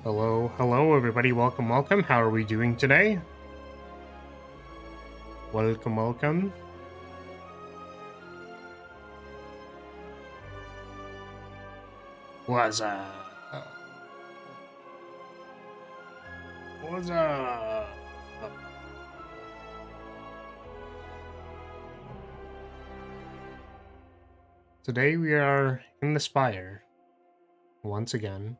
Hello, hello everybody, welcome, welcome. How are we doing today? Welcome, welcome. What's up? What's up? Today we are in the Spire, once again.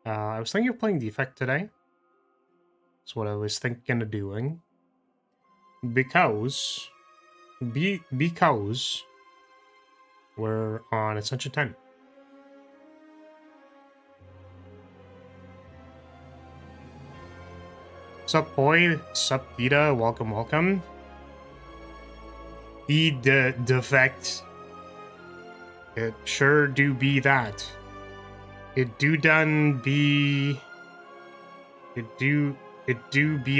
I was thinking of playing Defect today. That's what I was thinking of doing. Because we're on Ascension 10. Sup, boy? Sup, Ida? Welcome, welcome. Defect. It sure do be that. It do be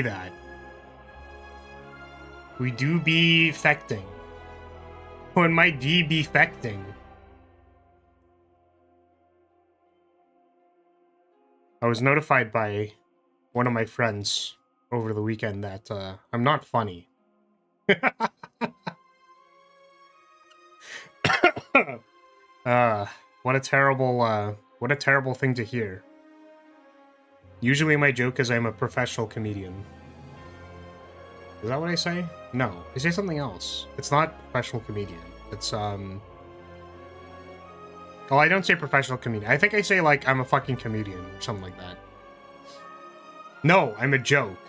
that. We do be fecting. When my D be fecting. I was notified by one of my friends over the weekend that I'm not funny. What a terrible thing to hear. Usually my joke is I'm a professional comedian. Is that what I say? No, I say something else. It's not professional comedian. It's Oh, I don't say professional comedian. I think I say like I'm a fucking comedian or something like that. No, I'm a joke.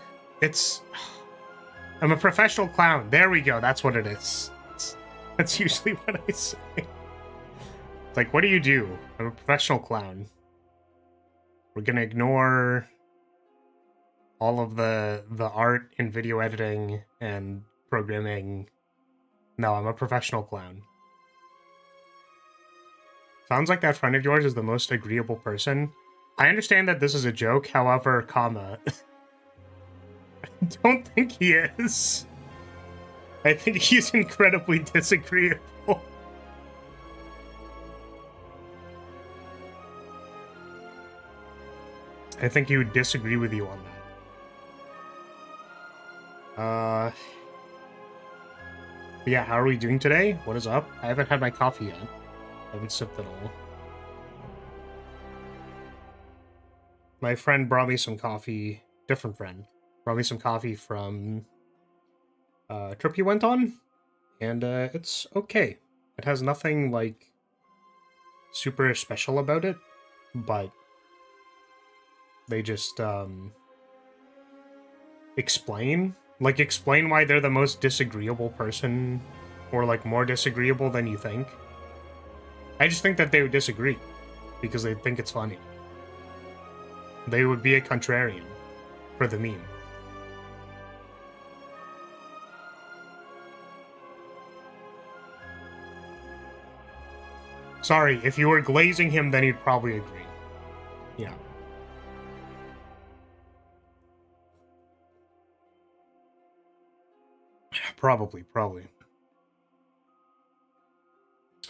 I'm a professional clown. There we go. That's what it is. That's usually what I say. It's like, what do you do? I'm a professional clown. We're gonna ignore all of the art and video editing and programming. No, I'm a professional clown. Sounds like that friend of yours is the most agreeable person. I understand that this is a joke, however, comma, I don't think he is. I think he's incredibly disagreeable. I think he would disagree with you on that. Yeah, how are we doing today? What is up? I haven't had my coffee yet. I haven't sipped at all. My friend brought me some coffee, different friend, brought me some coffee from a trip he went on, and it's okay. It has nothing, like, super special about it, but they just, explain why they're the most disagreeable person, or, like, more disagreeable than you think. I just think that they would disagree, because they think it's funny. They would be a contrarian for the meme. Sorry, if you were glazing him, then he'd probably agree. Yeah. Probably. Oh,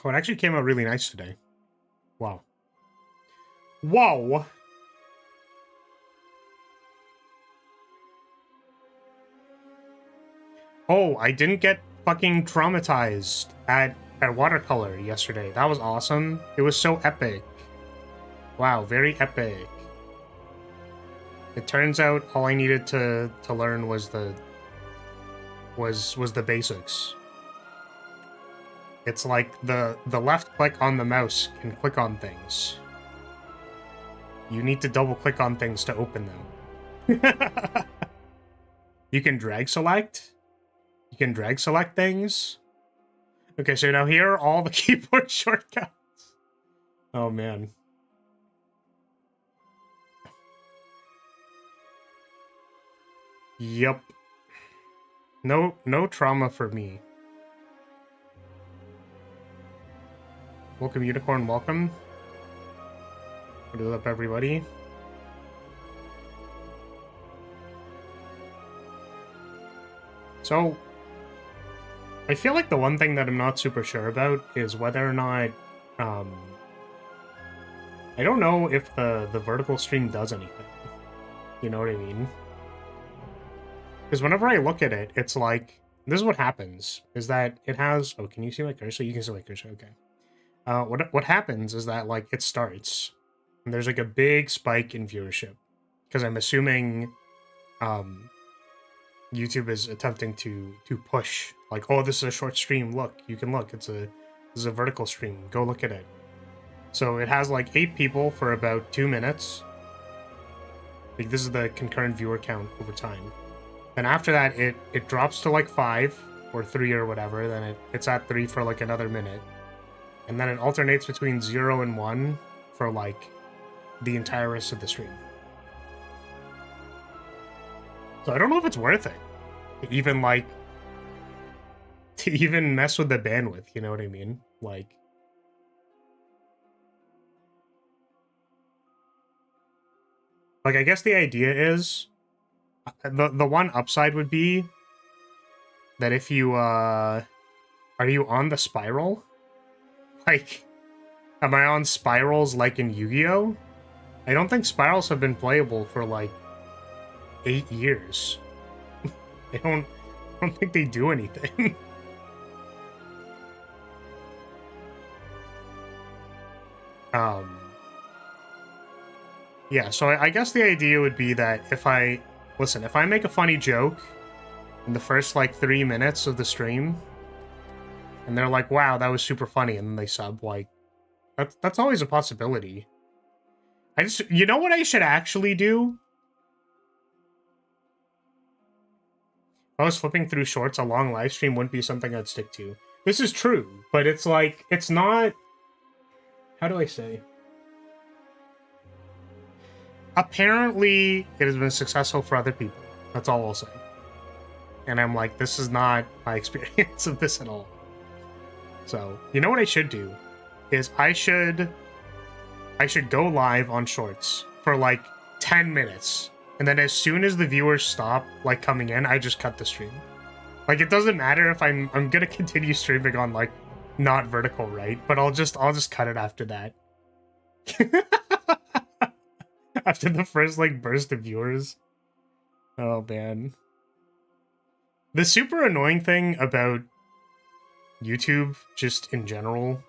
it actually came out really nice today. Wow. Whoa! Oh, I didn't get fucking traumatized at watercolor yesterday. That was awesome. It was so epic. Wow, very epic. It turns out all I needed to learn was the basics. It's like the left click on the mouse can click on things. You need to double click on things to open them. You can drag select? You can drag select things? Okay, so now here are all the keyboard shortcuts. Oh, man. Yep. No trauma for me. Welcome, Unicorn, welcome. What is up, everybody? So, I feel like the one thing that I'm not super sure about is whether or not, I I don't know if the vertical stream does anything. You know what I mean? Because whenever I look at it, it's like, this is what happens, is that it has, oh, can you see my cursor? You can see my cursor, okay. What happens is that, like, it starts, and there's, like, a big spike in viewership. Because I'm assuming, YouTube is attempting to push, like, oh, this is a short stream, look, you can look, this is a vertical stream, go look at it. So it has, like, 8 people for about 2 minutes. Like, this is the concurrent viewer count over time. Then after that, it drops to like 5 or 3 or whatever. Then it's at 3 for like another minute. And then it alternates between 0 and 1 for like the entire rest of the stream. So I don't know if it's worth it to even like, to even mess with the bandwidth, you know what I mean? Like, I guess the idea is, the one upside would be that if you, are you on the spiral? Like, am I on spirals like in Yu-Gi-Oh? I don't think spirals have been playable for like 8 years. I don't think they do anything. Yeah, so I guess the idea would be that if I make a funny joke in the first like 3 minutes of the stream, and they're like, wow, that was super funny, and then they sub, like, that's always a possibility. You know what I should actually do? If I was flipping through shorts, a long live stream wouldn't be something I'd stick to. This is true, but it's like, it's not... How do I say? Apparently, it has been successful for other people. That's all I'll say. And I'm like, this is not my experience of this at all. So, you know what I should do? Is I should go live on shorts for like 10 minutes. And then as soon as the viewers stop like coming in, I just cut the stream. Like, it doesn't matter if I'm gonna continue streaming on like not vertical, right? But I'll just cut it after that. After the first like burst of viewers. Oh man. The super annoying thing about YouTube just in general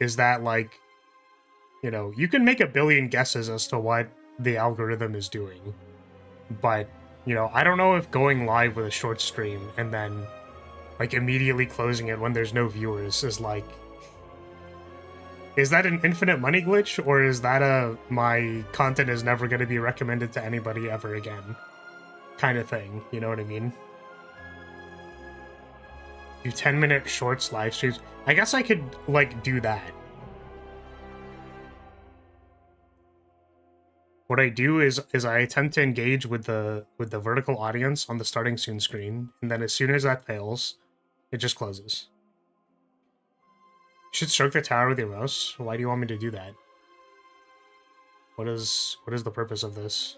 is that, like, you know, you can make a billion guesses as to what the algorithm is doing, but, you know, I don't know if going live with a short stream and then like immediately closing it when there's no viewers is like, is that an infinite money glitch, or is that my content is never going to be recommended to anybody ever again kind of thing, you know what I mean? Do 10-minute shorts live streams. I guess I could like do that. What I do is I attempt to engage with the vertical audience on the starting soon screen, and then as soon as that fails, it just closes. You should stroke the tower with your mouse. Why do you want me to do that? What is the purpose of this?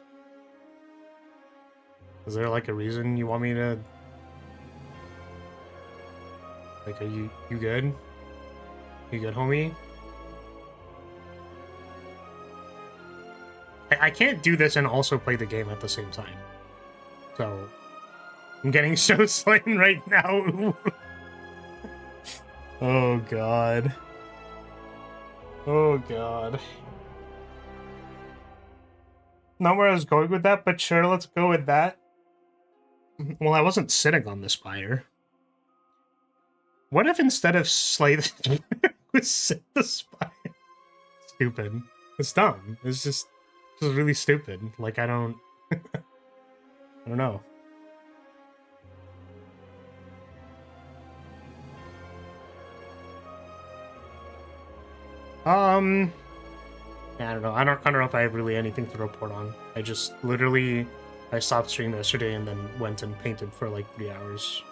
Is there like a reason you want me to? Like, are you good? You good, homie? I can't do this and also play the game at the same time. So, I'm getting so slain right now. Oh god. Oh god. Not where I was going with that, but sure, let's go with that. Well, I wasn't sitting on the Spire. What if instead of slay the we sit the Spire? Stupid. It's dumb. It's just really stupid. Like, I don't I don't know. Yeah, I don't know. I don't know if I have really anything to report on. I just literally I stopped streaming yesterday and then went and painted for like 3 hours.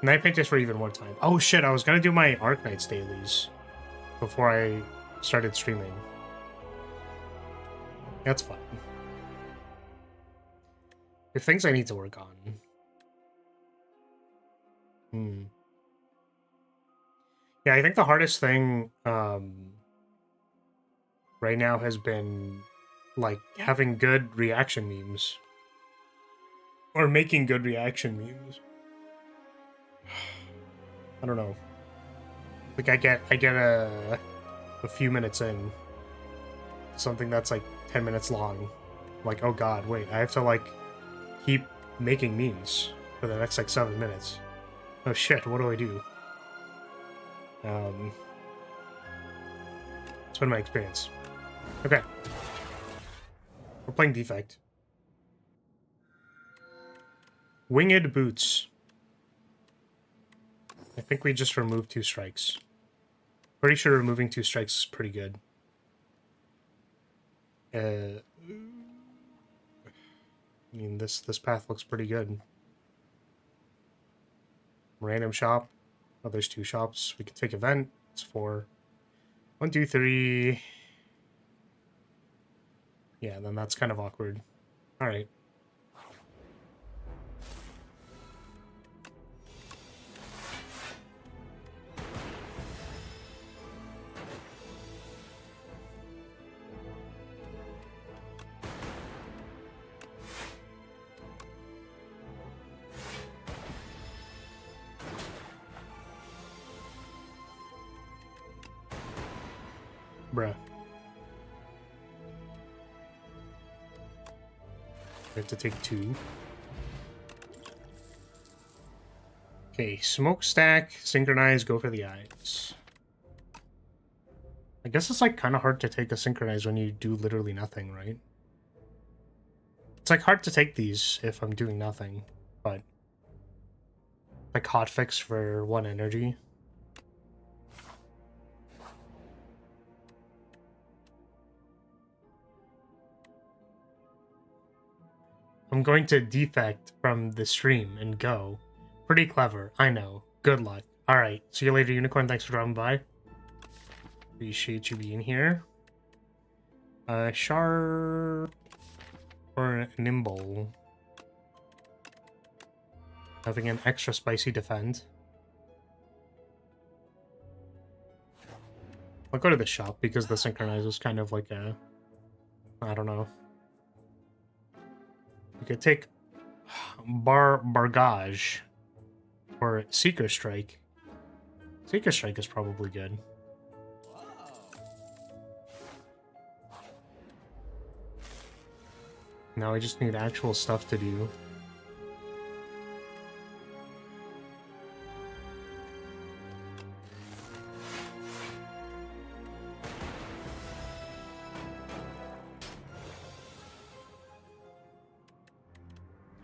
And I painted for even more time. Oh shit, I was gonna do my Arknights dailies before I started streaming. That's fine. There are things I need to work on. Yeah, I think the hardest thing, right now has been like having good reaction memes. Or making good reaction memes. I don't know. Like I get a few minutes in something that's like 10 minutes long. Like, oh god, wait, I have to like keep making memes for the next like 7 minutes. Oh shit, what do I do? It's been my experience. Okay. We're playing Defect. Winged Boots. I think we just removed 2 strikes. Pretty sure removing 2 strikes is pretty good. I mean, this path looks pretty good. Random shop. Oh, there's 2 shops. We can take event. It's 4. 1, 2, 3. Yeah, then that's kind of awkward. All right. Bruh. We have to take 2. Okay, smokestack, synchronize, go for the eyes. I guess it's like kind of hard to take a synchronize when you do literally nothing, right? It's like hard to take these if I'm doing nothing, but like hotfix for 1 energy. I'm going to defect from the stream and go. Pretty clever, I know. Good luck. Alright, see you later, Unicorn. Thanks for dropping by. Appreciate you being here. Sharp or nimble. Having an extra spicy defend. I'll go to the shop because the synchronize is kind of like a... I don't know. We could take Bargage or Seeker Strike. Seeker Strike is probably good. Now I just need actual stuff to do.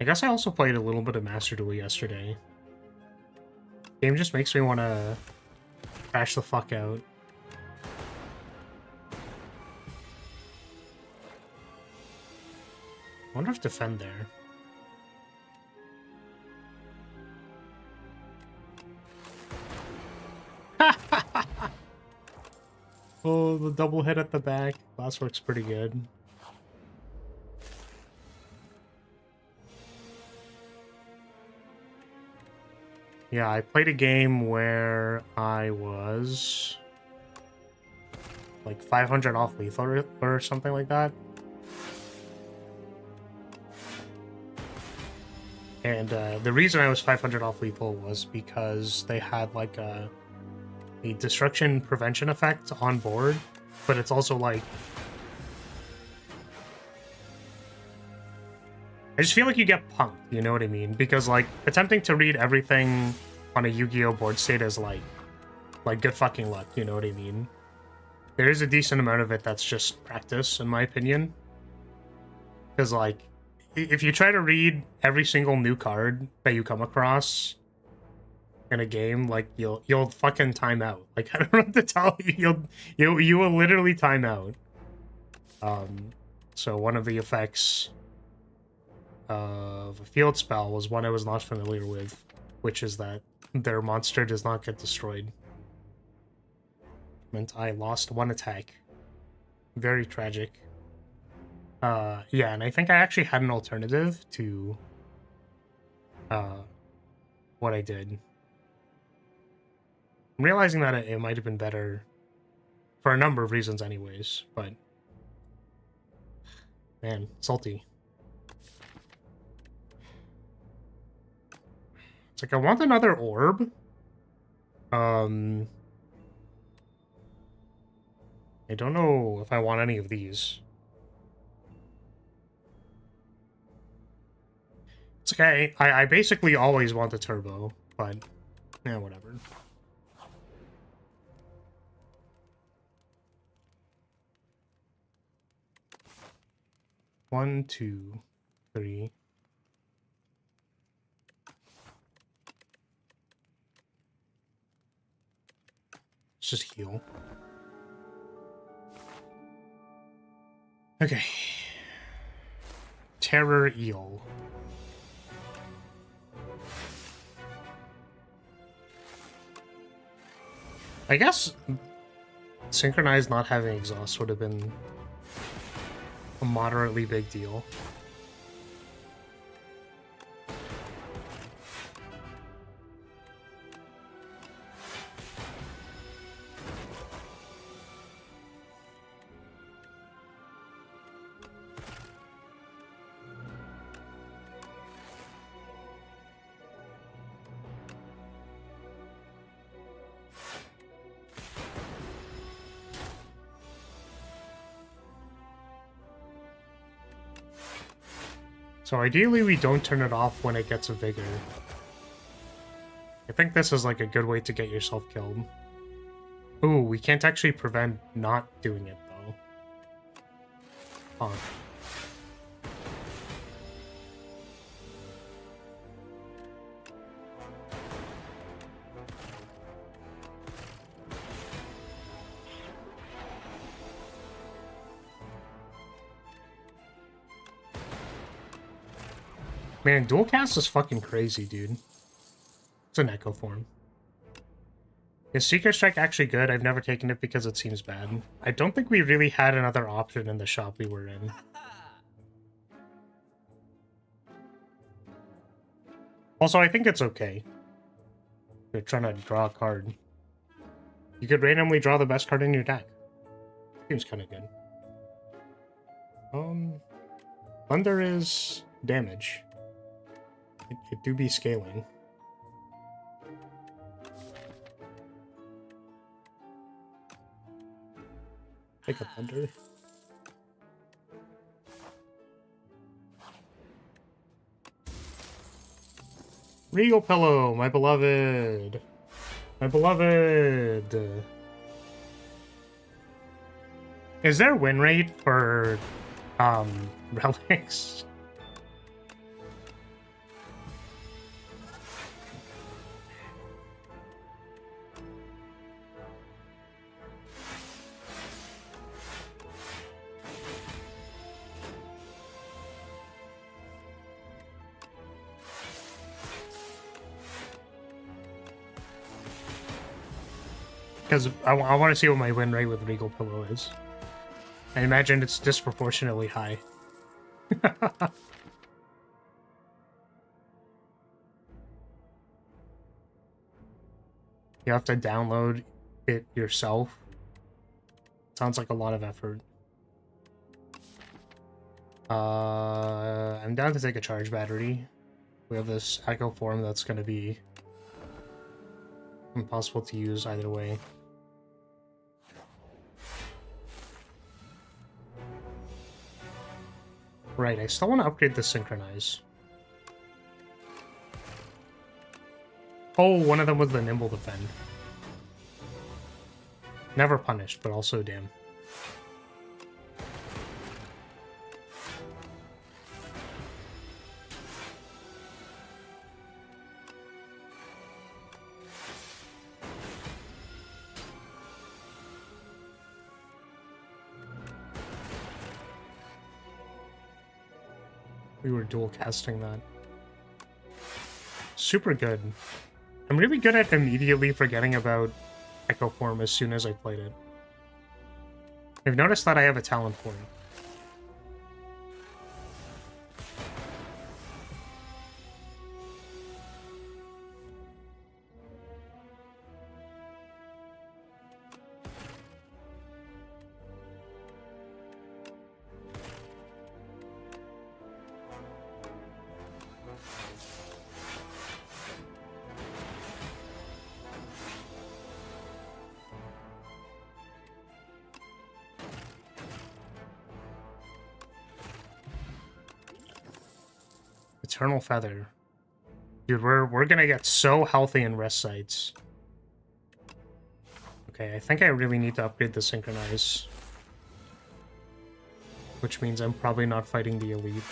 I guess I also played a little bit of Master Duel yesterday. Game just makes me want to crash the fuck out. I wonder if defend there. Oh, the double hit at the back. Last works pretty good. Yeah, I played a game where I was like 500 off lethal or something like that. And the reason I was 500 off lethal was because they had like a destruction prevention effect on board, but it's also like... I just feel like you get punked, you know what I mean? Because like attempting to read everything on a Yu-Gi-Oh board state is like good fucking luck, you know what I mean? There is a decent amount of it that's just practice, in my opinion. Because like, if you try to read every single new card that you come across in a game, like you'll fucking time out. Like I don't know what to tell you. You will literally time out. So one of the effects of a field spell was one I was not familiar with, which is that their monster does not get destroyed. Meant I lost 1 attack. Very tragic. Yeah, and I think I actually had an alternative to what I did. I'm realizing that it might have been better for a number of reasons anyways, but man, salty. It's like I want another orb. I don't know if I want any of these. It's okay. I basically always want the turbo, but yeah, whatever. One, two, three. Let's just heal. Okay. Terror eel. I guess synchronized not having exhaust would have been a moderately big deal. So ideally we don't turn it off when it gets a vigor. I think this is like a good way to get yourself killed. Ooh, we can't actually prevent not doing it though. Huh. Man, dual cast is fucking crazy, dude. It's an echo form. Is Seeker Strike actually good? I've never taken it because it seems bad. I don't think we really had another option in the shop we were in. Also, I think it's okay. You're trying to draw a card. You could randomly draw the best card in your deck. Seems kind of good. Thunder is damage. It do be scaling. Take a thunder. Regal Pillow, my beloved. My beloved. Is there win rate for relics? Because I want to see what my win rate with Regal Pillow is. I imagine it's disproportionately high. You have to download it yourself. Sounds like a lot of effort. I'm down to take a charge battery. We have this echo form that's going to be impossible to use either way. Right, I still want to upgrade the Synchronize. Oh, one of them was the Nimble Defend. Never punished, but also damn. We were dual casting that. Super good. I'm really good at immediately forgetting about Echo Form as soon as I played it. I've noticed that I have a talent for it. Eternal Feather. Dude, we're gonna get so healthy in rest sites. Okay, I think I really need to upgrade the Synchronize. Which means I'm probably not fighting the Elite.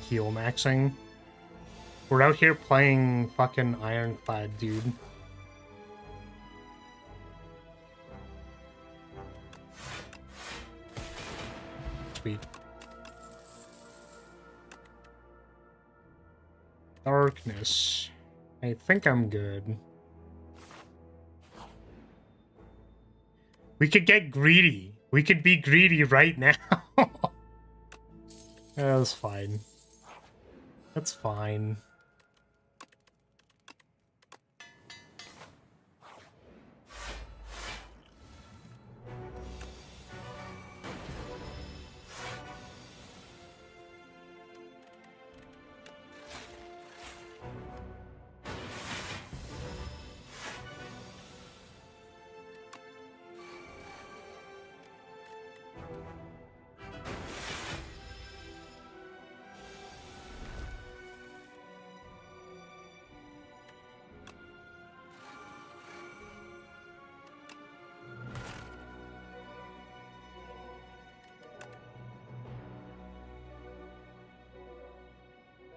Heal maxing. We're out here playing fucking Ironclad, dude. Sweet. Darkness. I think I'm good. We could get greedy. We could be greedy right now. That's fine. That's fine.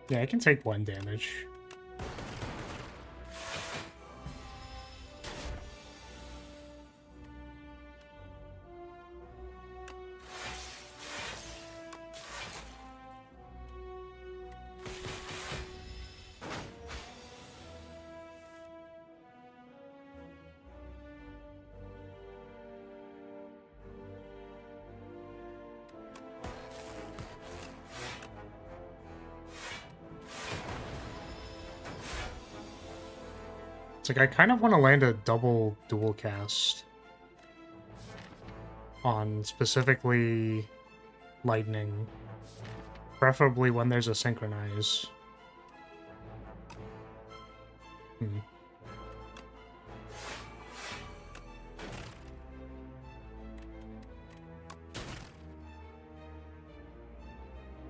Yeah, I can take 1 damage. It's like I kind of want to land a double dual cast on specifically lightning, preferably when there's a synchronize.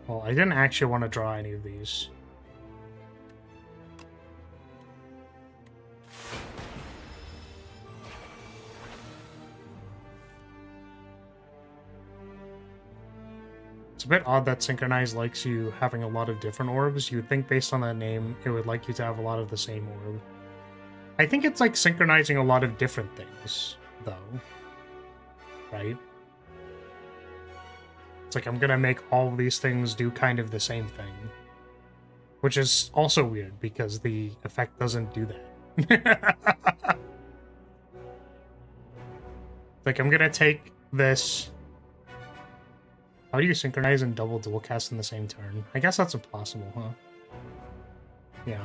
Well, I didn't actually want to draw any of these. It's a bit odd that Synchronize likes you having a lot of different orbs. You would think based on that name, it would like you to have a lot of the same orb. I think it's like synchronizing a lot of different things, though. Right? It's like I'm gonna make all of these things do kind of the same thing. Which is also weird, because the effect doesn't do that. Like, I'm gonna take this... How do you synchronize and double dual cast in the same turn? I guess that's impossible, huh? Yeah.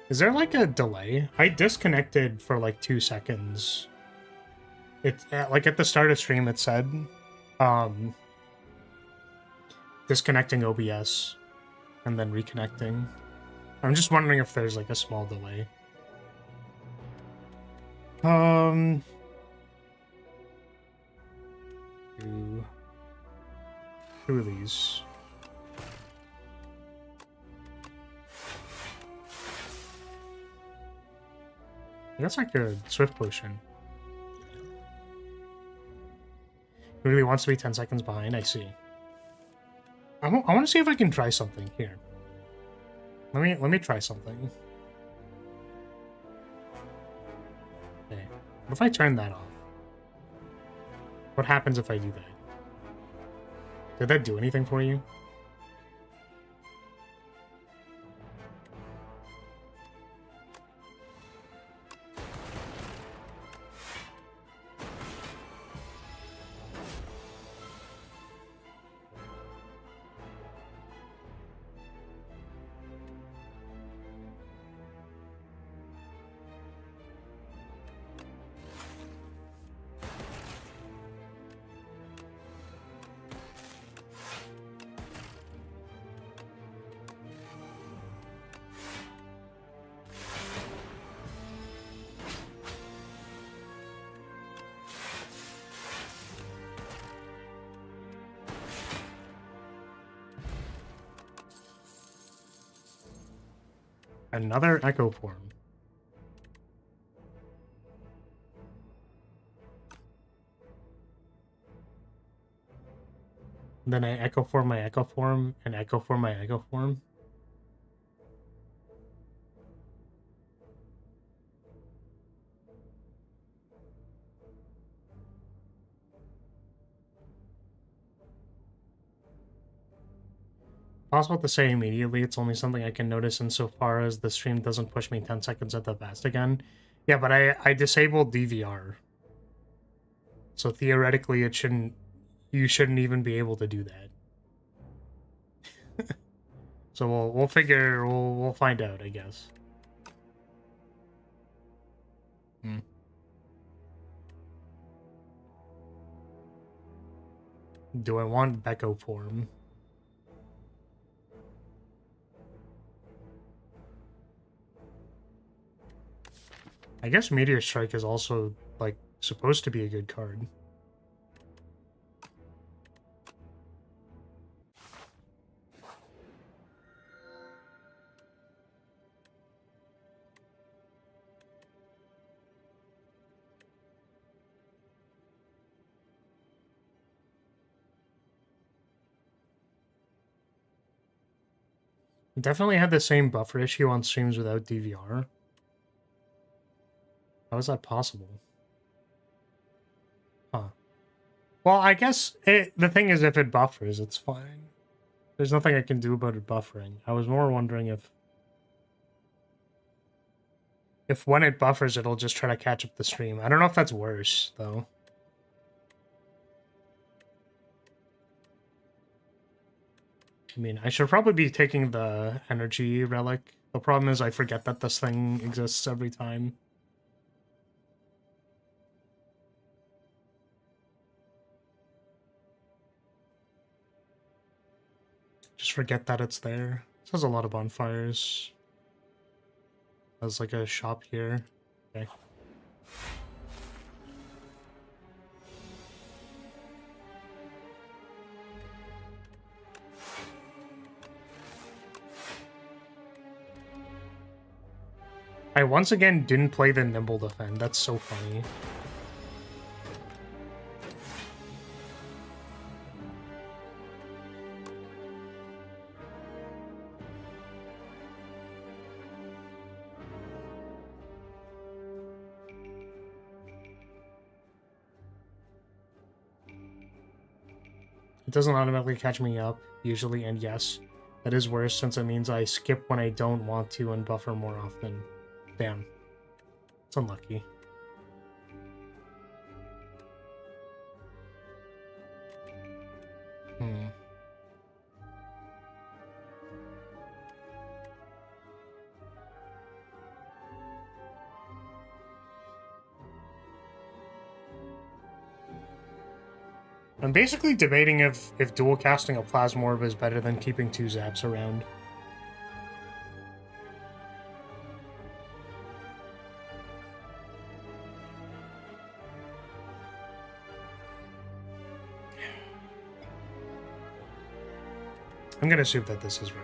Is there like a delay? I disconnected for like 2 seconds. It like at the start of stream it said disconnecting OBS and then reconnecting. I'm just wondering if there's like a small delay. Two of these. I guess I could Swift Potion. He really wants to be 10 seconds behind, I see. I want to see if I can try something here. Let me try something. Okay. What if I turn that off? What happens if I do that? Did that do anything for you? Another echo form. And then I echo form my echo form and echo form my echo form. Possible to say immediately, it's only something I can notice insofar as the stream doesn't push me 10 seconds at the best again. Yeah, but I disabled DVR. So theoretically you shouldn't even be able to do that. So we'll find out, I guess. Do I want Becco form? I guess Meteor Strike is also, like, supposed to be a good card. Definitely had the same buffer issue on streams without DVR. How is that possible? Huh. Well, I guess the thing is, if it buffers, it's fine. There's nothing I can do about it buffering. I was more wondering if when it buffers, it'll just try to catch up the stream. I don't know if that's worse, though. I mean, I should probably be taking the energy relic. The problem is I forget that this thing exists every time. Just forget that it's there. This has a lot of bonfires. There's like a shop here. Okay. I once again didn't play the Nimble Defend. That's so funny. It doesn't automatically catch me up, usually, and yes, that is worse since it means I skip when I don't want to and buffer more often. Damn. It's unlucky. I'm basically debating if dual casting a Plasmorb is better than keeping 2 Zaps around. I'm gonna assume that this is right.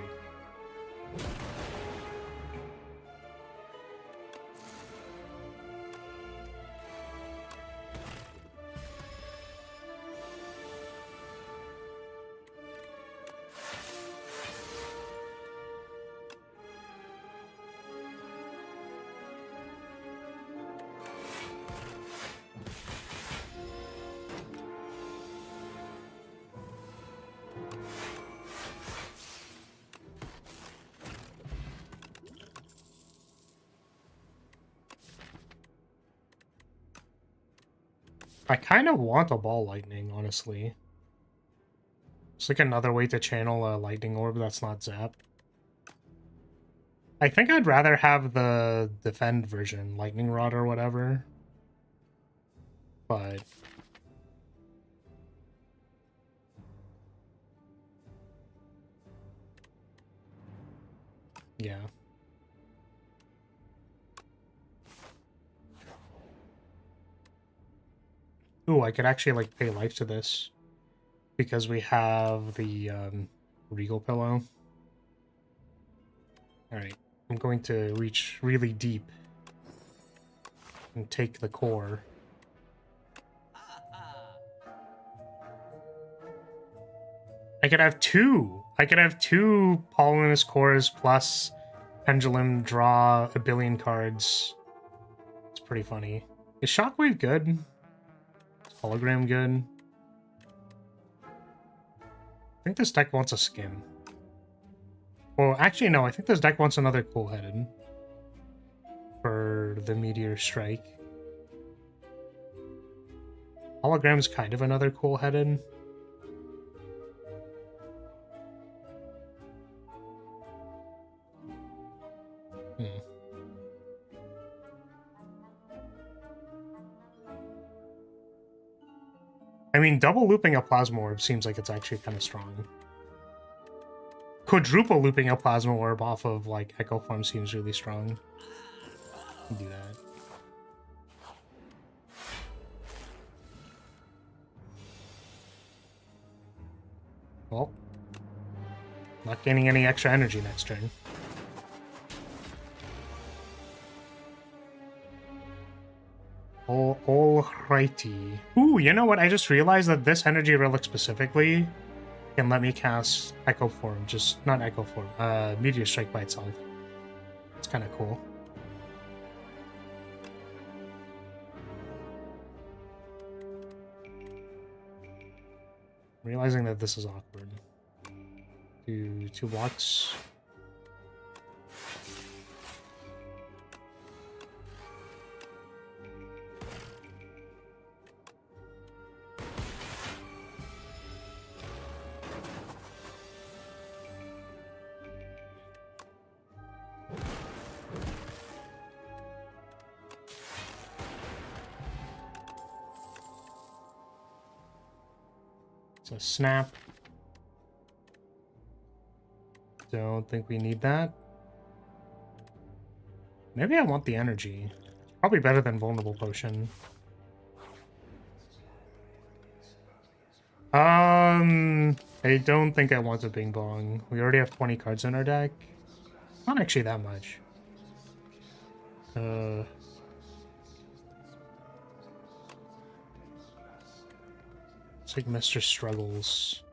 I kind of want a ball lightning, honestly. It's like another way to channel a lightning orb that's not zap. I think I'd rather have the defend version, lightning rod or whatever. But yeah. Ooh, I could actually like pay life to this because we have the Regal Pillow. All right. I'm going to reach really deep and take the core. I could have two. I could have two Polluminous cores plus Pendulum, draw a billion cards. It's pretty funny. Is Shockwave good? Is Hologram good? I think this deck wants a skin. Well, actually, no. I think this deck wants another cool-headed for the Meteor Strike. Hologram's kind of another cool-headed. I mean, double looping a Plasma Orb seems like it's actually kind of strong. Quadruple looping a Plasma Orb off of, like, Echo Form seems really strong. Do that. Well, not gaining any extra energy next turn. Alrighty. Ooh, you know what? I just realized that this energy relic specifically can let me cast Echo Form. Just not Echo Form. Meteor Strike by itself. It's kind of cool. I'm realizing that this is awkward. Do 2 blocks. So snap. Don't think we need that. Maybe I want the energy. Probably better than Vulnerable Potion. I don't think I want a Bing Bong. We already have 20 cards in our deck. Not actually that much. It's like Mr. Struggles.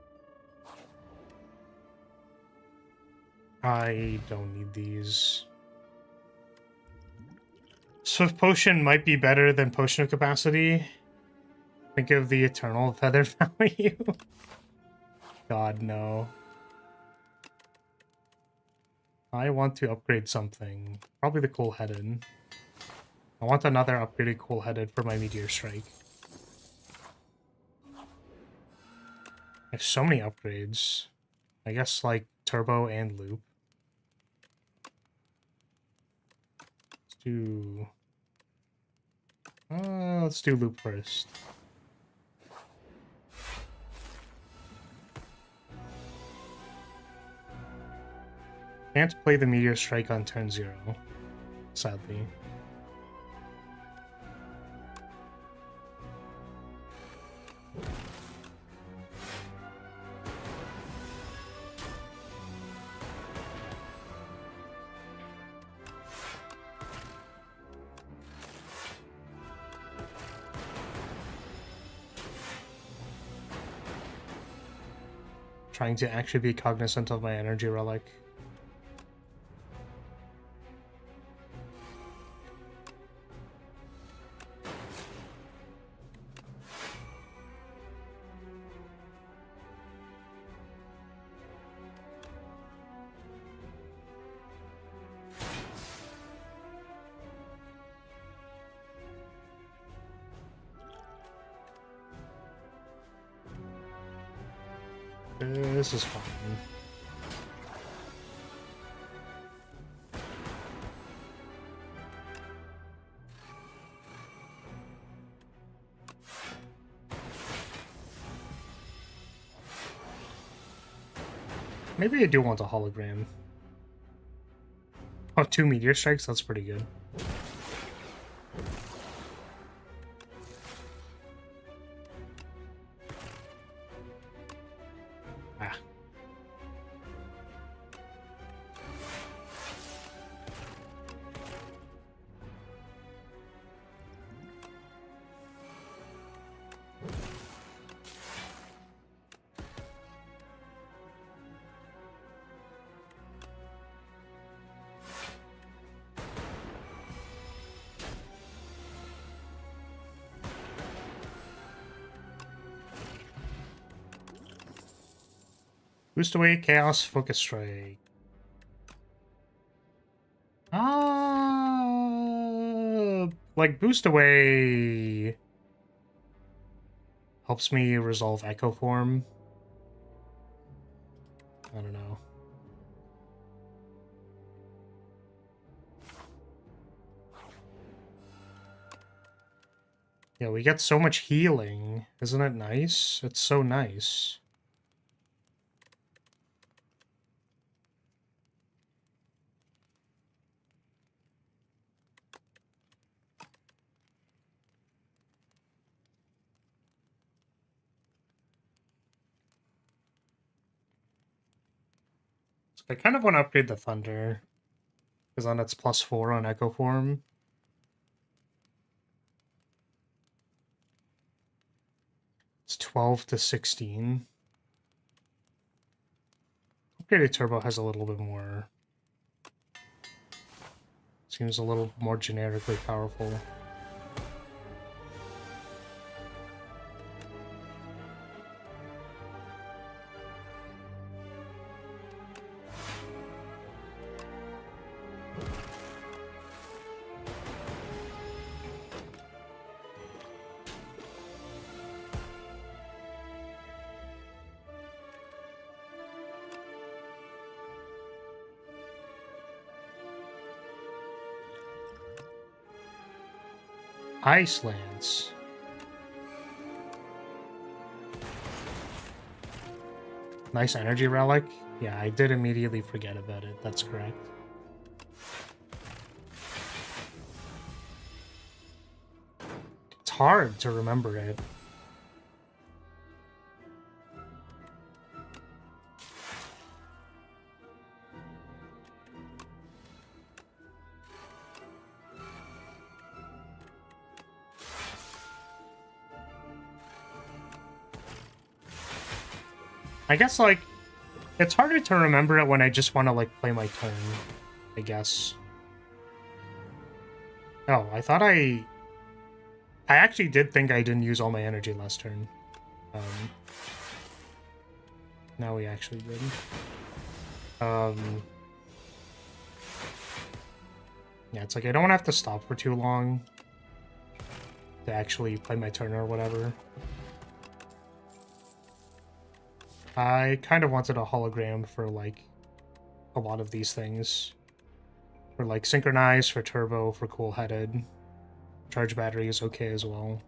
I don't need these. Swift Potion might be better than Potion of Capacity. Think of the Eternal Feather value. God, no. I want to upgrade something. Probably the Cool-Headed. I want another upgraded Cool-Headed for my Meteor Strike. I have so many upgrades. I guess, like, Turbo and Loop. Let's do Loop first. Can't play the Meteor Strike on turn 0, sadly. Trying to actually be cognizant of my energy relic. This is fine. Maybe I do want a hologram. Oh, 2 Meteor Strikes? That's pretty good. Boost away, chaos, focus strike. Like boost away helps me resolve echo form. I don't know. Yeah, we get so much healing. Isn't it nice? It's so nice. So I kind of want to upgrade the Thunder, because then it's +4 on echo form. It's 12 to 16. Upgraded Turbo has a little bit more. Seems a little more generically powerful. Ice Lance. Nice energy relic. Yeah, I did immediately forget about it. That's correct. It's hard to remember it. I guess, like, it's harder to remember it when I just want to, like, play my turn, I guess. Oh, I thought I actually did think I didn't use all my energy last turn. Now we actually did. Yeah, it's like I don't want to have to stop for too long to actually play my turn or whatever. I kind of wanted a hologram for, like, a lot of these things. For, like, Synchronize, for Turbo, for Cool-Headed. Charge Battery is okay as well.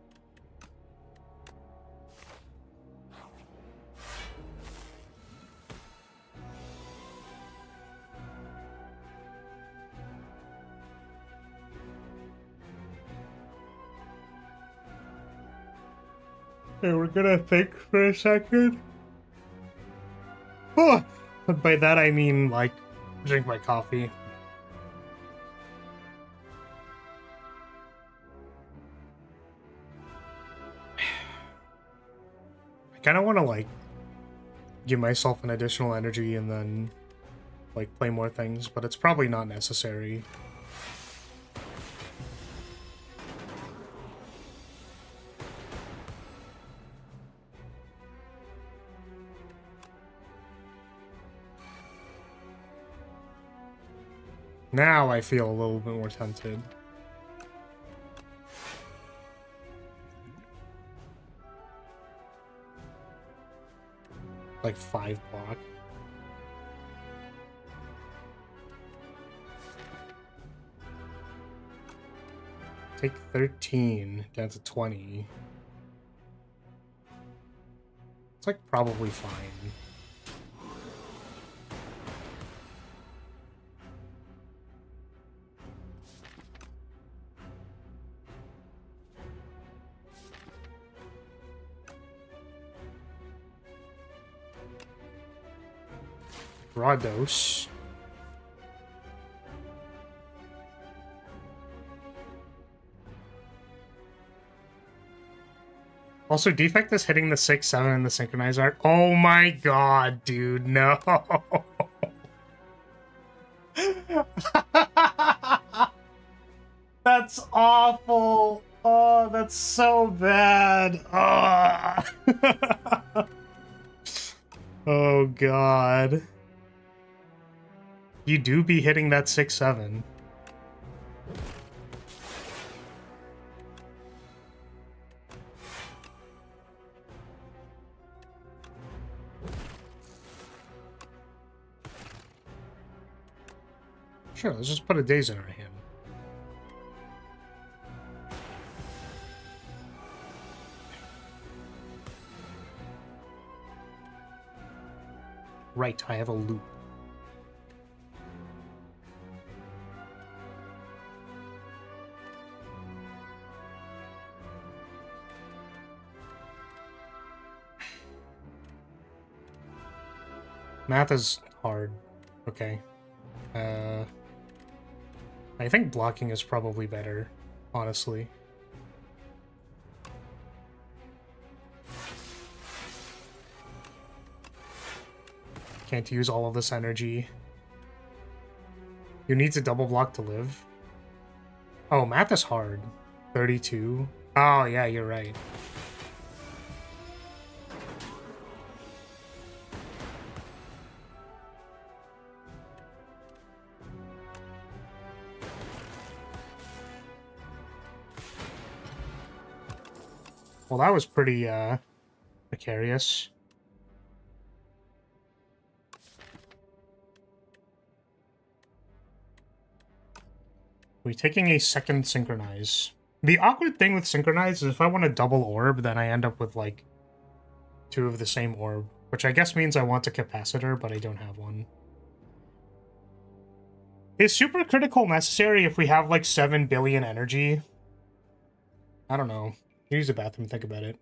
Okay, we're gonna think for a second. Oh, but by that I mean, like, drink my coffee. I kind of want to, like, give myself an additional energy and then, like, play more things, but it's probably not necessary. Now I feel a little bit more tempted. Like 5 block. Take 13 down to 20. It's like probably fine. Raw dose. Also, defect is hitting the 6-7 and the synchronized art. Oh my god, dude, no. That's awful. Oh, that's so bad. Oh, oh god. You do be hitting that 6-7. Sure, let's just put a daze in our hand. Right, I have a loop. Math is hard. Okay. I think blocking is probably better, honestly. Can't use all of this energy. You need to double block to live. Oh, math is hard. 32. Oh, yeah, you're right. Well, that was pretty, precarious. We're taking a second synchronize. The awkward thing with synchronize is if I want a double orb, then I end up with, like, 2 of the same orb, which I guess means I want a capacitor, but I don't have one. Is super critical necessary if we have, like, 7 billion energy? I don't know. Use the bathroom, think about it.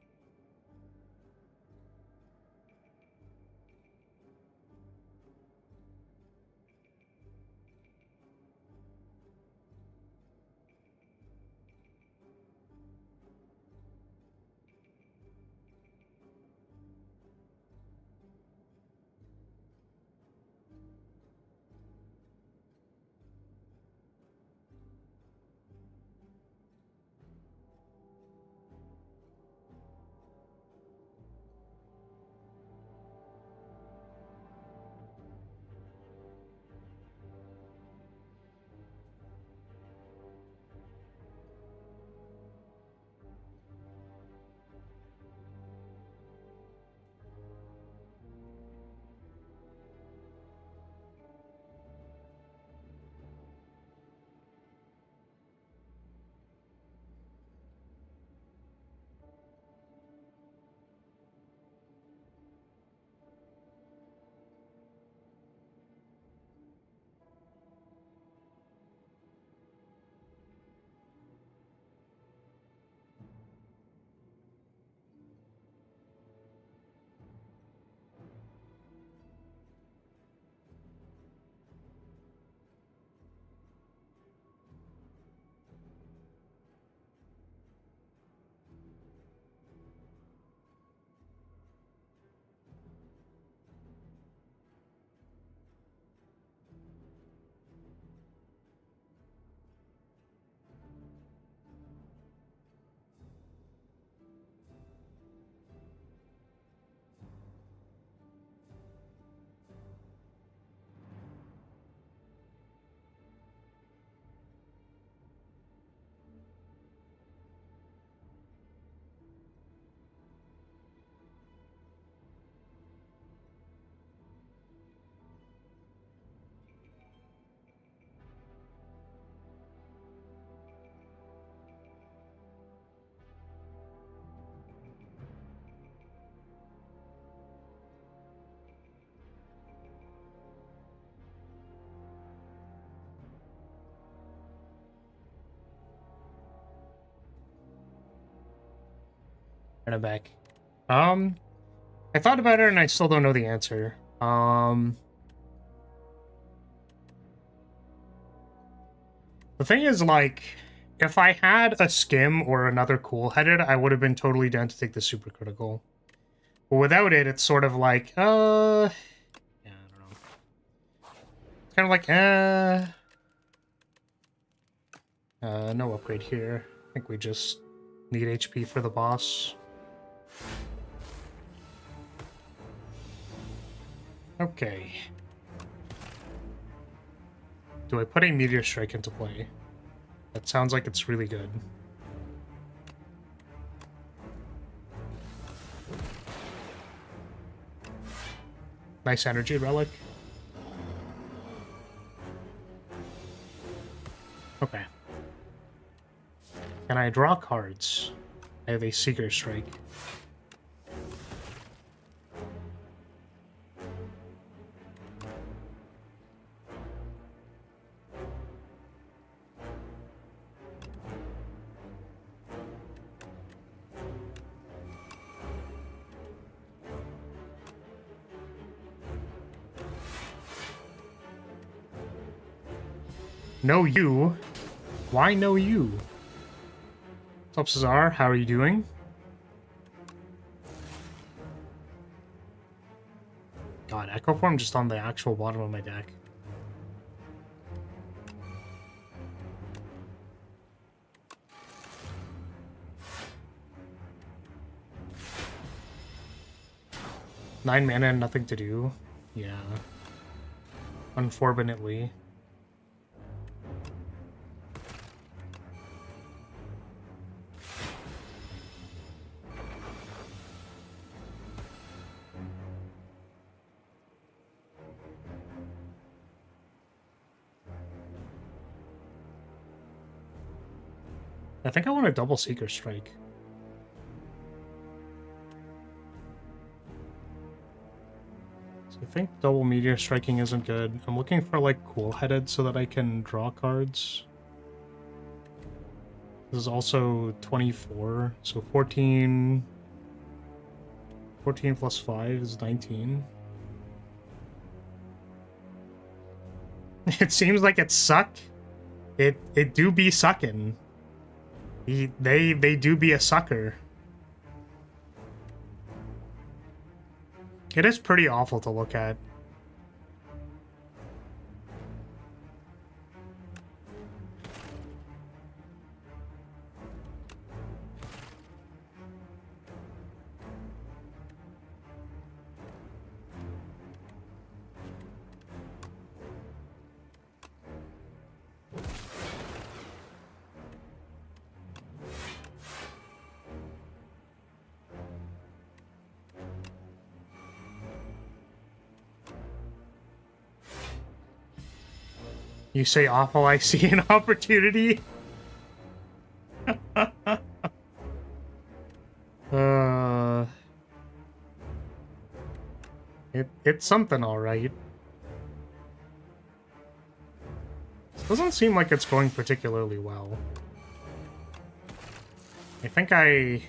Turn it back. I thought about it and I still don't know the answer. The thing is, like, if I had a skim or another cool-headed, I would have been totally down to take the supercritical. But without it, it's sort of like, yeah, I don't know. It's kind of like, no upgrade here. I think we just need HP for the boss. Okay. Do I put a Meteor Strike into play? That sounds like it's really good. Nice energy relic. Okay. Can I draw cards? I have a Seeker Strike. No you? Why no you? What's up, Cesar? How are you doing? God, Echo Form just on the actual bottom of my deck. Nine mana and nothing to do. Yeah. Unfortunately. I think I want a double Seeker Strike. So I think double Meteor Striking isn't good. I'm looking for like Cool-Headed so that I can draw cards. This is also 24, so 14... 14 plus 5 is 19. It seems like it suck. It do be sucking. They do be a sucker. It is pretty awful to look at. You say awful, I see an opportunity. It's something, all right. It doesn't seem like it's going particularly well. I think I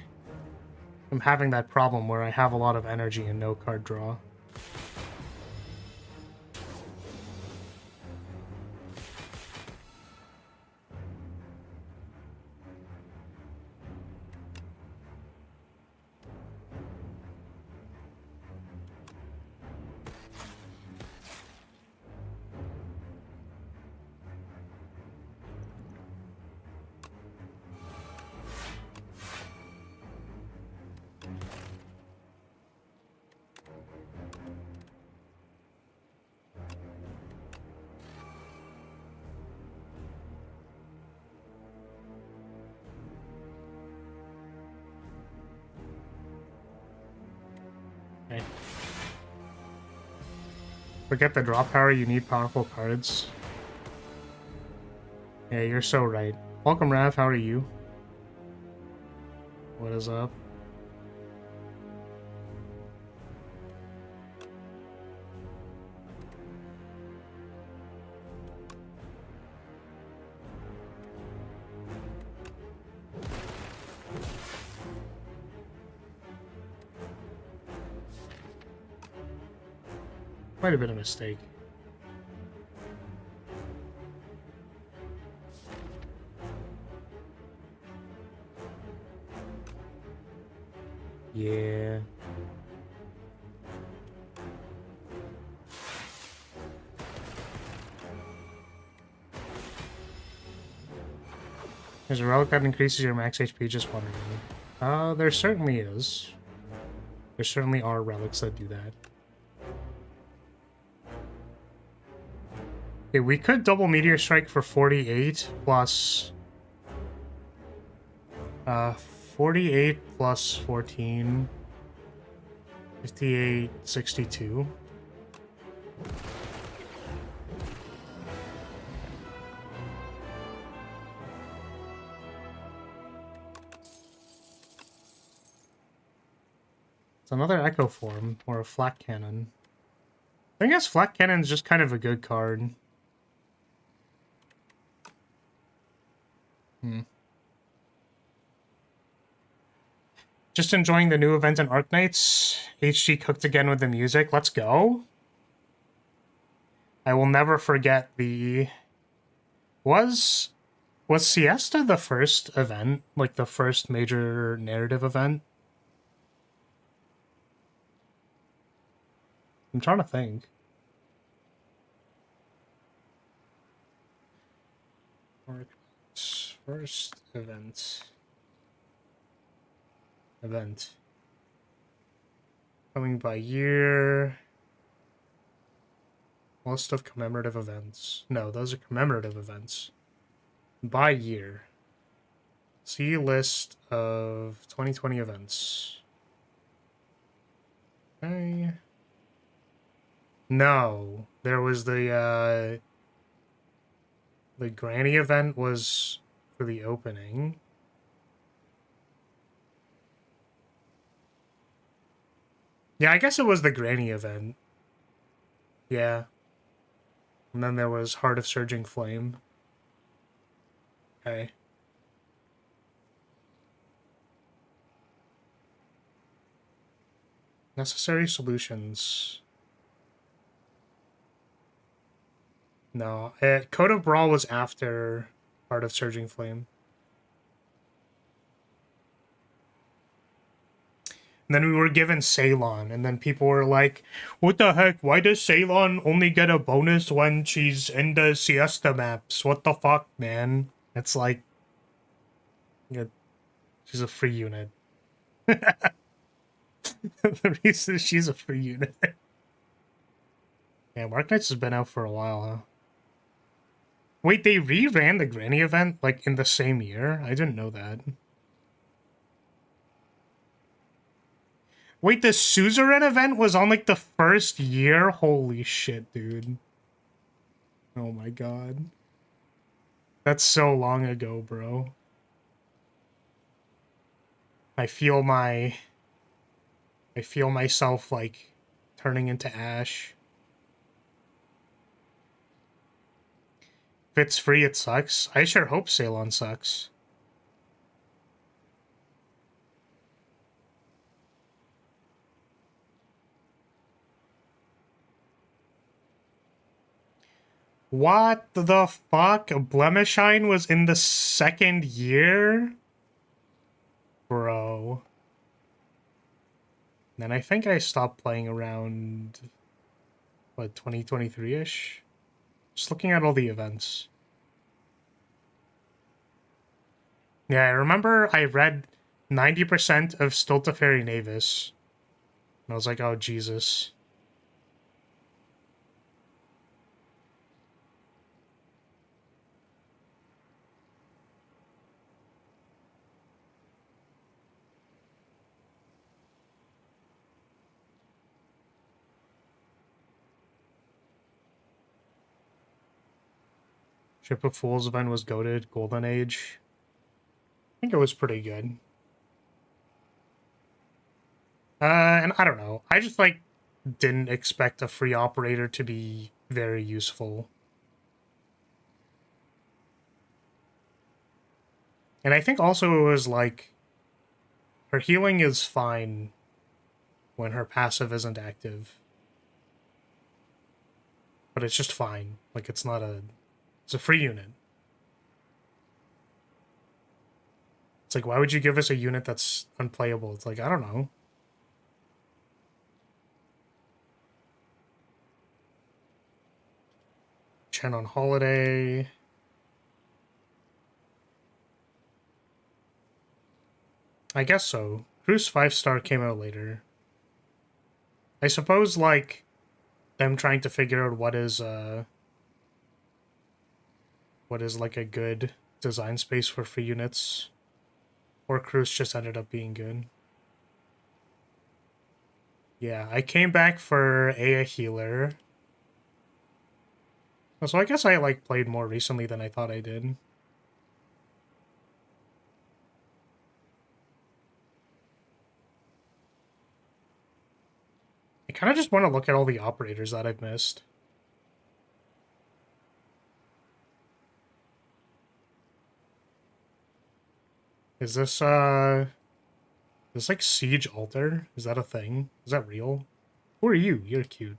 am having that problem where I have a lot of energy and no card draw. Forget the draw power, you need powerful cards. Yeah, you're so right. Welcome, Rav, how are you? What is up? Quite a bit of mistake. Yeah. There's a relic that increases your max HP, just wondering. There certainly is. There certainly are relics that do that. Okay, we could double Meteor Strike for 48 plus... 48 plus 14... 58, 62. It's another Echo Form, or a Flat Cannon. I guess Flat Cannon's just kind of a good card. Just enjoying the new event in Arknights. HG cooked again with the music. Let's go. I will never forget the... Was Siesta the first event? Like the first major narrative event? I'm trying to think. First event. Coming by year. List of commemorative events. No, those are commemorative events. By year. See list of 2020 events. Okay. No, there was the granny event was for the opening. Yeah, I guess it was the granny event. Yeah. And then there was Heart of Surging Flame. Okay. Necessary solutions. No, Code of Brawl was after Heart of Surging Flame. And then we were given Ceylon, and then people were like, what the heck, why does Ceylon only get a bonus when she's in the Siesta maps? What the fuck, man? It's like... Yeah, she's a free unit. The reason she's a free unit. Yeah, Mark Knights has been out for a while, huh? Wait, they reran the Granny event, like, in the same year? I didn't know that. Wait, the Suzerain event was on, like, the first year? Holy shit, dude. Oh my god. That's so long ago, bro. I feel myself, like, turning into ash. If it's free, it sucks. I sure hope Ceylon sucks. What the fuck? Blemishine was in the second year? Bro. Then I think I stopped playing around, what, 2023-ish? Just looking at all the events. Yeah, I remember I read 90% of Stulta Fairy Navis. And I was like, oh, Jesus. Ship of Fools event was goated. Golden Age. I think it was pretty good. And I don't know. I just, like, didn't expect a free operator to be very useful. And I think also it was, like, her healing is fine when her passive isn't active. But it's just fine. Like, it's not a... It's a free unit. It's like, why would you give us a unit that's unplayable? It's like, I don't know. Chen on holiday. I guess so. Cruise 5-star came out later. I suppose, like, them trying to figure out what is, what is like a good design space for free units. Or Cruise just ended up being good. Yeah, I came back for a healer. So I guess I like played more recently than I thought I did. I kind of just want to look at all the operators that I've missed. Is this like Siege Altar? Is that a thing? Is that real? Who are you? You're cute.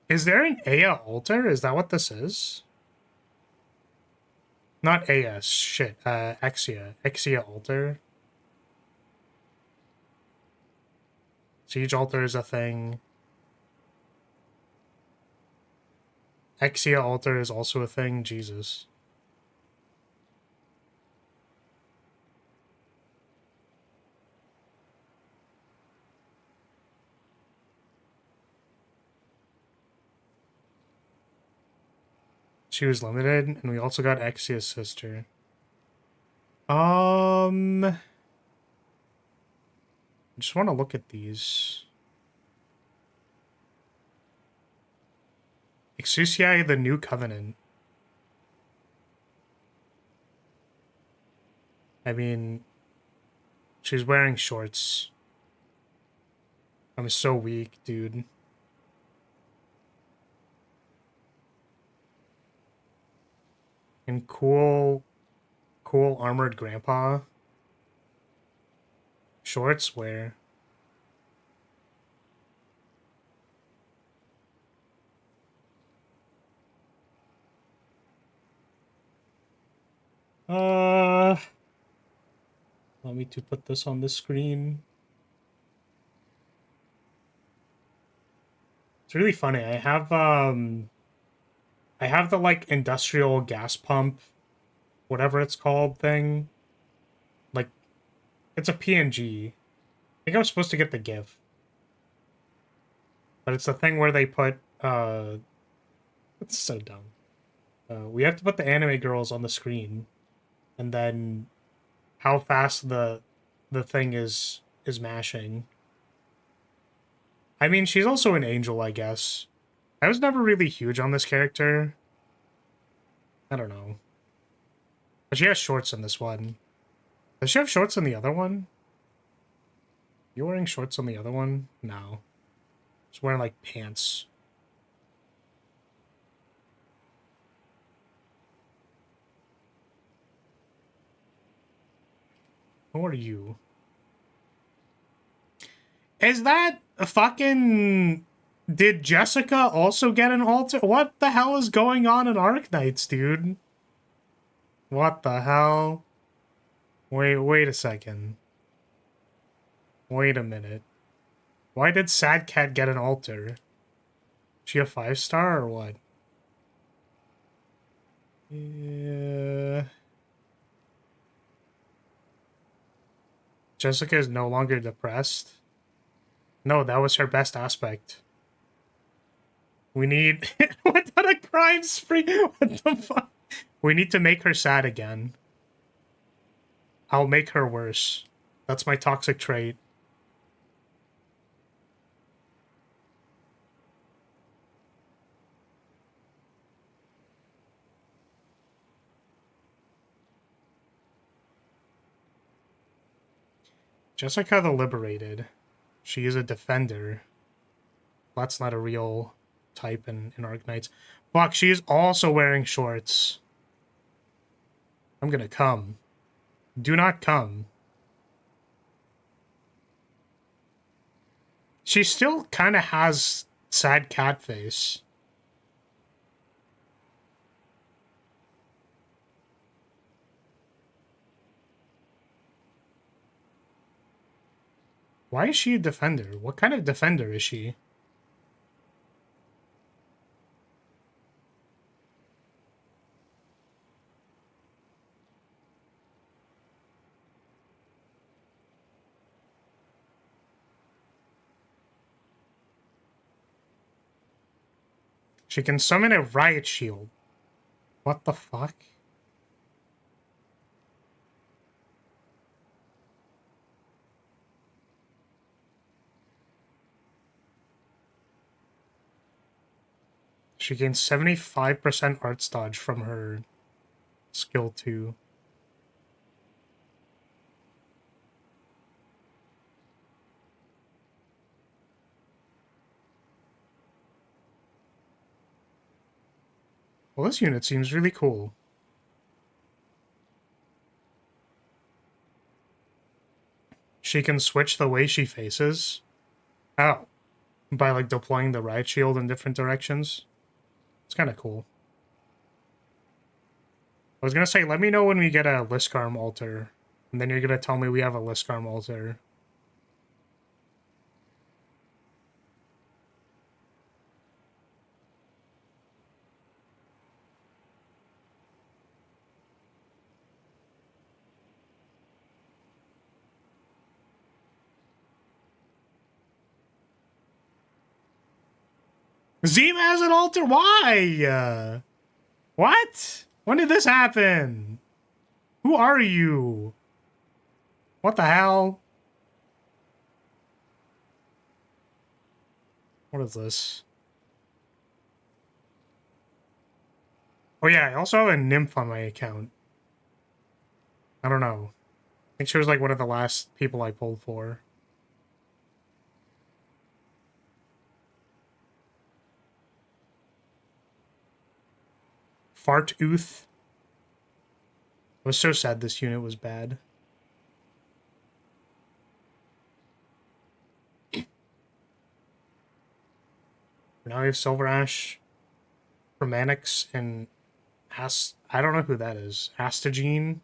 Is there an Aya Altar? Is that what this is? Not AS. Shit. Exia. Exia Altar. Siege Altar is a thing. Exia Altar is also a thing. Jesus. She was limited, and we also got Exia's sister. I just want to look at these. Exusiae, the New Covenant. I mean, she's wearing shorts. I'm so weak, dude. And cool armored grandpa. Shorts where? Allow me to put this on the screen. It's really funny. I have the like industrial gas pump, whatever it's called thing. Like it's a PNG. I think I was supposed to get the GIF. But it's the thing where they put it's so dumb. We have to put the anime girls on the screen, and then how fast the thing is mashing. I mean, she's also an angel, I guess. I was never really huge on this character. I don't know. But she has shorts in this one. Does she have shorts in the other one? You wearing shorts on the other one? No. She's wearing, like, pants. Who are you? Is that a fucking... Did Jessica also get an altar? What the hell is going on in Arknights, dude? What the hell? Wait a second. Wait a minute. Why did Sad Cat get an altar? She a 5-star or what? Yeah. Jessica is no longer depressed. No, that was her best aspect. We need... What a crime spree? What the fuck? We need to make her sad again. I'll make her worse. That's my toxic trait. Jessica the Liberated. She is a defender. That's not a real type in Arknights. Fuck, she is also wearing shorts. I'm gonna come. Do not come. She still kind of has sad cat face. Why is she a defender? What kind of defender is she? She can summon a riot shield. What the fuck? She gains 75% arts dodge from her skill 2. Well, this unit seems really cool. She can switch the way she faces. Oh. By, like, deploying the riot shield in different directions. It's kind of cool. I was gonna say, let me know when we get a Liskarm altar. And then you're gonna tell me we have a Liskarm altar. Zima has an altar? Why? What? When did this happen? Who are you? What the hell? What is this? Oh yeah, I also have a nymph on my account. I don't know. I think she was like one of the last people I pulled for. Fart Ooth. I was so sad this unit was bad. Now we have Silver Ash, Romanix, and I don't know who that is. Astogene.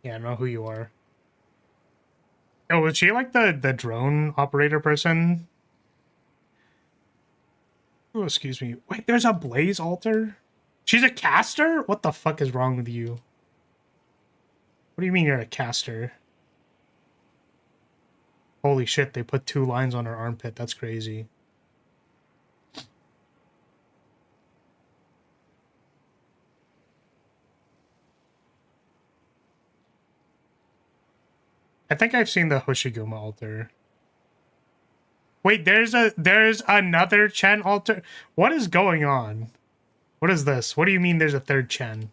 Yeah, I don't know who you are. Oh, was she like the drone operator person? Oh, excuse me. Wait, there's a Blaze altar? She's a caster? What the fuck is wrong with you? What do you mean you're a caster? Holy shit, they put 2 lines on her armpit. That's crazy. I think I've seen the Hoshiguma altar. Wait, there's another Chen altar? What is going on? What is this? What do you mean there's a third Chen?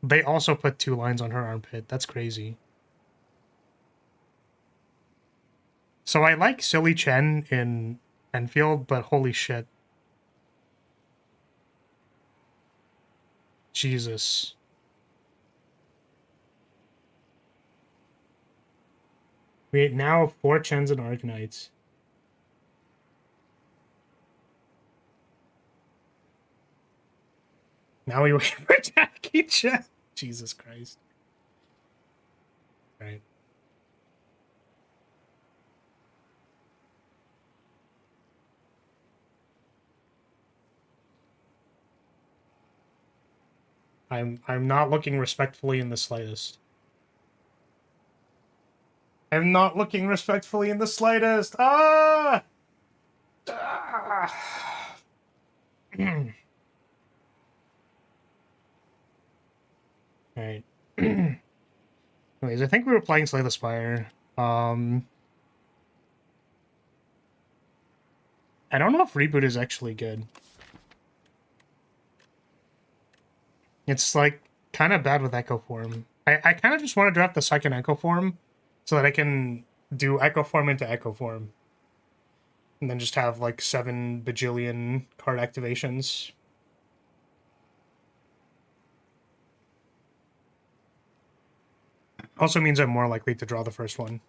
They also put 2 lines on her armpit. That's crazy. So I like Silly Chen in Enfield, but holy shit. Jesus. We now have 4 Chens and Arknights. Now we wait for Jackie Chen. Jesus Christ. All right. I'm not looking respectfully in the slightest. I'm not looking respectfully in the slightest. Ah! Ah! Alright. Anyways, I think we were playing Slay the Spire. I don't know if Reboot is actually good. It's, like, kind of bad with Echo Form. I kind of just want to draft the second Echo Form so that I can do Echo Form into Echo Form. And then just have, like, 7 bajillion card activations. Also means I'm more likely to draw the first one.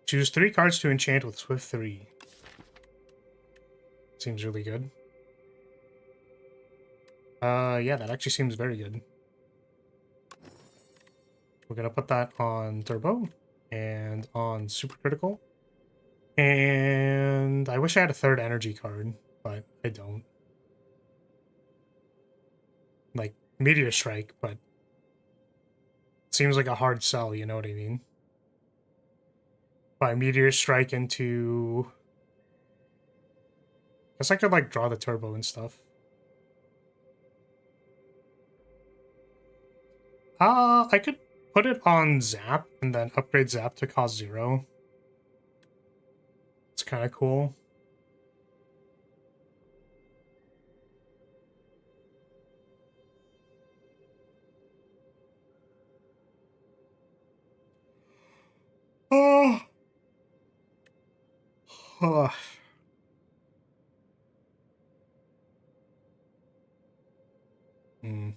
Choose 3 cards to enchant with Swift 3. Seems really good. Yeah, that actually seems very good. We're gonna put that on turbo and on super critical. And I wish I had a third energy card, but I don't. Like Meteor Strike, but it seems like a hard sell, you know what I mean? By Meteor Strike into... Guess I could like draw the turbo and stuff. I could put it on Zap and then upgrade Zap to cost 0. It's kind of cool. Oh. Oh. Hmm.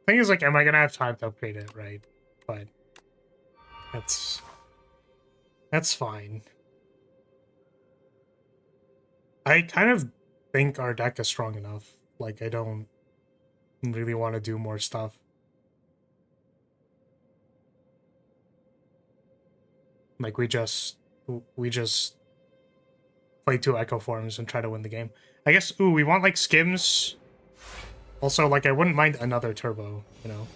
Thing is, like, am I gonna have time to upgrade it, right? But that's fine. I kind of think our deck is strong enough. Like, I don't really want to do more stuff. Like, we just play 2 Echo Forms and try to win the game. I guess, ooh, we want, like, Skims. Also, like, I wouldn't mind another turbo, you know?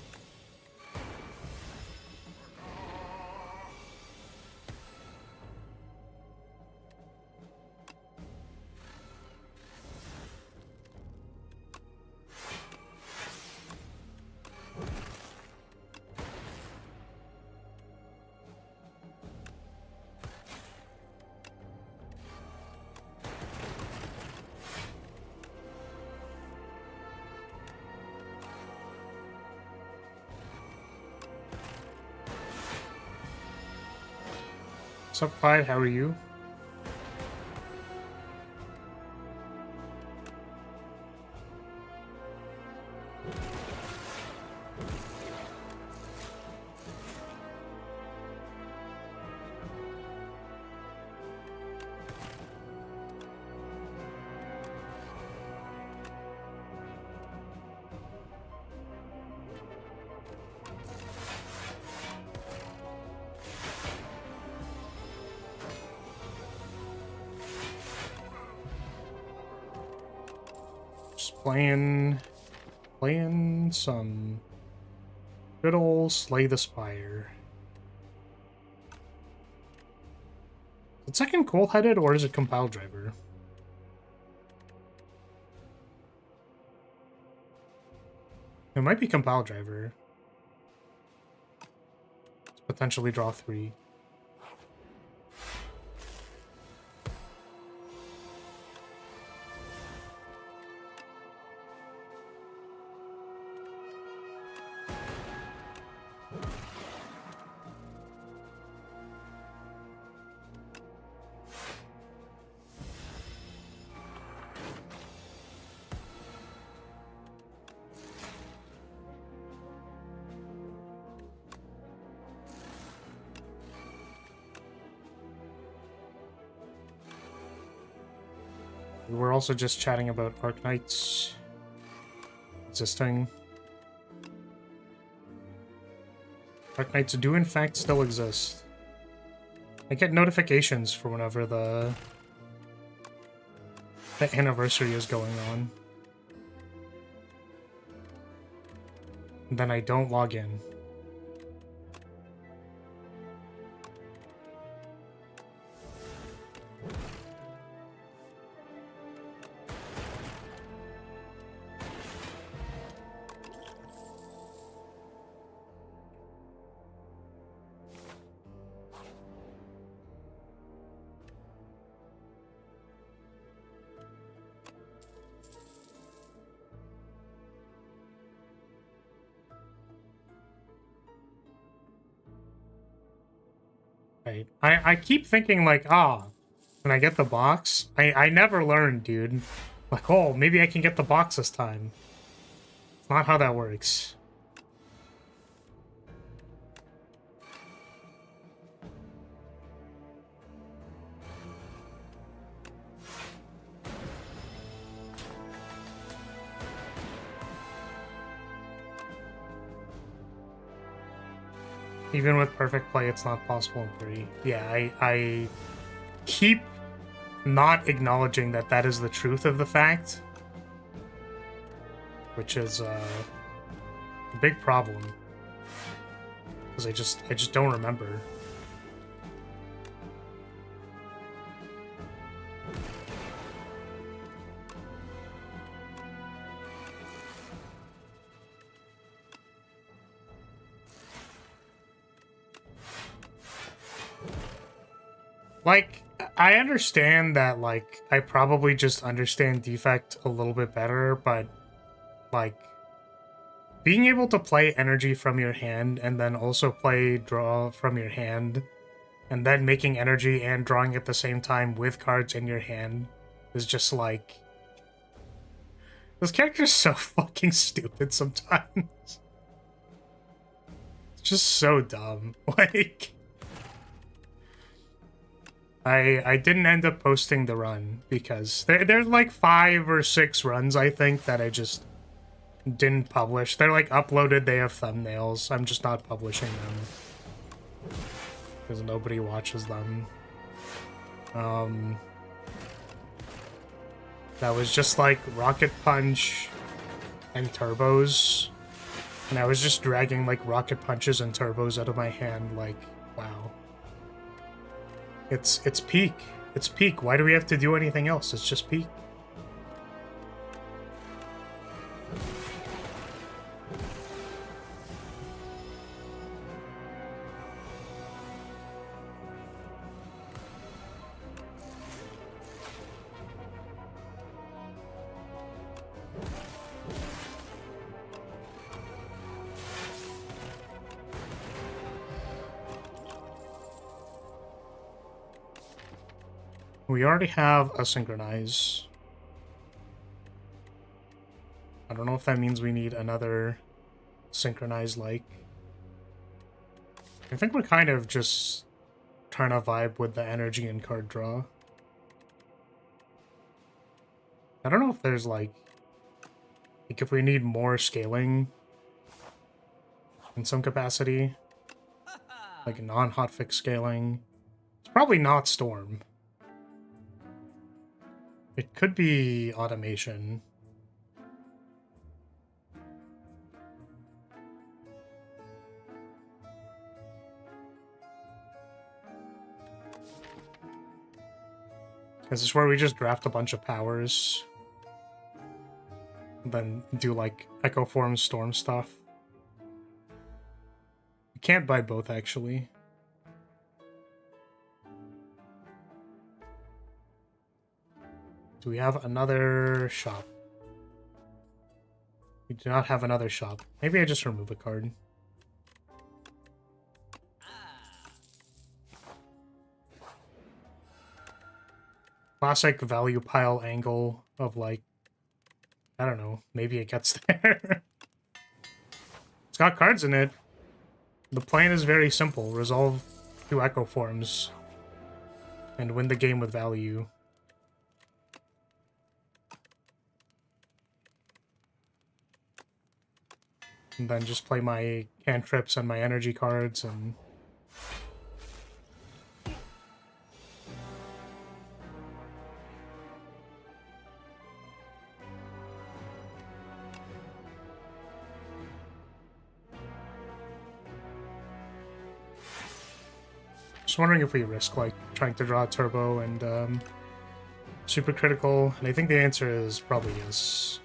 What's up, Clyde? How are you? Playing some good old Slay the Spire. Is it second cold-headed or is it compile driver? It might be compile driver. Let's potentially draw 3. We were also just chatting about Arc Knights existing. Arc Knights do in fact still exist. I get notifications for whenever the anniversary is going on. And then I don't log in. Right. I keep thinking like, can I get the box? I never learned, dude. Like, oh, maybe I can get the box this time. It's not how that works. Even with perfect play, it's not possible in 3. Yeah, I keep not acknowledging that that is the truth of the fact, which is a big problem, because I just don't remember. Like, I understand that, like, I probably just understand Defect a little bit better, but, like, being able to play energy from your hand and then also play draw from your hand, and then making energy and drawing at the same time with cards in your hand is just, like... This character's so fucking stupid sometimes. It's just so dumb. Like... I didn't end up posting the run because there's like 5 or 6 runs, I think, that I just didn't publish. They're like uploaded, they have thumbnails. I'm just not publishing them because nobody watches them. That was just like Rocket Punch and Turbos, and I was just dragging like Rocket Punches and Turbos out of my hand. Like, wow. It's peak. It's peak. Why do we have to do anything else? It's just peak. We already have a synchronize. I don't know if that means we need another synchronize like. I think we're kind of just trying to vibe with the energy and card draw. I don't know if there's like if we need more scaling in some capacity. Like non-hotfix scaling. It's probably not Storm. It could be automation. Is this where we just draft a bunch of powers? And then do like Echo Form Storm stuff? You can't buy both, actually. Do we have another shop? We do not have another shop. Maybe I just remove a card. Classic value pile angle of like, I don't know, maybe it gets there. It's got cards in it. The plan is very simple. Resolve 2 Echo Forms and win the game with value. And then just play my cantrips and my energy cards and... Just wondering if we risk, like, trying to draw a turbo and super critical, and I think the answer is probably yes.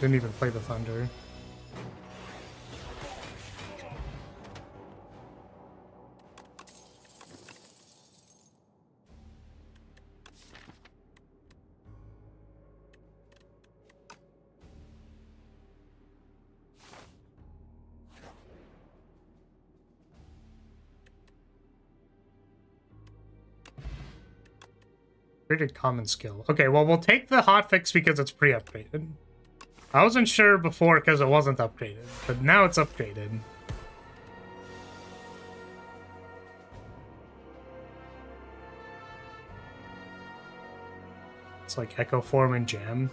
Didn't even play the thunder. Created common skill. Okay, well, we'll take the hotfix because it's pre-upgraded. I wasn't sure before because it wasn't upgraded, but now it's upgraded. It's like Echo Form and Jam.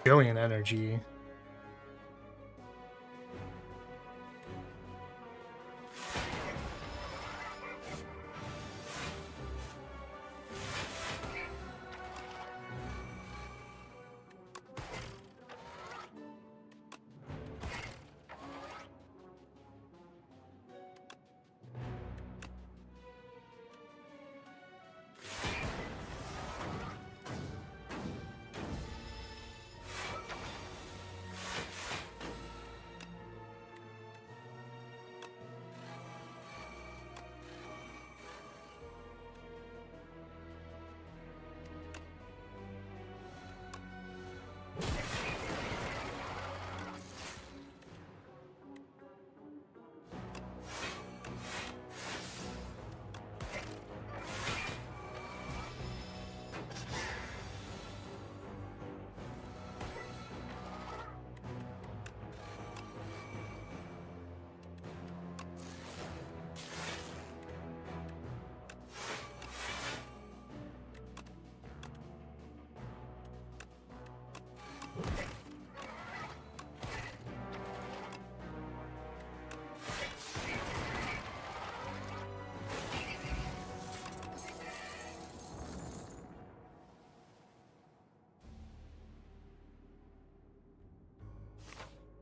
Billion energy.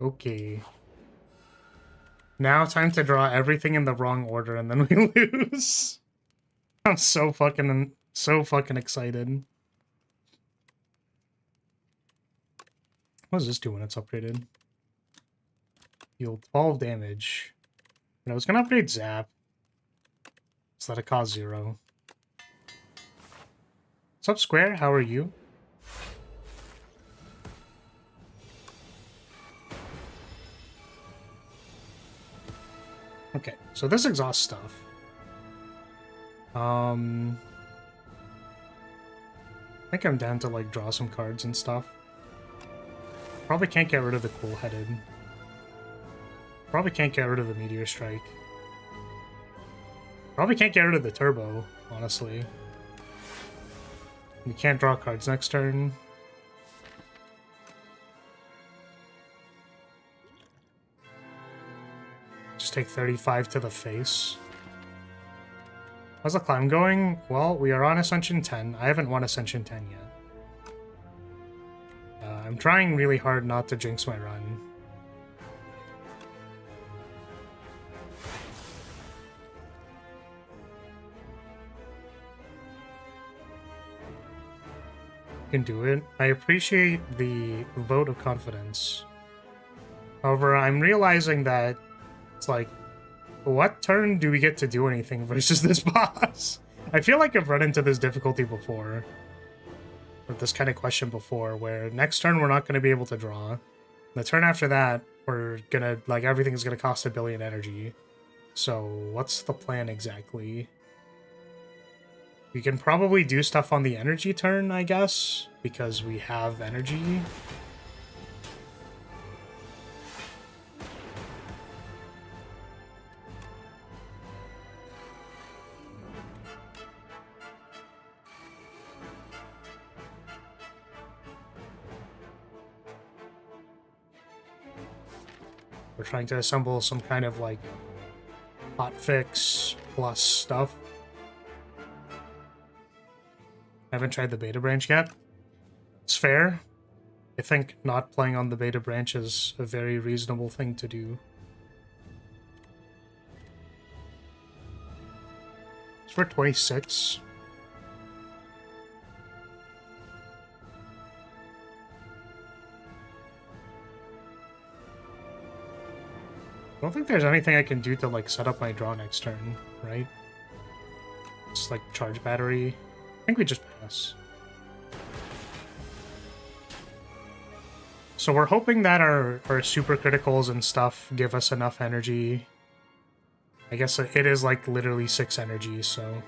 Okay. Now time to draw everything in the wrong order and then we lose. I'm so fucking excited. What does this do when it's upgraded? Heal 12 damage. I was gonna upgrade Zap. So that it costs 0. What's up, Square? How are you? Okay, so this exhaust stuff. I think I'm down to like draw some cards and stuff. Probably can't get rid of the cool-headed. Probably can't get rid of the Meteor Strike. Probably can't get rid of the Turbo, honestly. We can't draw cards next turn. Just take 35 to the face. How's the climb going? Well, we are on Ascension 10. I haven't won Ascension 10 yet. I'm trying really hard not to jinx my run. Can do it. I appreciate the vote of confidence. However, I'm realizing that it's like, what turn do we get to do anything versus this boss? I feel like I've run into this difficulty before. With this kind of question before, where next turn we're not going to be able to draw. The turn after that, we're gonna, like, everything's gonna cost 1 billion energy. So, what's the plan exactly? We can probably do stuff on the energy turn, I guess, because we have energy. We're trying to assemble some kind of, like, hotfix plus stuff. I haven't tried the beta branch yet. It's fair. I think not playing on the beta branch is a very reasonable thing to do. It's for 26. I don't think there's anything I can do to, like, set up my draw next turn, right? Just, like, charge battery. I think we just pass. So we're hoping that our super criticals and stuff give us enough energy. I guess it is, like, literally 6 energy, so...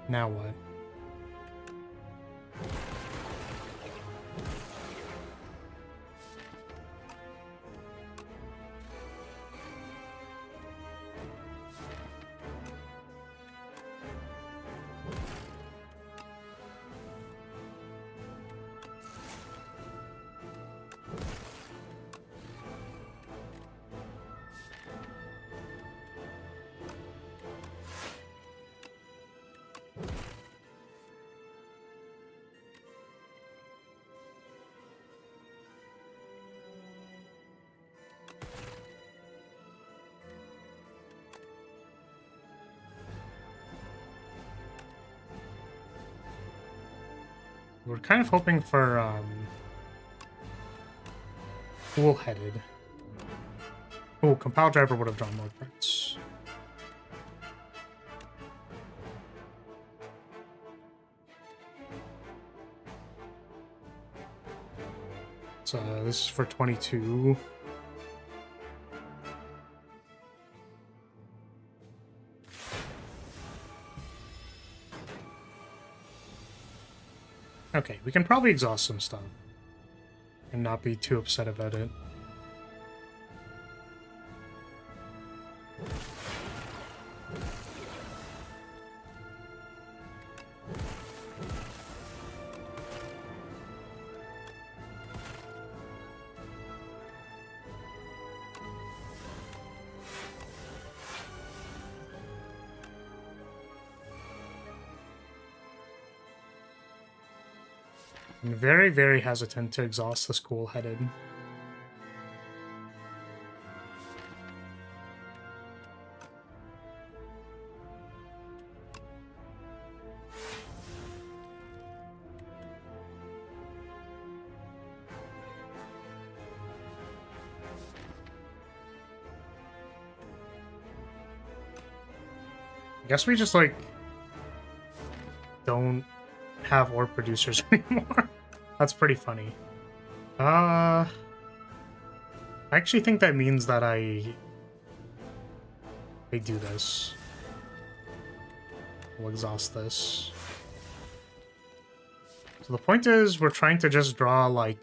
Now what? We're kind of hoping for, cool-headed. Oh, Compile Driver would have drawn more cards. So, this is for 22. Okay, we can probably exhaust some stuff and not be too upset about it. I'm very, very hesitant to exhaust this cool-headed. I guess we just, like, don't have orb producers anymore. That's pretty funny. I actually think that means that I do this. We'll exhaust this. So the point is, we're trying to just draw, like,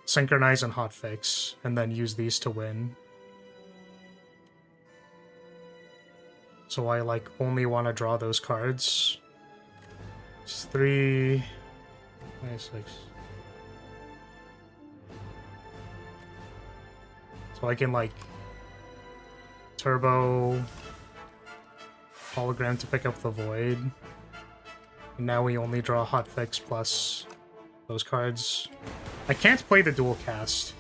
synchronize and hotfix, and then use these to win. So I, like, only want to draw those cards. It's 3, 26. So I can like turbo hologram to pick up the void. And now we only draw hotfix plus those cards. I can't play the dual cast.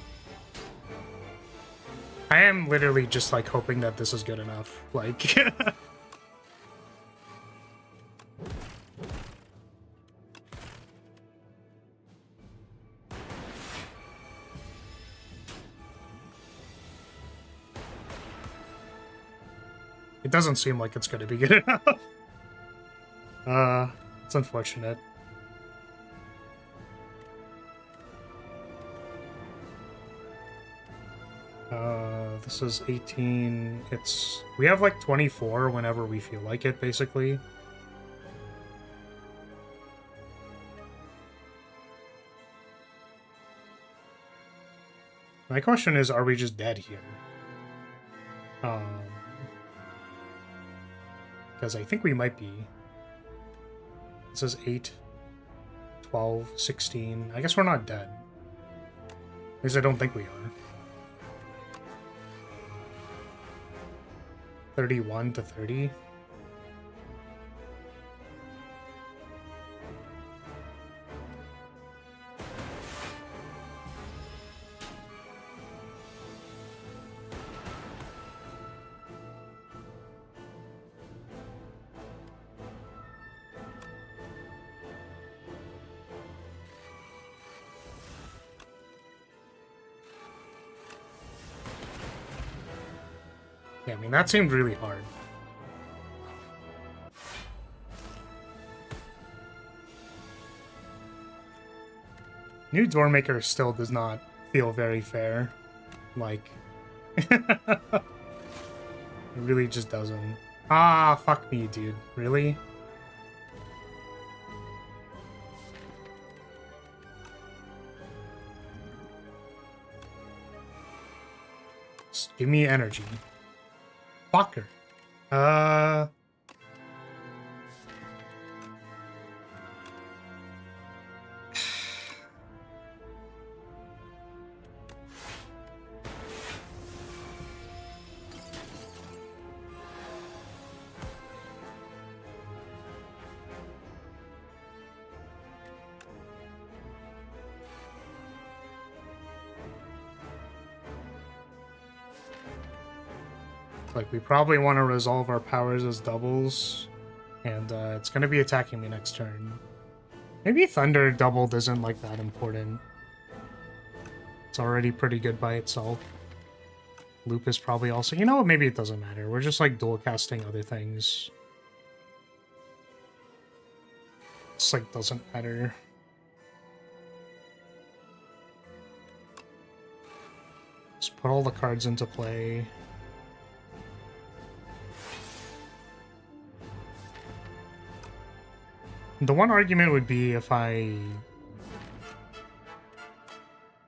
I am literally just like hoping that this is good enough. Like it doesn't seem like it's gonna be good enough. It's unfortunate. This is 18. We have like 24 whenever we feel like it, basically. My question is, are we just dead here? Because I think we might be. This is 8, 12, 16. I guess we're not dead. At least I don't think we are. 31 to 30. Yeah, I mean, that seemed really hard. New Doormaker still does not feel very fair. Like, it really just doesn't. Ah, fuck me, dude. Really? Just give me energy. Fucker. Like, we probably want to resolve our powers as doubles, and it's going to be attacking me next turn. Maybe Thunder doubled isn't, like, that important. It's already pretty good by itself. Loop is probably also... You know what? Maybe it doesn't matter. We're just, like, dual casting other things. It's, like, doesn't matter. Just put all the cards into play. The one argument would be if I...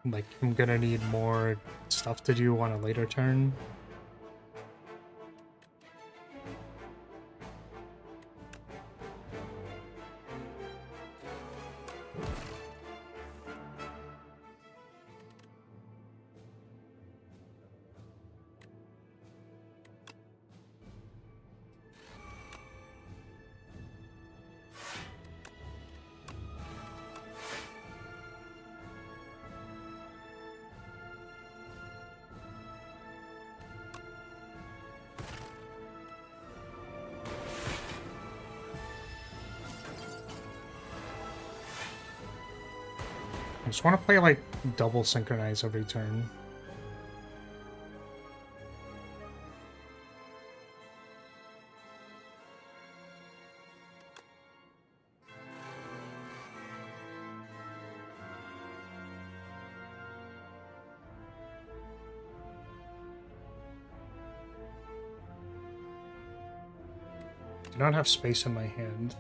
Like, I'm gonna need more stuff to do on a later turn. I just want to play, like, double synchronize every turn. Do not have space in my hand.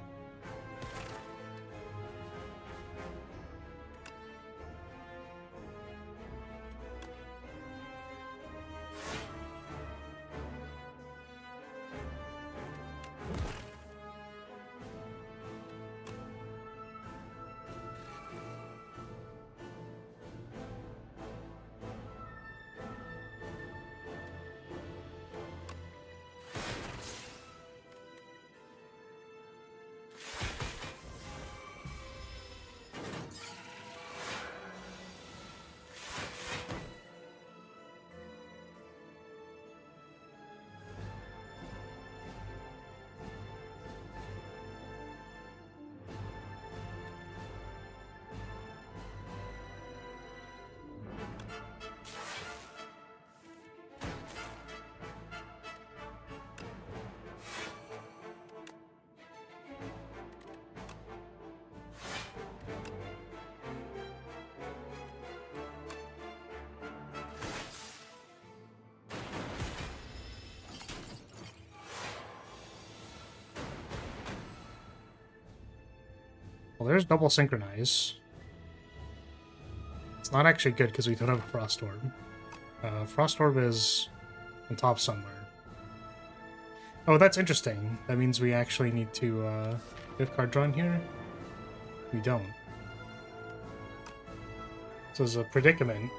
Well, there's double synchronize. It's not actually good because we don't have a Frost Orb. Frost Orb is on top somewhere. Oh, that's interesting. That means we actually need to get card drawn here. We don't. So it's a predicament.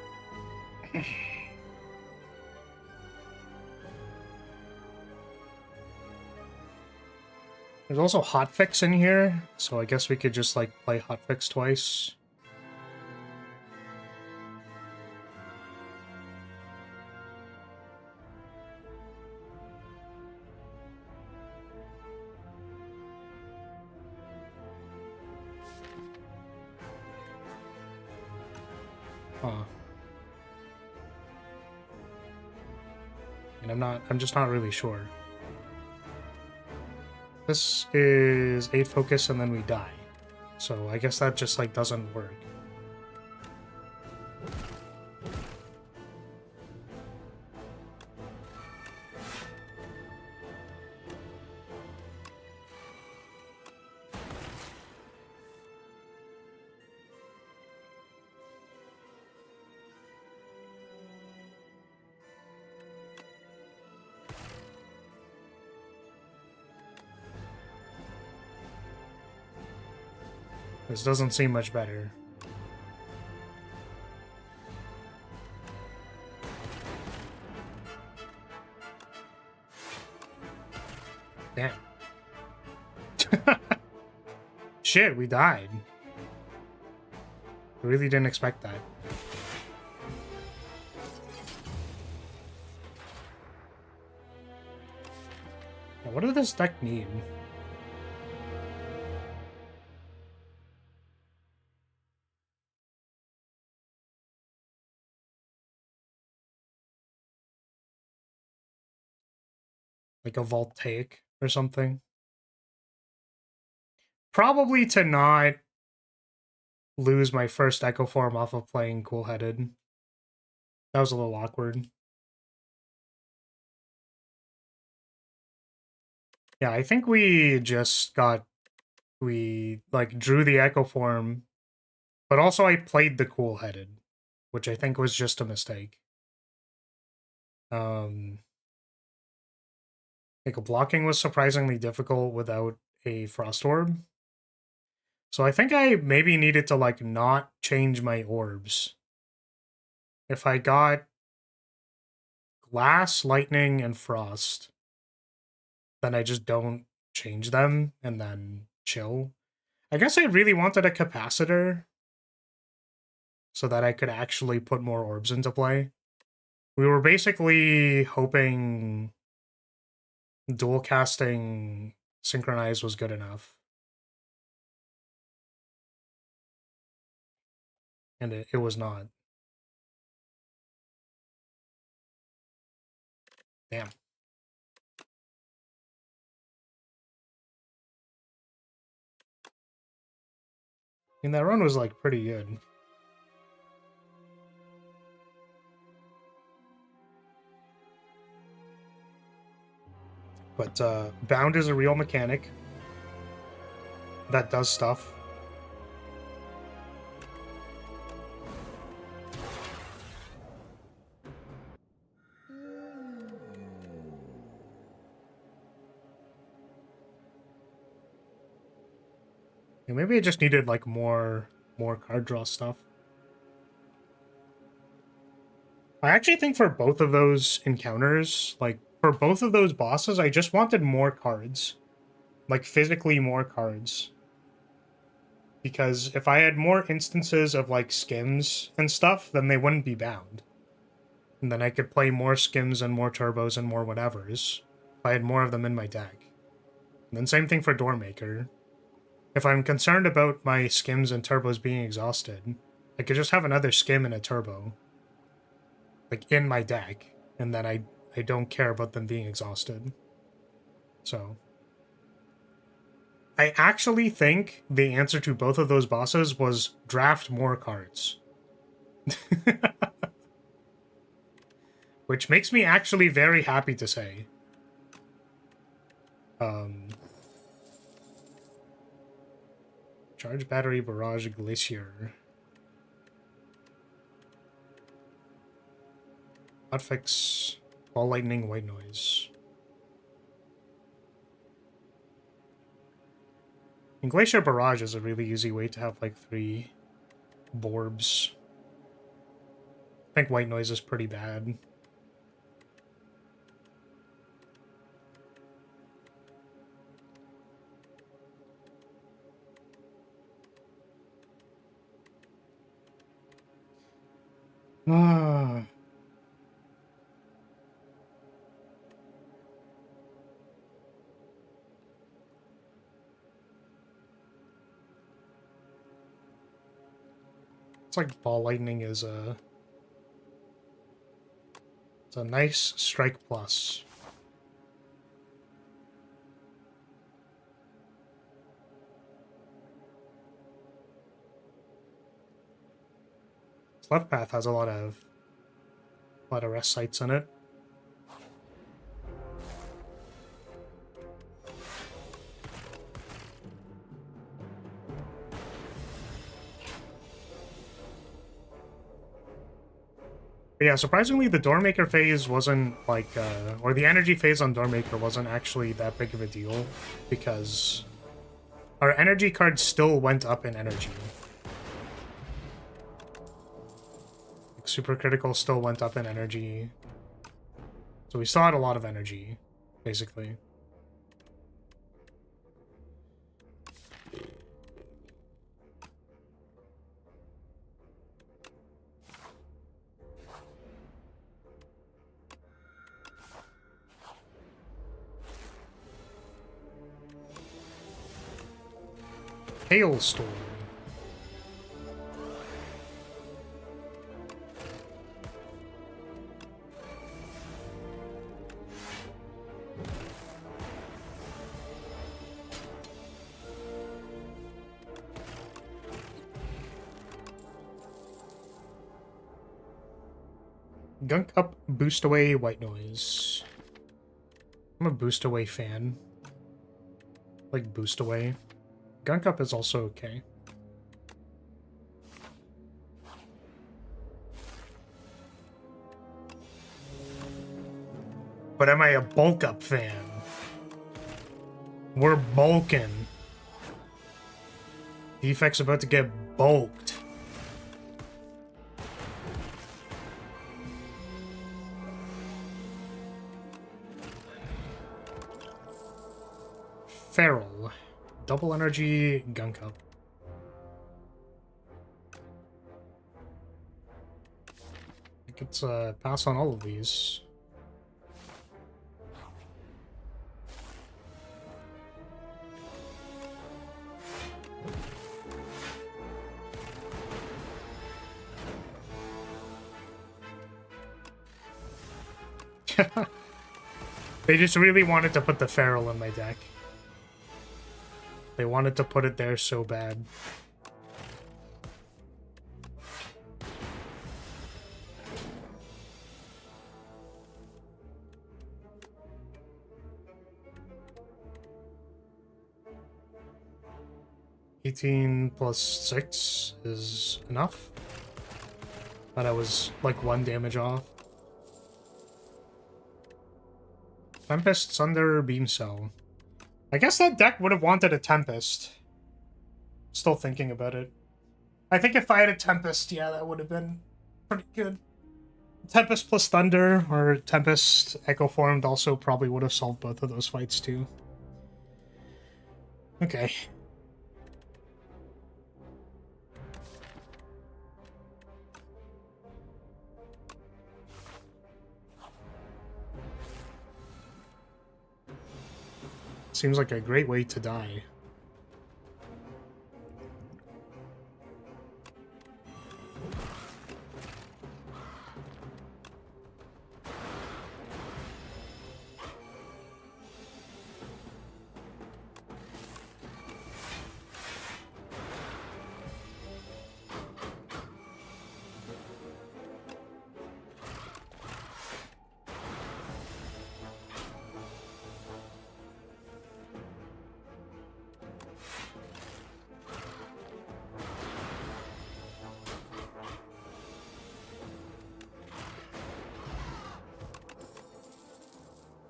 There's also hotfix in here, so I guess we could just like play hotfix twice. Huh. And I'm just not really sure. This is 8 focus and then we die. So I guess that just like doesn't work. This doesn't seem much better. Damn. Shit, we died. I really didn't expect that. Now, what does this deck need? Like a voltaic or something. Probably to not lose my first Echo Form off of playing Cool-Headed. That was a little awkward. Yeah, I think we just got... We, like, drew the Echo Form, but also I played the Cool-Headed, which I think was just a mistake. Like, blocking was surprisingly difficult without a Frost Orb. So I think I maybe needed to, like, not change my orbs. If I got Glass, Lightning, and Frost, then I just don't change them and then chill. I guess I really wanted a Capacitor so that I could actually put more orbs into play. We were basically hoping dual casting Synchronize was good enough. And it was not. Damn. I mean, that run was, like, pretty good. But, Bound is a real mechanic that does stuff. Yeah, maybe I just needed, like, more card draw stuff. I actually think for both of those encounters, like, for both of those bosses, I just wanted more cards. Like, physically more cards. Because if I had more instances of, like, skims and stuff, then they wouldn't be bound. And then I could play more skims and more turbos and more whatevers. If I had more of them in my deck. And then same thing for Doormaker. If I'm concerned about my skims and turbos being exhausted, I could just have another skim and a turbo. Like, in my deck. And then I don't care about them being exhausted. So... I actually think the answer to both of those bosses was draft more cards. Which makes me actually very happy to say. Charge battery, barrage, glacier. Hotfix, ball lightning, white noise. And glacier barrage is a really easy way to have like 3 Borbs. I think white noise is pretty bad. Ah. It's like ball lightning is it's a nice strike plus. This left path has a lot of rest sites in it. But yeah, surprisingly, the Doormaker phase wasn't like, or the energy phase on Doormaker wasn't actually that big of a deal, because our energy cards still went up in energy. Like, Super Critical still went up in energy. So we still had a lot of energy, basically. Hailstorm. Gunk up, boost away, white noise. I'm a boost away fan. Like boost away. Gunk up is also okay. But am I a bulk up fan? We're bulking. Defect's about to get bulked. Feral. Double energy, gunk up. I could pass on all of these. They just really wanted to put the Feral in my deck. They wanted to put it there so bad. $18 plus 6 is enough. But I was like 1 damage off. Tempest, Thunder, Beam Cell. I guess that deck would have wanted a Tempest. Still thinking about it. I think if I had a Tempest, yeah, that would have been pretty good. Tempest plus Thunder or Tempest Echo Formed also probably would have solved both of those fights too. Okay. Seems like a great way to die.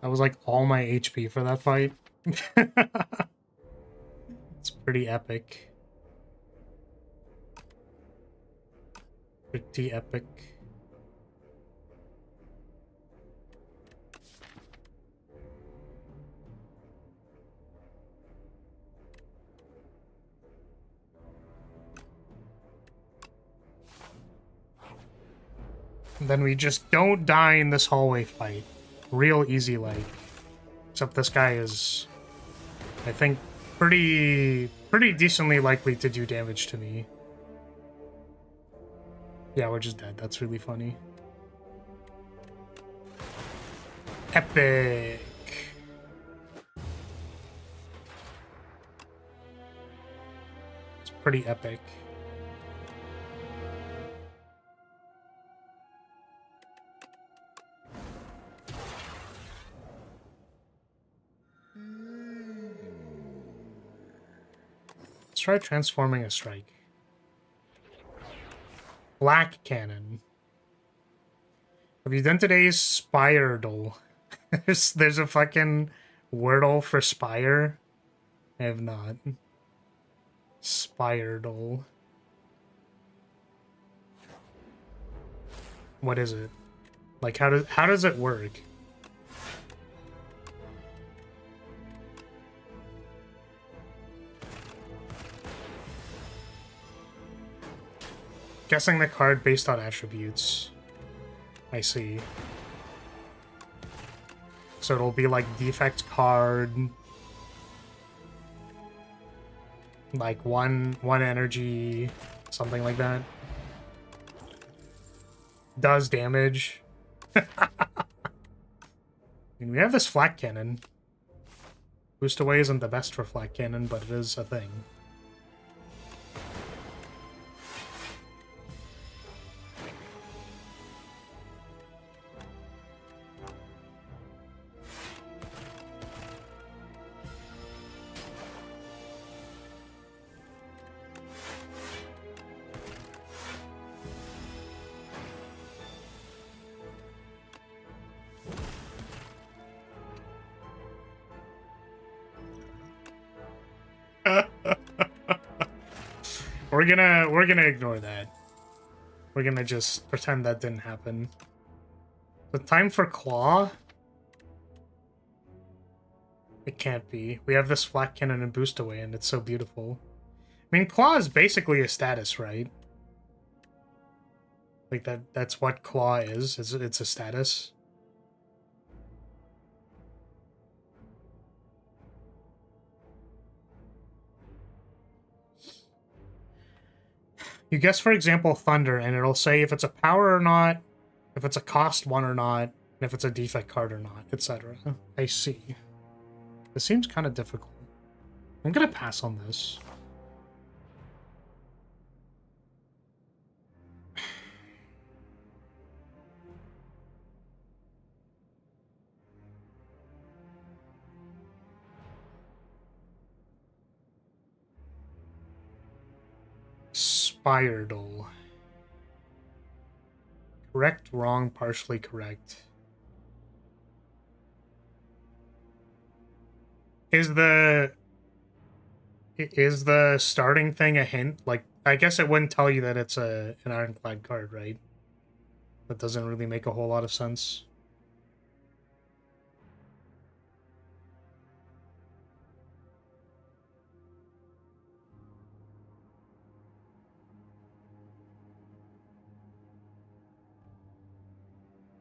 That was like all my HP for that fight. It's pretty epic. Pretty epic. And then we just don't die in this hallway fight. Real easy, like. Except this guy is, I think, pretty decently likely to do damage to me. Yeah, we're just dead. That's really funny. Epic. It's pretty epic. Let's try transforming a strike. Black cannon. Have you done today's Spire? There's a fucking Wordle for Spire. I have not. Spire. What is it? Like how does it work? Guessing the card based on attributes. I see. So it'll be like defect card, like one energy, something like that. Does damage. I mean, we have this flak cannon. Boost away isn't the best for flak cannon, but it is a thing. We're gonna ignore that. We're gonna just pretend that didn't happen. The time for claw? It can't be. We have this flak cannon and boost away, and it's so beautiful. I mean, claw is basically a status, right? Like that's what claw is. It's a status. You guess, for example, thunder, and it'll say if it's a power or not, if it's a cost one or not, and if it's a defect card or not, etc. I see. This seems kind of difficult. I'm gonna pass on this. Spire. Correct, wrong, partially correct. Is the starting thing a hint? Like, I guess it wouldn't tell you that it's an ironclad card, right? That doesn't really make a whole lot of sense.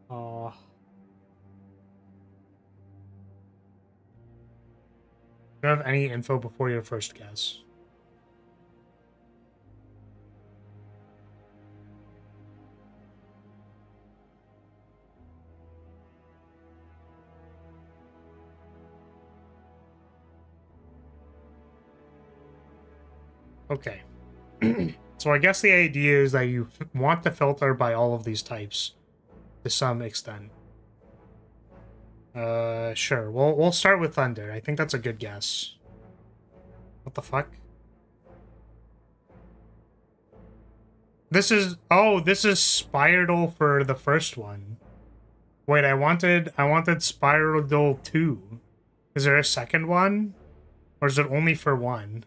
Oh. Do you have any info before your first guess? Okay. So I guess the idea is that you want to filter by all of these types to some extent. Sure. We'll start with thunder. I think that's a good guess. What the fuck? This is... Oh, this is Spire for the first one. Wait, I wanted Spiral 2. Is there a second one? Or is it only for one?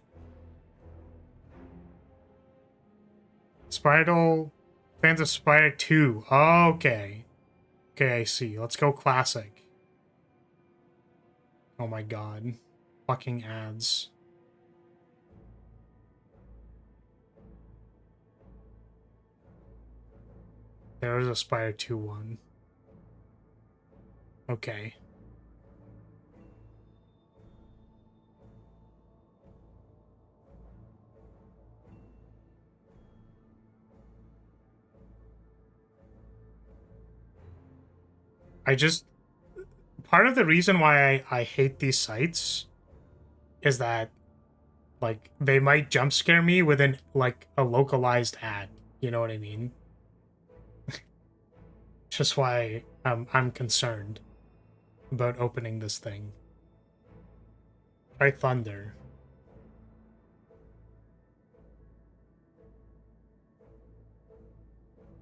Spiral... Fans of Spire 2. Oh, okay. Okay, I see. Let's go classic. Oh my god. Fucking ads. There is a Spire 2 one. Okay. Part of the reason why I hate these sites is that, like, they might jump scare me with like, a localized ad. You know what I mean? Just why I'm concerned about opening this thing. Try Thunder.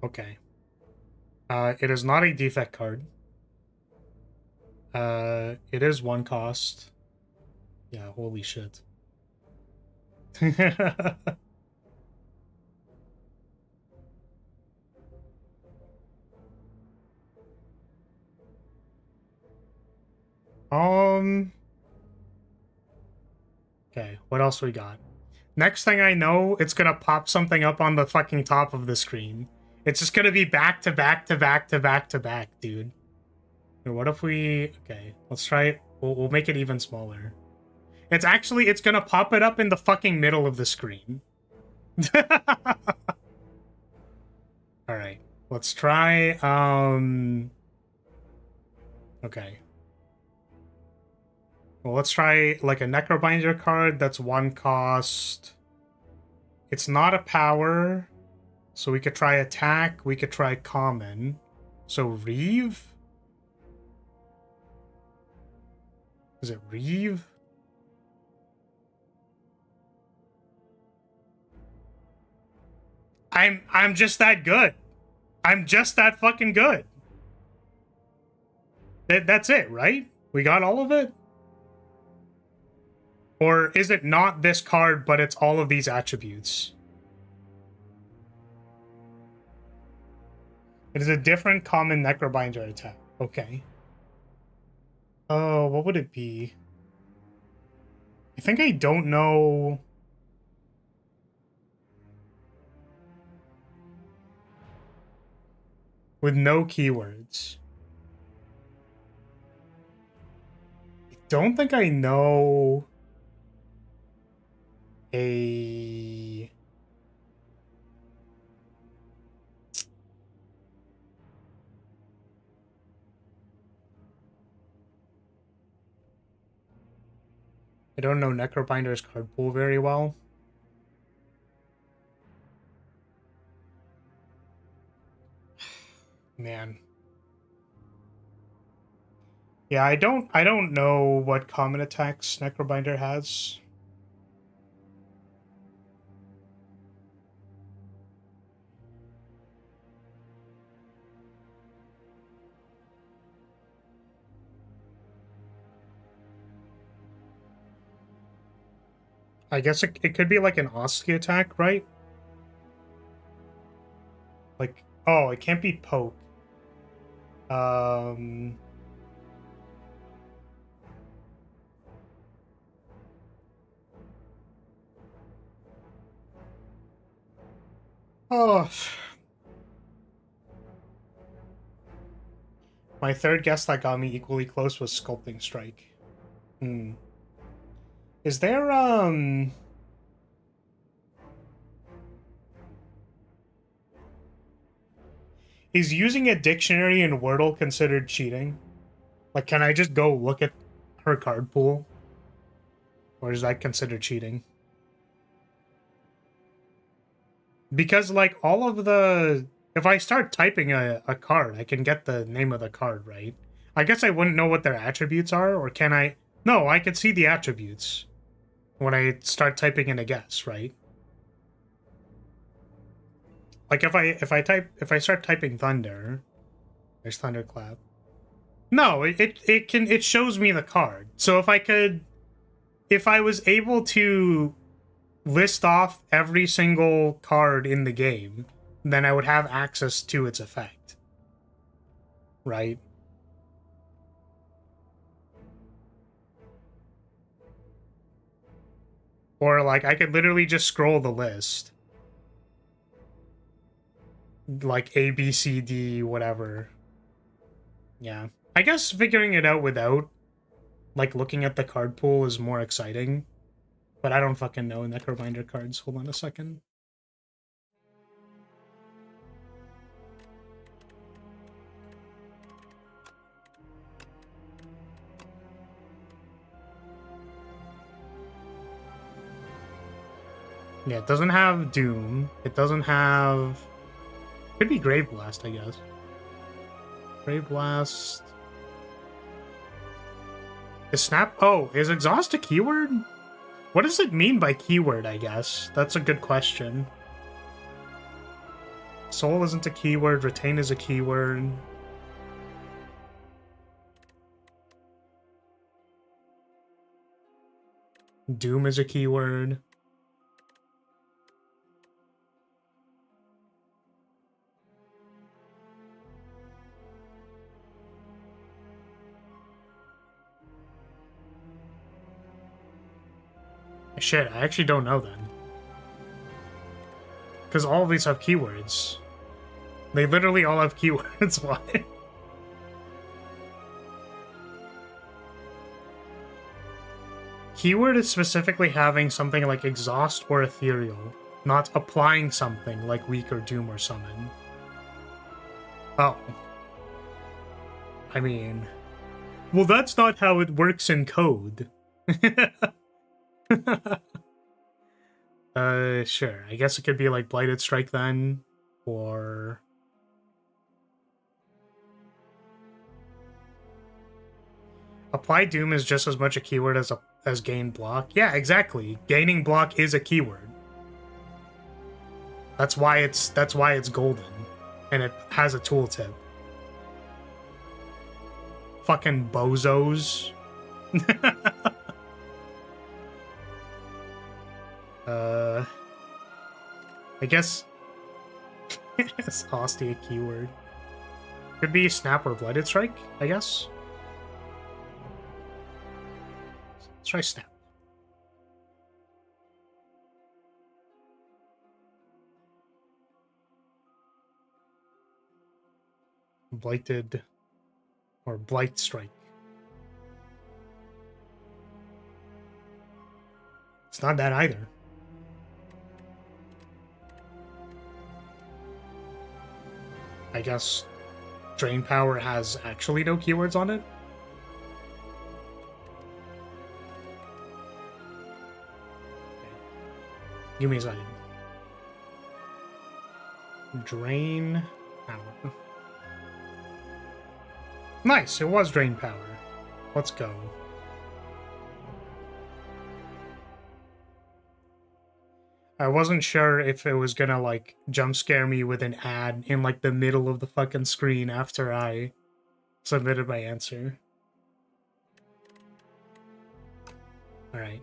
Okay. It is not a defect card. It is one cost. Yeah, holy shit. Okay, what else we got? Next thing I know, it's gonna pop something up on the fucking top of the screen. It's just gonna be back to back to back to back to back, dude. What if we... Okay, let's try it. We'll make it even smaller. It's gonna pop it up in the fucking middle of the screen. Alright, let's try, okay. Well, let's try, like, a Necrobinder card that's one cost. It's not a power, so we could try attack, we could try common. So, Reeve? Is it Reeve? I'm just that good. I'm just that fucking good. That's it, right? We got all of it? Or is it not this card, but it's all of these attributes? It is a different common Necrobinder attack. Okay. Oh, what would it be? I think I don't know... With no keywords. I don't think I know... I don't know Necrobinder's card pool very well. Man. Yeah, I don't know what common attacks Necrobinder has. I guess it could be like an Oski attack, right? Like, oh, it can't be poke. Oh. My third guess that got me equally close was Sculpting Strike. Is there, is using a dictionary in Wordle considered cheating? Like, can I just go look at her card pool? Or is that considered cheating? Because, like, all of the... If I start typing a card, I can get the name of the card, right? I guess I wouldn't know what their attributes are, or can I... No, I can see the attributes when I start typing in a guess, right? Like, if I start typing Thunder, there's Thunderclap. No, it shows me the card. So if I was able to list off every single card in the game, then I would have access to its effect. Right? Or like I could literally just scroll the list. Like A, B, C, D, whatever. Yeah. I guess figuring it out without like looking at the card pool is more exciting. But I don't fucking know Necrobinder cards. Hold on a second. Yeah, it doesn't have Doom. It doesn't have... Could be Grave Blast, I guess. Grave Blast... Is Snap... Oh, is Exhaust a keyword? What does it mean by keyword, I guess? That's a good question. Soul isn't a keyword. Retain is a keyword. Doom is a keyword. Shit, I actually don't know then. Because all of these have keywords. They literally all have keywords. Why? Keyword is specifically having something like Exhaust or Ethereal, not applying something like Weak or Doom or Summon. Oh. I mean... Well, that's not how it works in code. Sure. I guess it could be like Blighted Strike then, or... Apply Doom is just as much a keyword as gain block. Yeah, exactly. Gaining block is a keyword. That's why it's golden, and it has a tooltip. Fucking bozos. I guess is Hosty a keyword? Could be Snap or Blighted Strike, I guess. Let's try Snap. Blighted or Blight Strike. It's not that either. I guess Drain Power has actually no keywords on it. Give me a second. Drain Power. Nice, it was Drain Power. Let's go. I wasn't sure if it was gonna, like, jump scare me with an ad in, like, the middle of the fucking screen after I submitted my answer. Alright.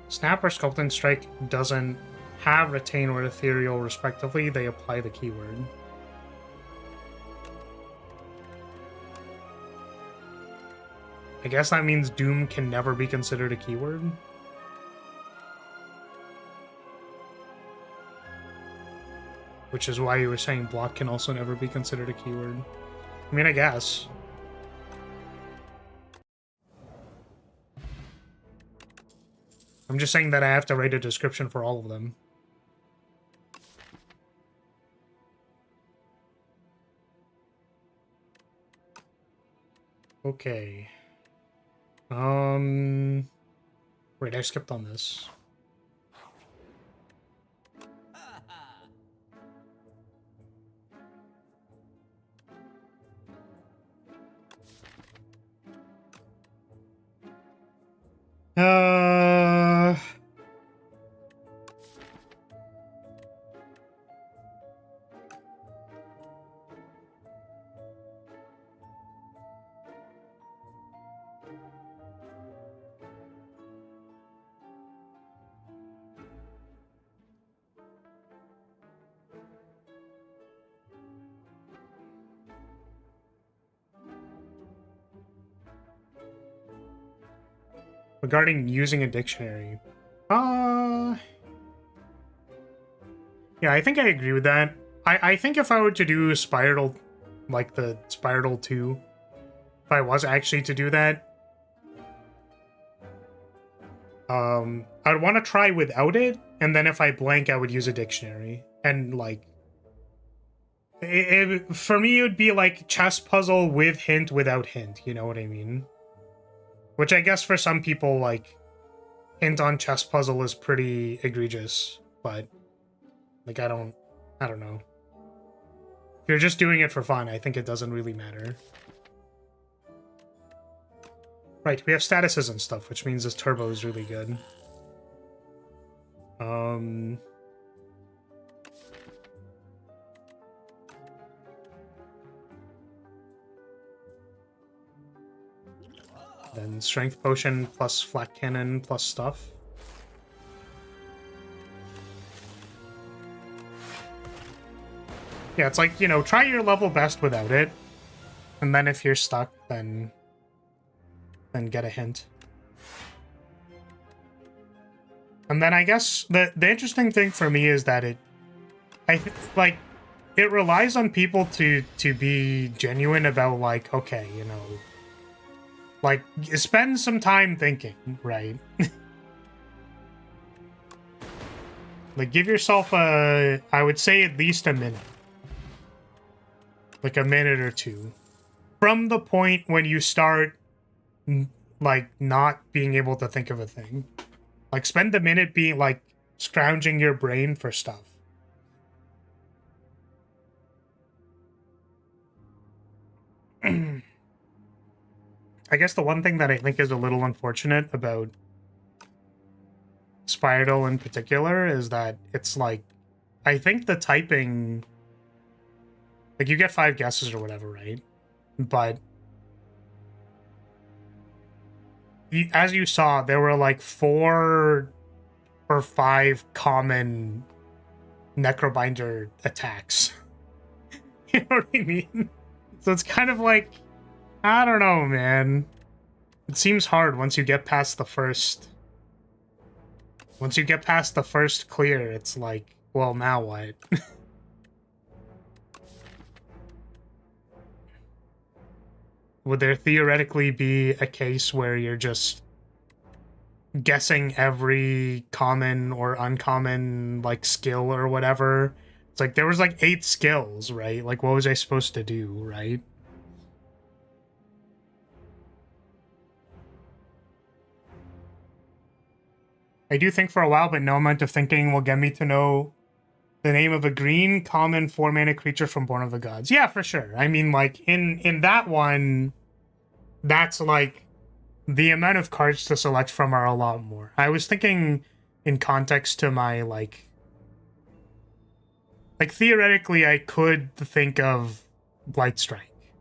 Snap or Sculpting Strike doesn't have Retain or Ethereal, respectively. They apply the keyword. I guess that means Doom can never be considered a keyword. Which is why you were saying block can also never be considered a keyword. I mean, I guess. I'm just saying that I have to write a description for all of them. Okay. Wait, I skipped on this. regarding using a dictionary. Yeah, I think I agree with that. I think if I were to do Spiral, like the Spiral 2, if I was actually to do that, I'd want to try without it, and then if I blank, I would use a dictionary. And, like, for me, it would be like chess puzzle with hint without hint, you know what I mean? Which I guess for some people, like, hint on chess puzzle is pretty egregious, but, like, I don't know. If you're just doing it for fun, I think it doesn't really matter. Right, we have statuses and stuff, which means this turbo is really good. Then strength potion plus flat cannon plus stuff. Yeah, it's like, you know, try your level best without it. And then if you're stuck, then get a hint. And then I guess the interesting thing for me is that it relies on people to be genuine about, like, okay, you know, like, spend some time thinking, right? Like, give yourself I would say at least a minute. Like a minute or two. From the point when you start, like, not being able to think of a thing. Like, spend a minute being, like, scrounging your brain for stuff. I guess the one thing that I think is a little unfortunate about Spiral in particular is that it's like, I think the typing, like, you get 5 guesses or whatever, right? But as you saw, there were like 4 or 5 common Necrobinder attacks. You know what I mean? So it's kind of like, I don't know, man. It seems hard once you get past the first... Once you get past the first clear, it's like, well, now what? Would there theoretically be a case where you're just guessing every common or uncommon, like, skill or whatever? It's like, there was like 8 skills, right? Like, what was I supposed to do, right? I do think for a while, but no amount of thinking will get me to know the name of a green common 4-mana creature from Born of the Gods. Yeah, for sure. I mean, like, in that one, that's like, the amount of cards to select from are a lot more. I was thinking in context to my, like, theoretically, I could think of Blight Strike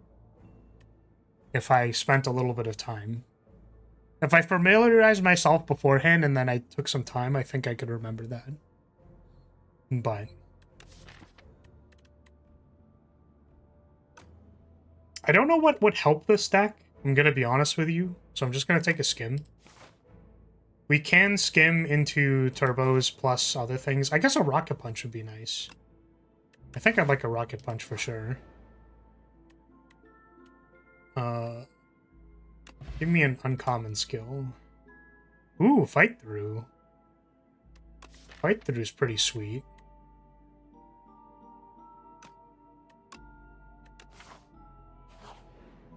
if I spent a little bit of time. If I familiarized myself beforehand and then I took some time, I think I could remember that. But I don't know what would help this deck, I'm going to be honest with you, so I'm just going to take a skim. We can skim into turbos plus other things. I guess a Rocket Punch would be nice. I think I'd like a Rocket Punch for sure. Give me an uncommon skill. Ooh, Fight Through. Fight Through is pretty sweet.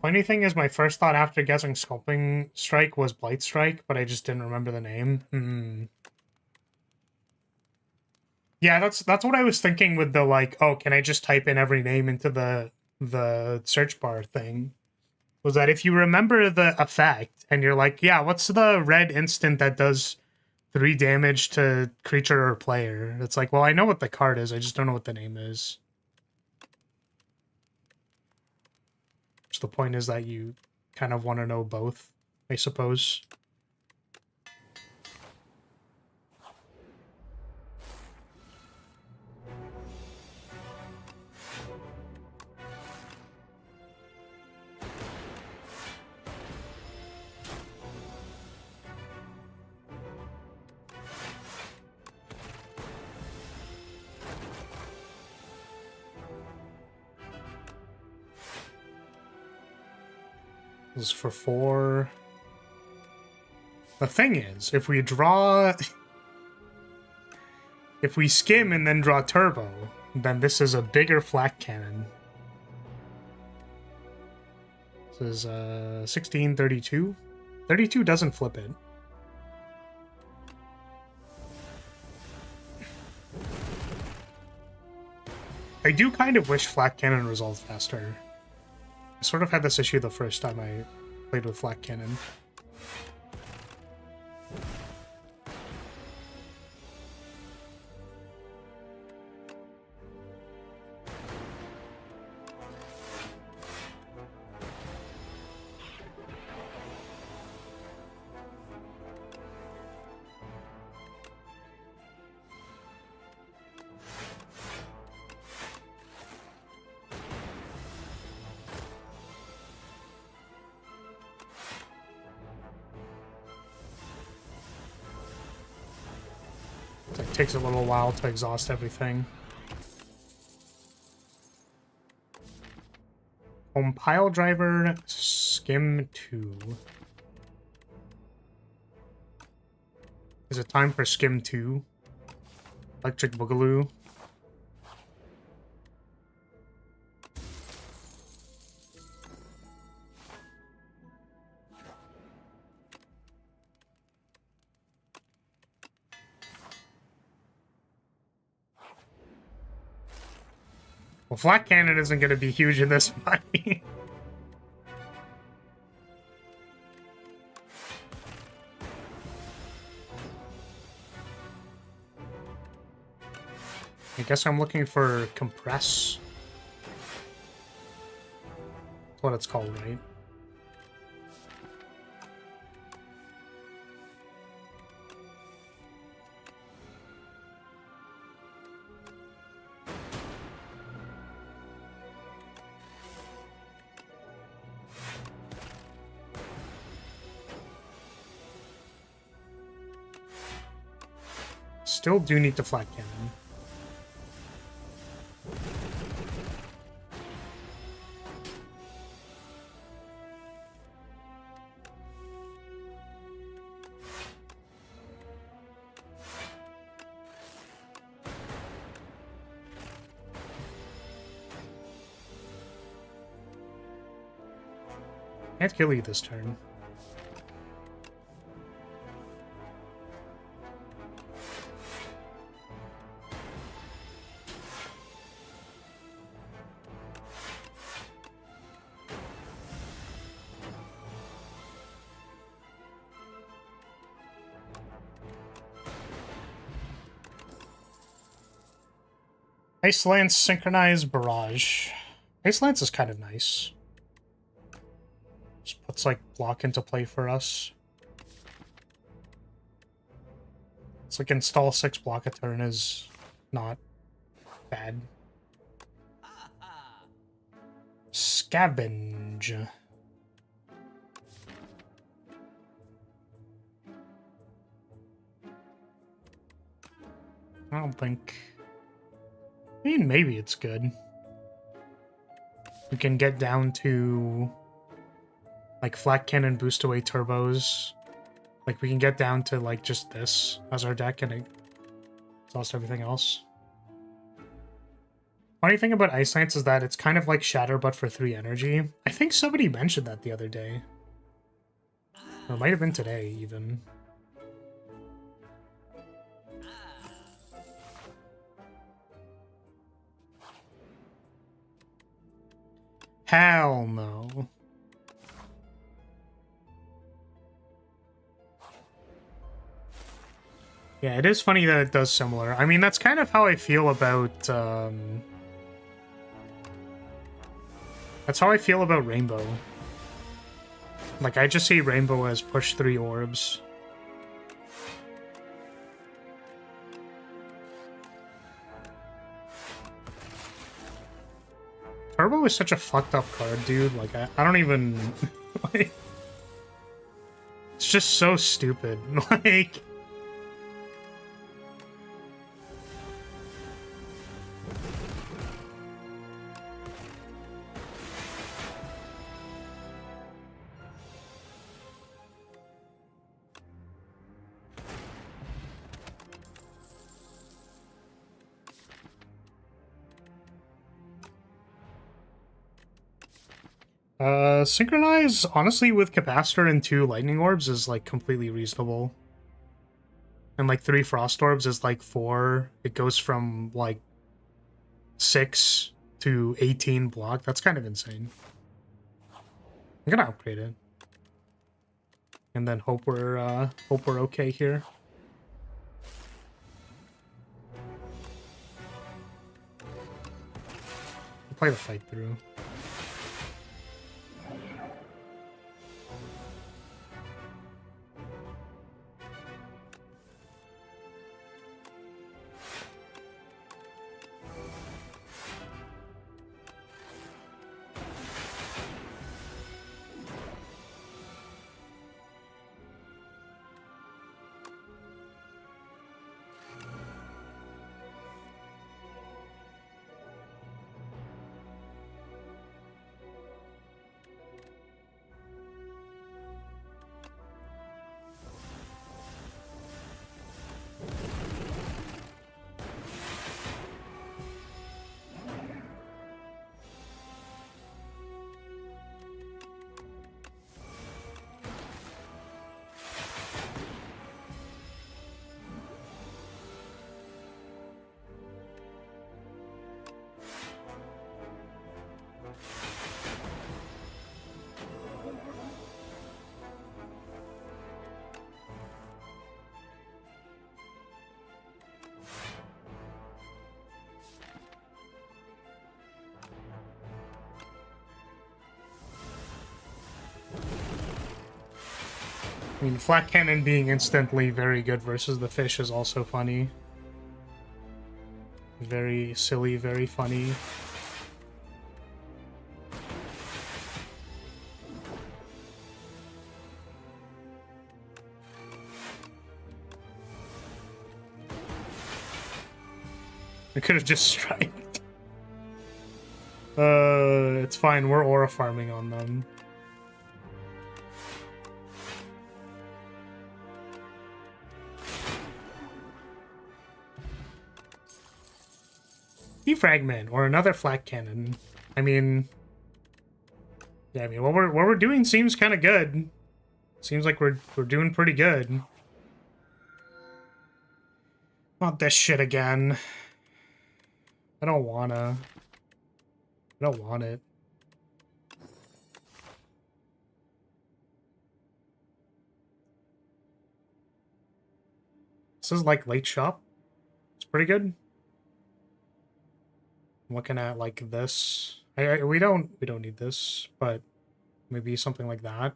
Funny thing is, my first thought after guessing Sculpting Strike was Blight Strike, but I just didn't remember the name. Yeah, that's what I was thinking with the, like, oh, can I just type in every name into the search bar thing? Was that if you remember the effect and you're like, yeah, what's the red instant that does 3 damage to creature or player? It's like, well, I know what the card is, I just don't know what the name is. So the point is that you kind of want to know both, I suppose. This is for 4. The thing is, if we draw... if we skim and then draw turbo, then this is a bigger flak cannon. This is 16, 32. 32 doesn't flip it. I do kind of wish flak cannon resolved faster. I sort of had this issue the first time I played with flak cannon. It takes a little while to exhaust everything. Pile driver, skim 2. Is it time for skim 2? Electric Boogaloo. Well, flak cannon isn't going to be huge in this fight. I guess I'm looking for compress. That's what it's called, right? Still do need the flak cannon. Can't kill you this turn. Ice Lance Synchronized Barrage. Ice Lance is kind of nice. Just puts, like, block into play for us. It's like install 6 block a turn is not bad. Scavenge. I don't think... I mean, maybe it's good. We can get down to, like, flak cannon boost away turbos. Like, we can get down to, like, just this as our deck and exhaust everything else. Funny thing about Ice Lance is that it's kind of like Shatter, but for 3 energy. I think somebody mentioned that the other day. Or it might have been today, even. Hell no. Yeah, it is funny that it does similar. I mean, that's kind of how I feel about, that's how I feel about Rainbow. Like, I just see Rainbow as push 3 orbs. Turbo is such a fucked up card, dude. Like, I don't even... like, it's just so stupid. Like... Synchronize, honestly, with Capacitor and 2 Lightning Orbs is, like, completely reasonable. And, like, 3 Frost Orbs is, like, 4. It goes from, like, 6 to 18 block. That's kind of insane. I'm gonna upgrade it. And then hope we're okay here. We'll play the fight through. I mean, Flat Cannon being instantly very good versus the fish is also funny. Very silly, very funny. I could have just striked. It's fine. We're aura farming on them. Defragment or another Flat Cannon. I mean, yeah. I mean, what we're doing seems kind of good. Seems like we're doing pretty good. Not this shit again. I don't wanna. I don't want it. This is like late shop. It's pretty good. I'm looking at like this. We don't need this, but maybe something like that.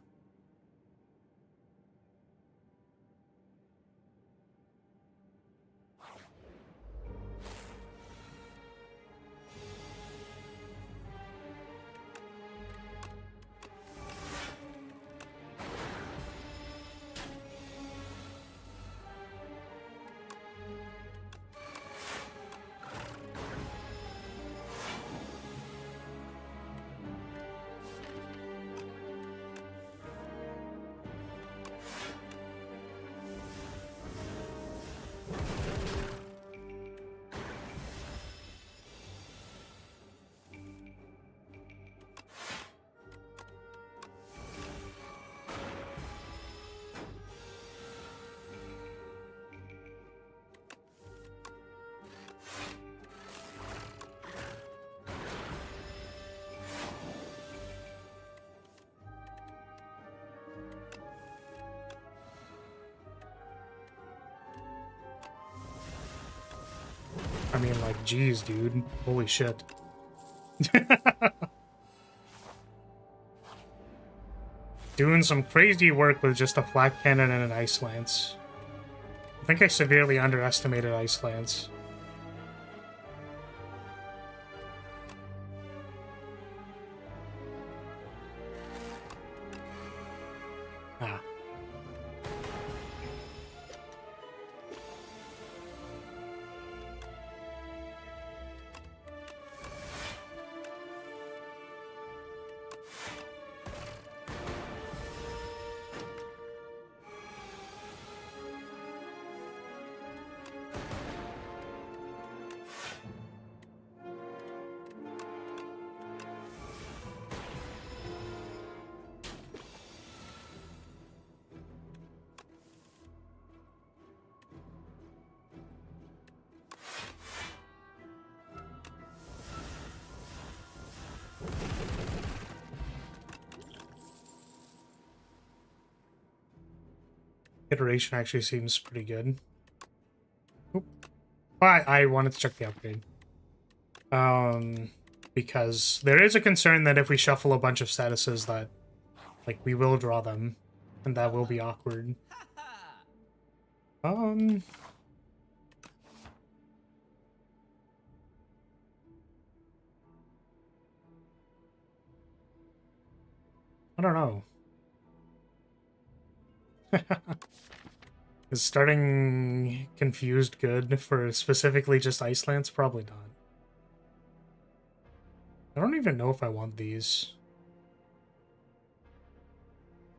I mean, like, geez, dude. Holy shit. Doing some crazy work with just a Flat Cannon and an Ice Lance. I think I severely underestimated Ice Lance. Ah. Iteration actually seems pretty good. Oop. But I wanted to check the upgrade. Because there is a concern that if we shuffle a bunch of statuses that, like, we will draw them, and that will be awkward. I don't know. Is starting Confused good for specifically just Icelands? Probably not. I don't even know if I want these.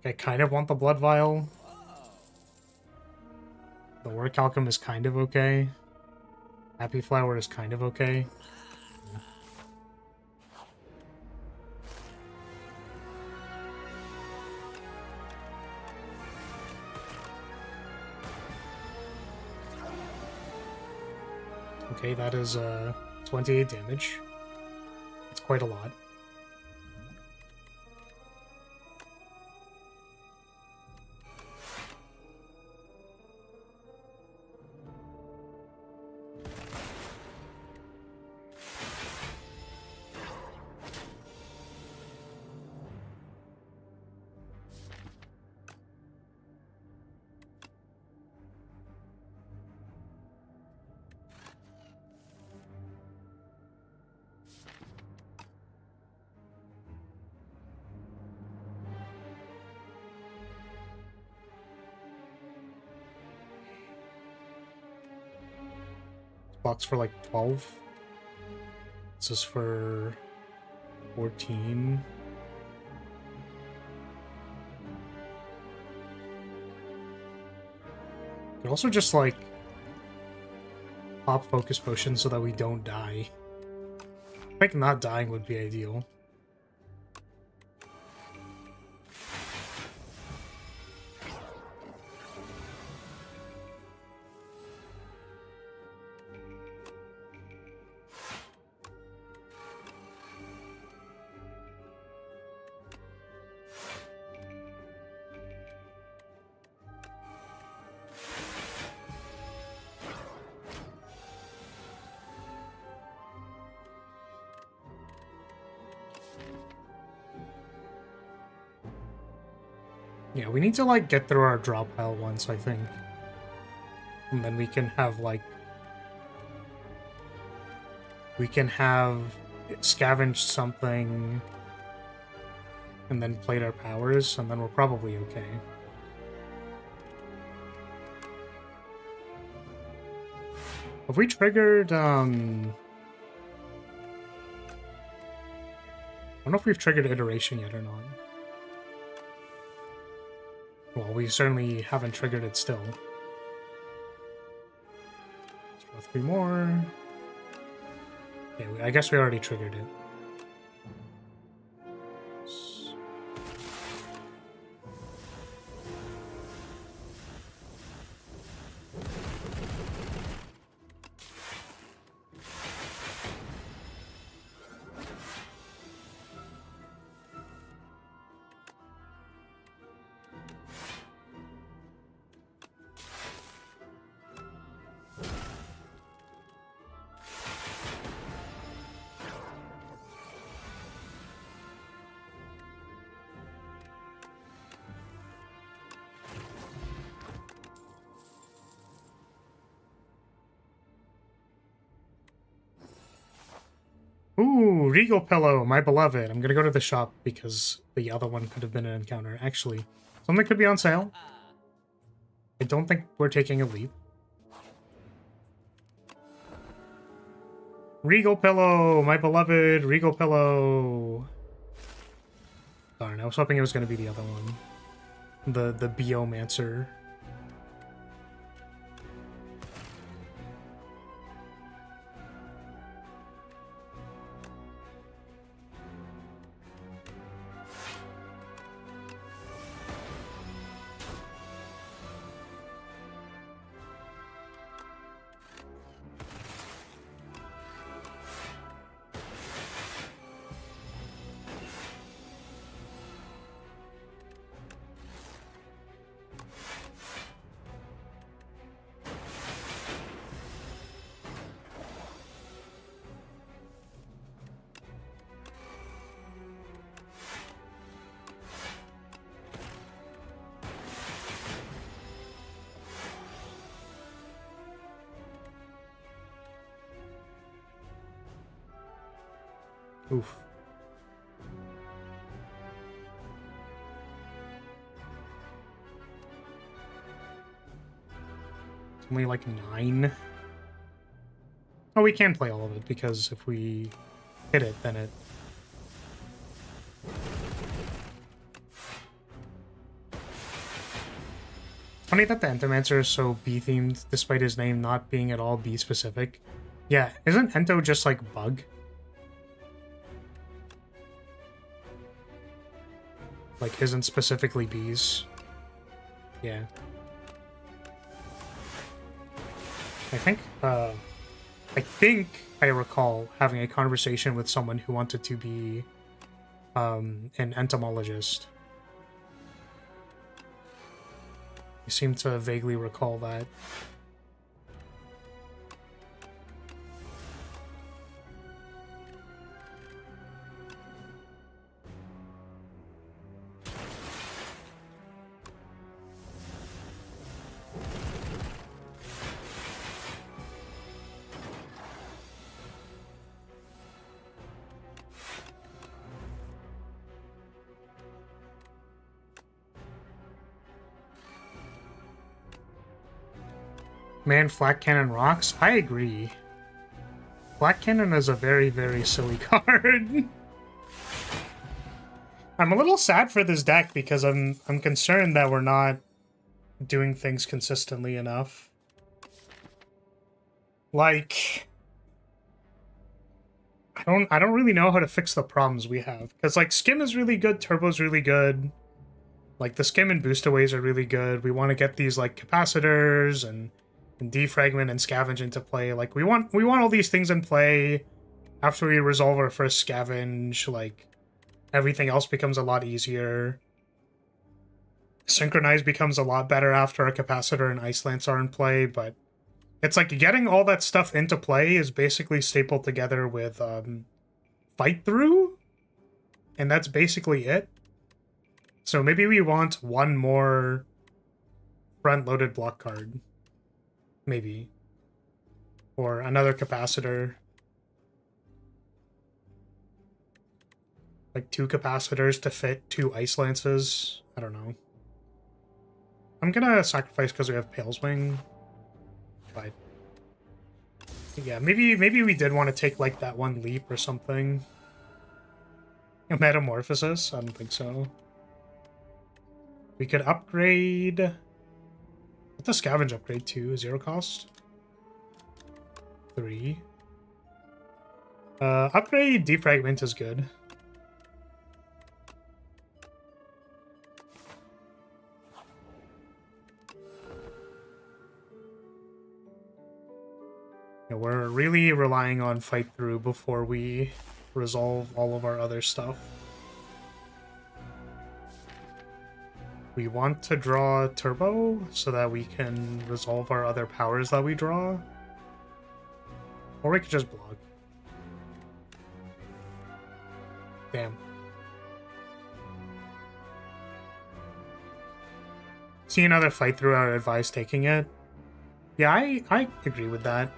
I kind of want the Blood Vial. The Orichalcum is kind of okay. Happy Flower is kind of okay. Okay, that is 28 damage. It's quite a lot. Blocks for like 12. This is for 14. Could also just like pop focus potion so that we don't die. I think not dying would be ideal. Yeah, we need to, like, get through our draw pile once, I think. And then we can have, like... We can have scavenged something... And then played our powers, and then we're probably okay. Have we triggered, I don't know if we've triggered Iteration yet or not. Well, we certainly haven't triggered it still. Let's draw 3 more. Yeah, I guess we already triggered it. Ooh, Regal Pillow, my beloved. I'm gonna go to the shop because the other one could have been an encounter. Actually, something could be on sale. I don't think we're taking a leap. Regal Pillow, my beloved Regal Pillow. Darn, I was hoping it was gonna be the other one. The Biomancer. Oof. It's only like 9. Oh, we can play all of it, because if we hit it, then it... Funny that the Entomancer is so B-themed, despite his name not being at all B-specific. Yeah, isn't Ento just like bug? Like, isn't specifically bees? Yeah. I think I recall having a conversation with someone who wanted to be an entomologist. I seem to vaguely recall that. Man, Flat Cannon rocks? I agree. Flat Cannon is a very, very silly card. I'm a little sad for this deck because I'm concerned that we're not doing things consistently enough. Like, I don't really know how to fix the problems we have. Because like Skim is really good, Turbo's really good. Like the Skim and boostaways are really good. We want to get these like capacitors and defragment and scavenge into play. Like we want all these things in play after we resolve our first scavenge. Like everything else becomes a lot easier. Synchronize becomes a lot better after a capacitor and ice lance are in play, but it's like getting all that stuff into play is basically stapled together with fight through, and that's basically it. So maybe we want one more front-loaded block card. Maybe. Or another capacitor. Like 2 capacitors to fit 2 ice lances. I don't know. I'm gonna sacrifice because we have Paleswing. But yeah, maybe we did want to take like that one leap or something. A Metamorphosis? I don't think so. We could upgrade... What's the scavenge upgrade to? 0 cost? 3. Upgrade defragment is good. Yeah, we're really relying on fight through before we resolve all of our other stuff. We want to draw Turbo so that we can resolve our other powers that we draw. Or we could just block. Damn. See another fight through, I would advise taking it. Yeah, I agree with that.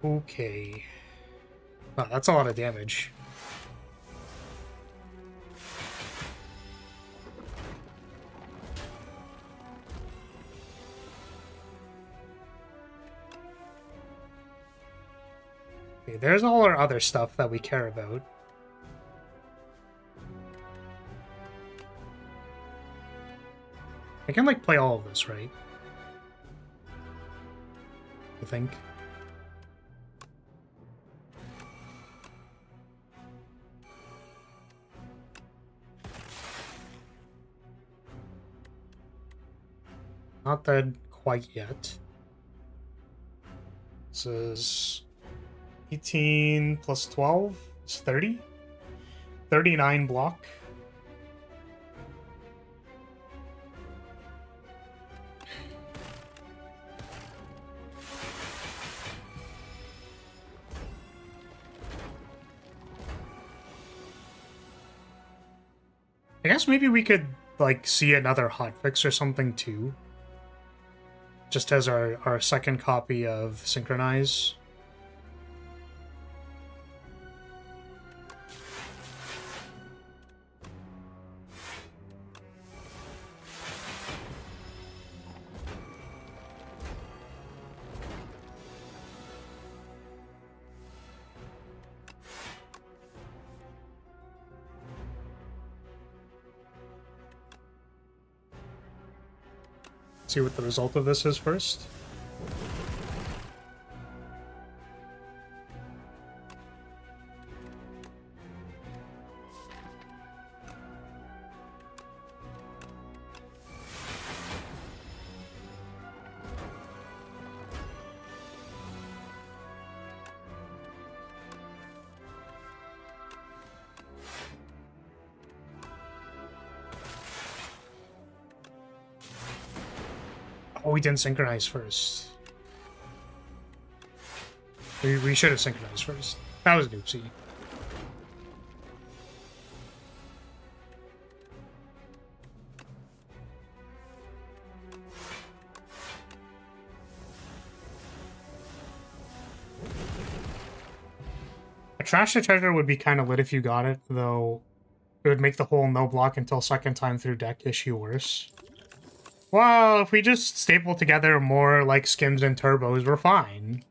Okay. Wow, that's a lot of damage. Okay, there's all our other stuff that we care about. I can, like, play all of this, right? I think. Not dead quite yet. This is 18 plus 12 is 30. 39 block. I guess maybe we could, like, see another hotfix or something, too. Just as our second copy of Synchronize. See what the result of this is first. Oh, we didn't synchronize first. We should have synchronized first. That was an oopsie. A trash the treasure would be kind of lit if you got it, though it would make the whole no block until second time through deck issue worse. Well, if we just staple together more like skims and turbos, we're fine.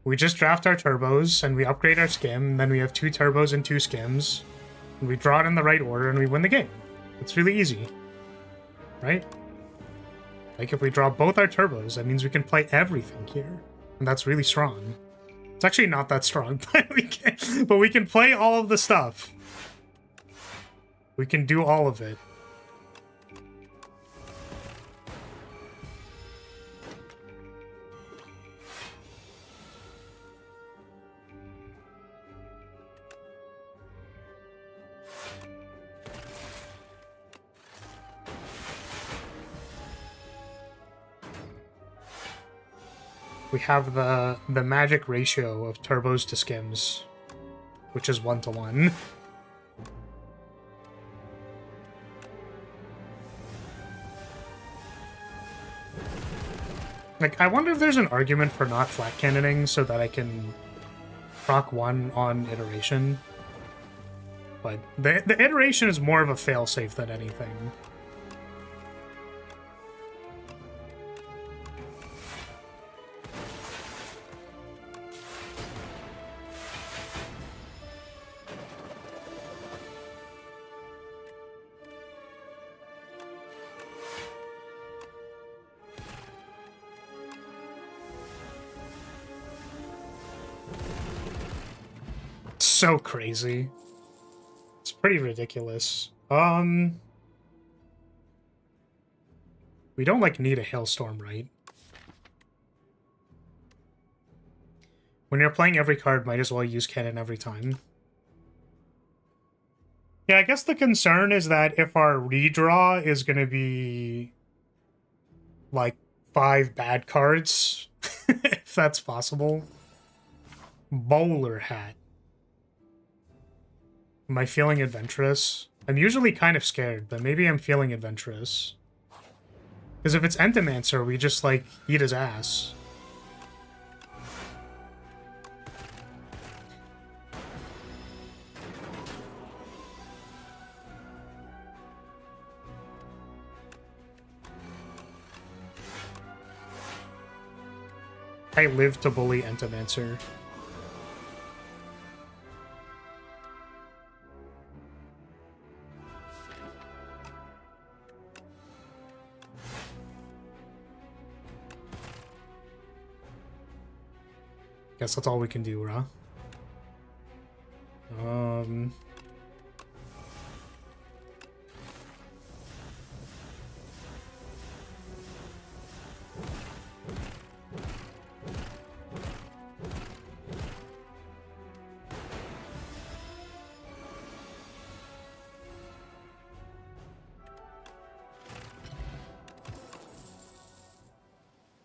We just draft our turbos, and we upgrade our skim, and then we have 2 turbos and 2 skims. And we draw it in the right order, and we win the game. It's really easy. Right? Like, if we draw both our turbos, that means we can play everything here. And that's really strong. It's actually not that strong, but we can play all of the stuff. We can do all of it. We have the magic ratio of turbos to skims, which is 1-to-1. Like, I wonder if there's an argument for not flat cannoning so that I can proc 1 on iteration. But the iteration is more of a failsafe than anything. So crazy. It's pretty ridiculous. We don't, like, need a hailstorm, right? When you're playing every card, might as well use cannon every time. Yeah, I guess the concern is that if our redraw is going to be, like, 5 bad cards, if that's possible. Bowler hat. Am I feeling adventurous? I'm usually kind of scared, but maybe I'm feeling adventurous. Because if it's Entomancer, we just, like, eat his ass. I live to bully Entomancer. Guess that's all we can do, huh?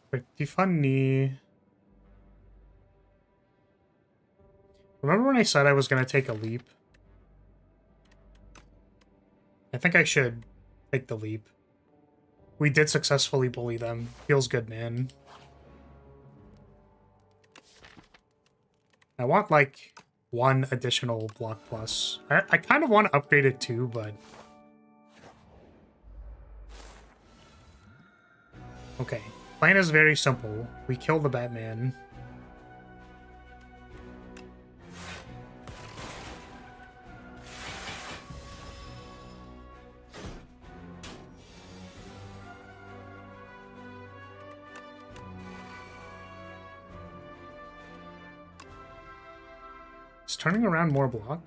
Pretty funny. Remember when I said I was going to take a leap? I think I should take the leap. We did successfully bully them. Feels good, man. I want, like, 1 additional block plus. I kind of want to upgrade it too, but... Okay. Plan is very simple. We kill the Batman. Is turning around more block?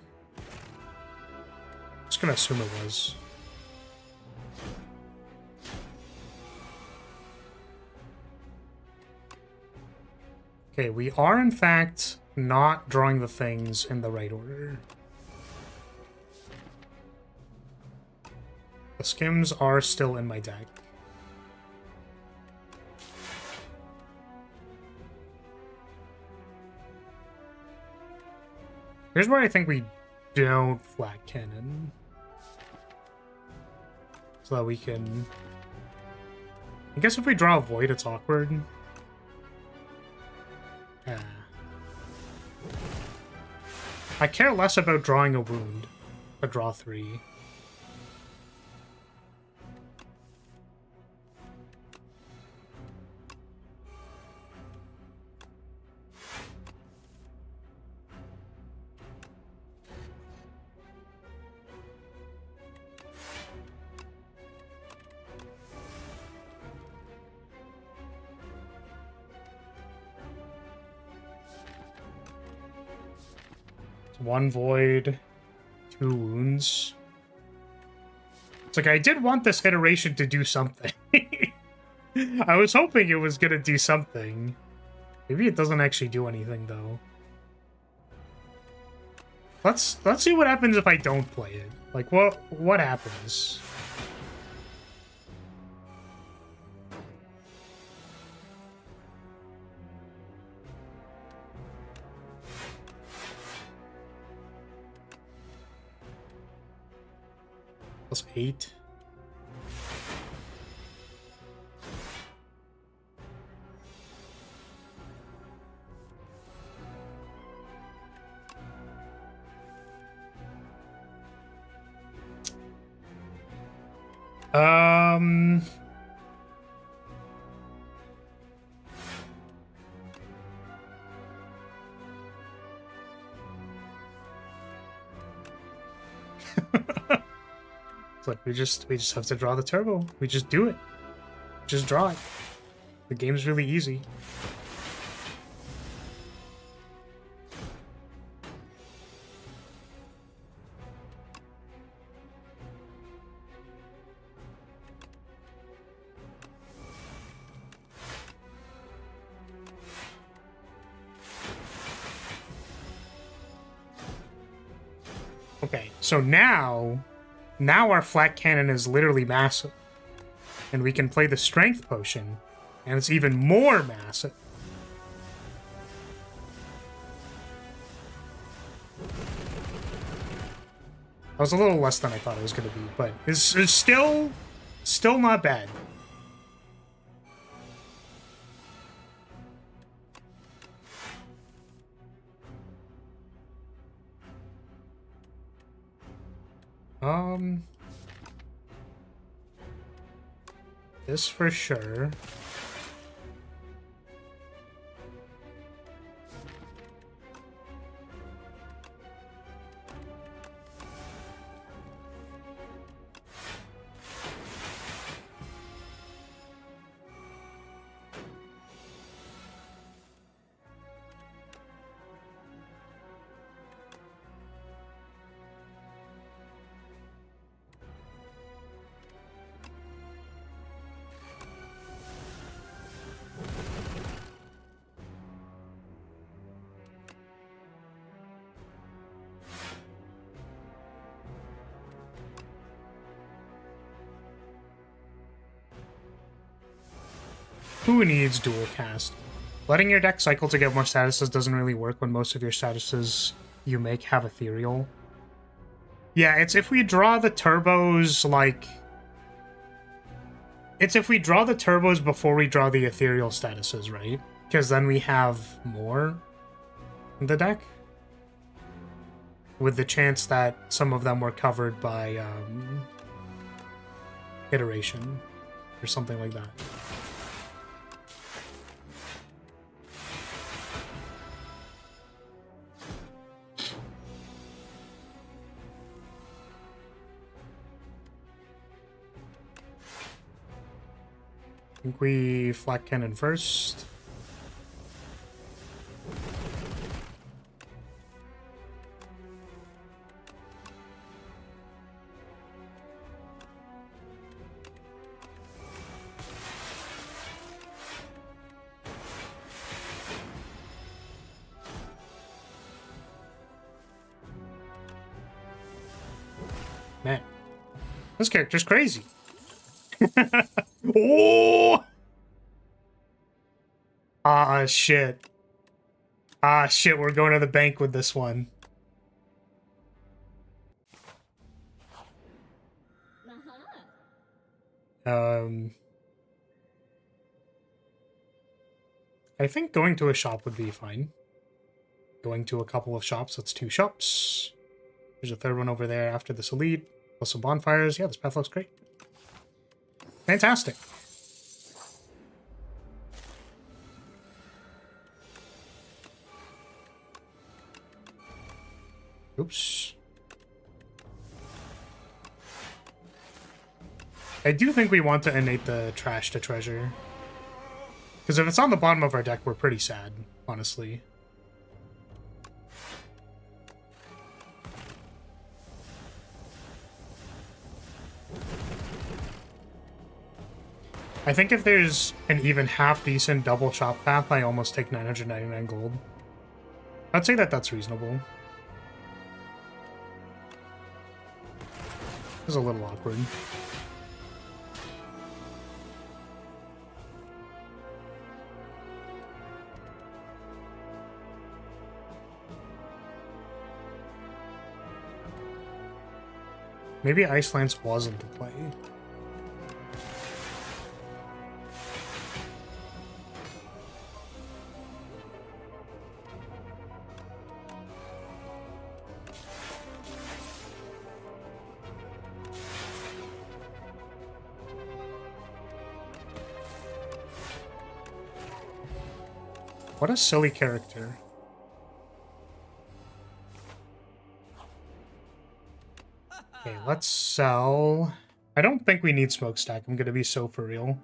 Just gonna assume it was. Okay, we are in fact not drawing the things in the right order. The skims are still in my deck. Here's where I think we don't flat cannon. So that we can... I guess if we draw a void, it's awkward. I care less about drawing a wound. A draw 3. One void, 2 wounds. It's like, I did want this iteration to do something. I was hoping it was gonna do something. Maybe it doesn't actually do anything, though. Let's see what happens if I don't play it. Like, what happens? Plus 8. Like we just have to draw the turbo. We just do it. Just draw it. The game's really easy. Okay, so now our flat cannon is literally massive. And we can play the strength potion, and it's even more massive. That was a little less than I thought it was going to be, but it's still not bad. This for sure. Who needs dual cast? Letting your deck cycle to get more statuses doesn't really work when most of your statuses you make have ethereal. Yeah, it's if we draw the turbos, like... It's if we draw the turbos before we draw the ethereal statuses, right? Because then we have more in the deck. With the chance that some of them were covered by iteration or something like that. I think we flak cannon first. Man, this character's crazy. Oh! Ah, shit. Ah, shit, we're going to the bank with this one. I think going to a shop would be fine. Going to a couple of shops, that's 2 shops. There's a third one over there after this elite. Plus some bonfires. Yeah, this path looks great. Fantastic. Oops. I do think we want to innate the trash to treasure. Because if it's on the bottom of our deck, we're pretty sad, honestly. I think if there's an even half-decent double shop path, I almost take 999 gold. I'd say that that's reasonable. This is a little awkward. Maybe Ice Lance wasn't the play. What a silly character. Okay, let's sell... I don't think we need Smokestack. I'm gonna be so for real.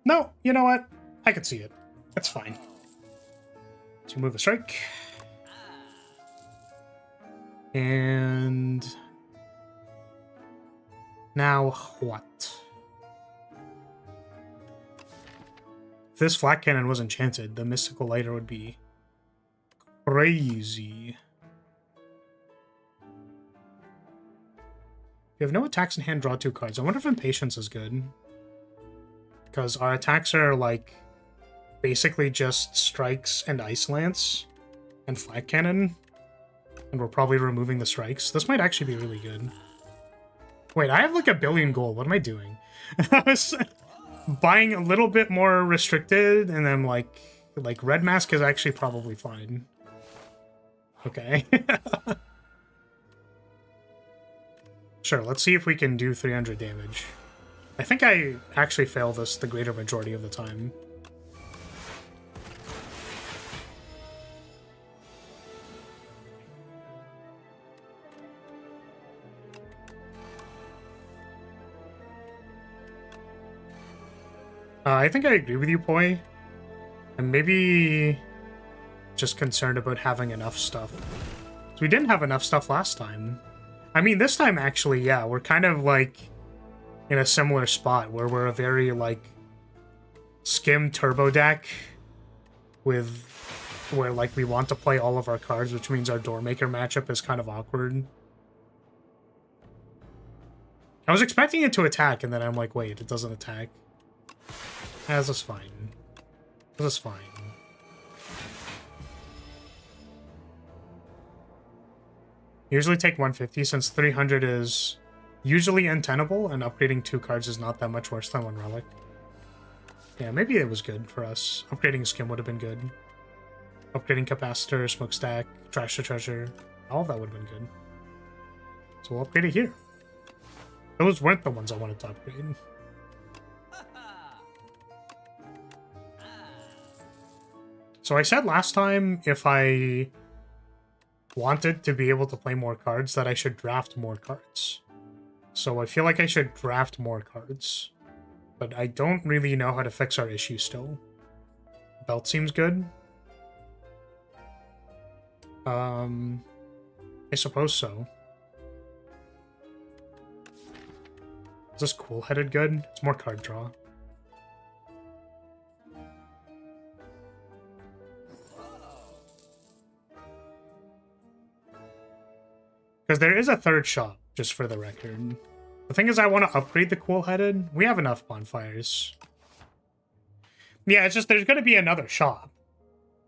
No, you know what? I could see it. That's fine. So move a strike. And... now what? If this flak cannon was enchanted, the mystical lighter would be crazy. We have no attacks in hand, draw 2 cards. I wonder if Impatience is good. Because our attacks are, like, basically just Strikes and Ice Lance and Flak Cannon. And we're probably removing the Strikes. This might actually be really good. Wait, I have, like, 1 billion gold. What am I doing? I was buying a little bit more restricted, and then, like Red Mask is actually probably fine. Okay. Sure, let's see if we can do 300 damage. I think I actually fail this the greater majority of the time. I think I agree with you, Poi. I'm maybe just concerned about having enough stuff. So we didn't have enough stuff last time. I mean, this time, actually, yeah, we're kind of, like, in a similar spot where we're a very, like, skim turbo deck with where, like, we want to play all of our cards, which means our Doormaker matchup is kind of awkward. I was expecting it to attack, and then I'm like, wait, it doesn't attack. This is fine. This is fine. Usually take 150 since 300 is usually untenable, and upgrading 2 cards is not that much worse than 1 relic. Yeah, maybe it was good for us. Upgrading skim would have been good. Upgrading capacitor, smokestack, trash to treasure, all of that would have been good. So we'll upgrade it here. Those weren't the ones I wanted to upgrade. So I said last time if I wanted to be able to play more cards that I should draft more cards. So I feel like I should draft more cards. But I don't really know how to fix our issue still. Belt seems good. I suppose so. Is this cool-headed good? It's more card draw. Because there is a third shop, just for the record. The thing is, I want to upgrade the cool-headed. We have enough bonfires. Yeah, it's just there's going to be another shop.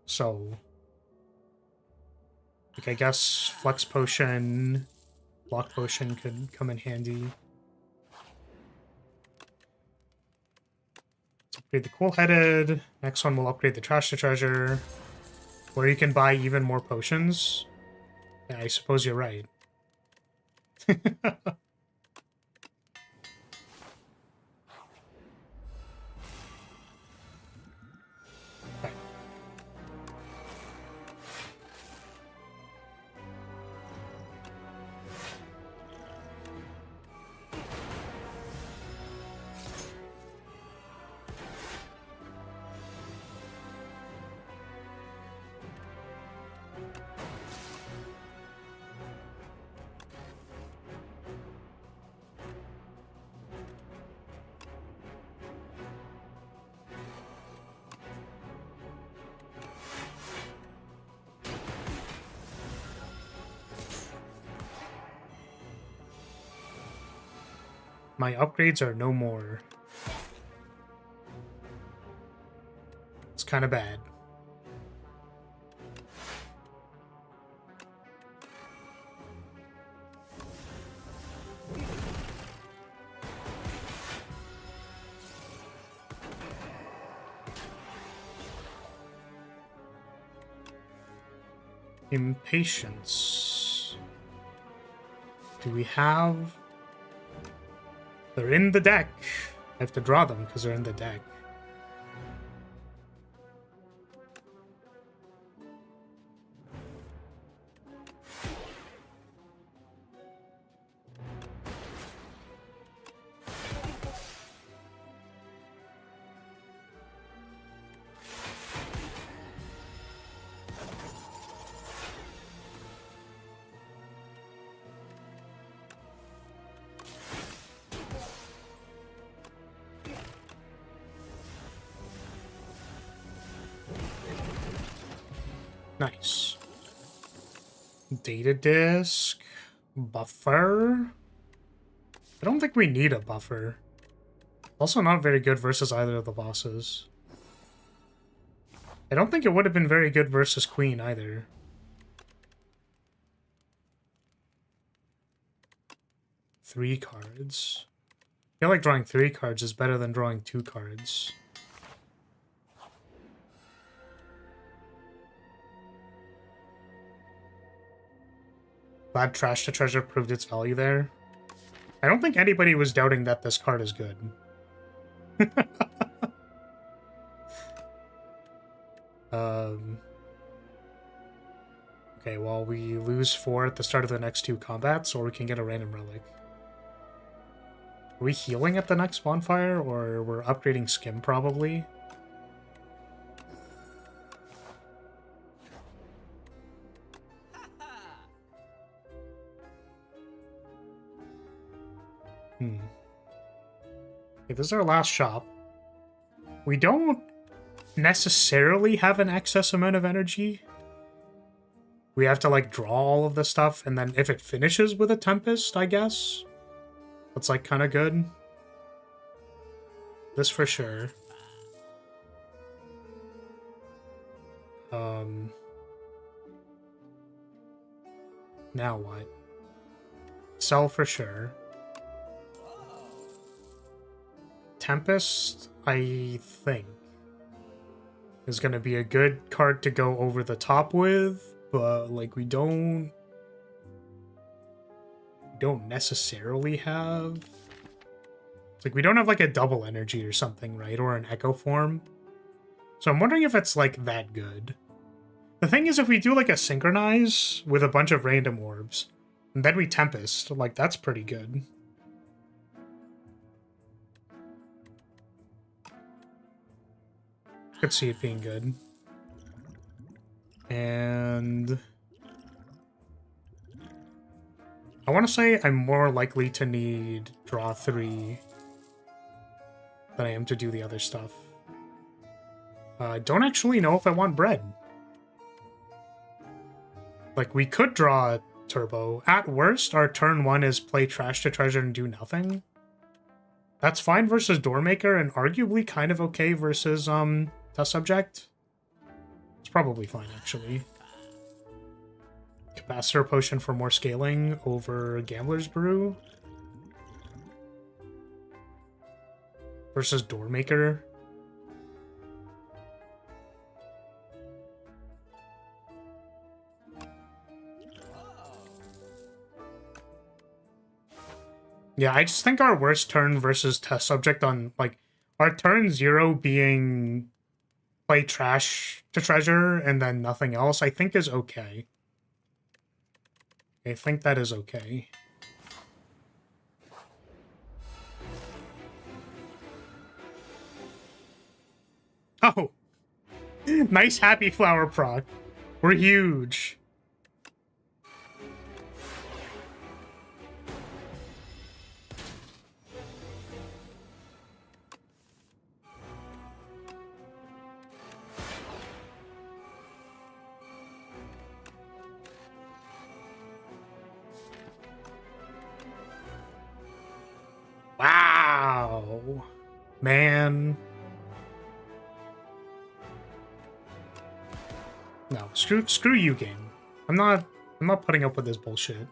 So, like, I guess Flex Potion, Block Potion could come in handy. Let's upgrade the cool-headed. Next one, we'll upgrade the Trash to Treasure, where you can buy even more potions. Yeah, I suppose you're right. My upgrades are no more. It's kind of bad. Impatience. Do we have... They're in the deck. I have to draw them because they're in the deck. Nice. Data disk. Buffer. I don't think we need a buffer. Also not very good versus either of the bosses. I don't think it would have been very good versus Queen either. Three cards. I feel like drawing 3 cards is better than drawing 2 cards. Glad Trash to Treasure proved its value there. I don't think anybody was doubting that this card is good. Okay, well, we lose 4 at the start of the next 2 combats, or we can get a random relic. Are we healing at the next bonfire, or we're upgrading Skim, probably? Okay, this is our last shop. We don't necessarily have an excess amount of energy. We have to, like, draw all of the stuff, and then if it finishes with a Tempest, I guess, that's, like, kind of good. This for sure. Now what? Sell for sure. Tempest, I think, is going to be a good card to go over the top with, but like we don't necessarily have, it's like we don't have like a double energy or something, right? Or an echo form. So I'm wondering if it's like that good. The thing is, if we do like a synchronize with a bunch of random orbs, and then we Tempest, like that's pretty good. Could see it being good. And I want to say I'm more likely to need draw 3 than I am to do the other stuff. I don't actually know if I want bread. Like, we could draw turbo. At worst, our turn 1 is play trash to treasure and do nothing. That's fine versus Doormaker, and arguably kind of okay versus Test Subject. It's probably fine, actually. Capacitor Potion for more scaling over Gambler's Brew. Versus Doormaker. Yeah, I just think our worst turn versus Test Subject on, like, our turn 0 being play trash to treasure and then nothing else, I think is okay. I think that is okay. Oh! Nice Happy Flower proc. We're huge. Wow, man. No, screw you, game. I'm not putting up with this bullshit.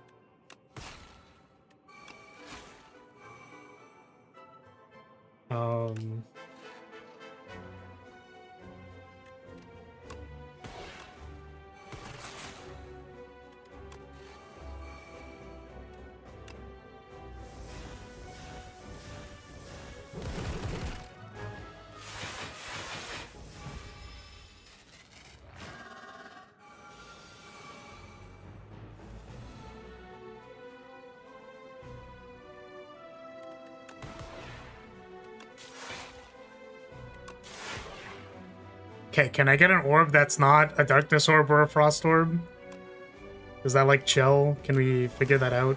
Okay, can I get an orb that's not a Darkness Orb or a Frost Orb? Is that, like, chill? Can we figure that out?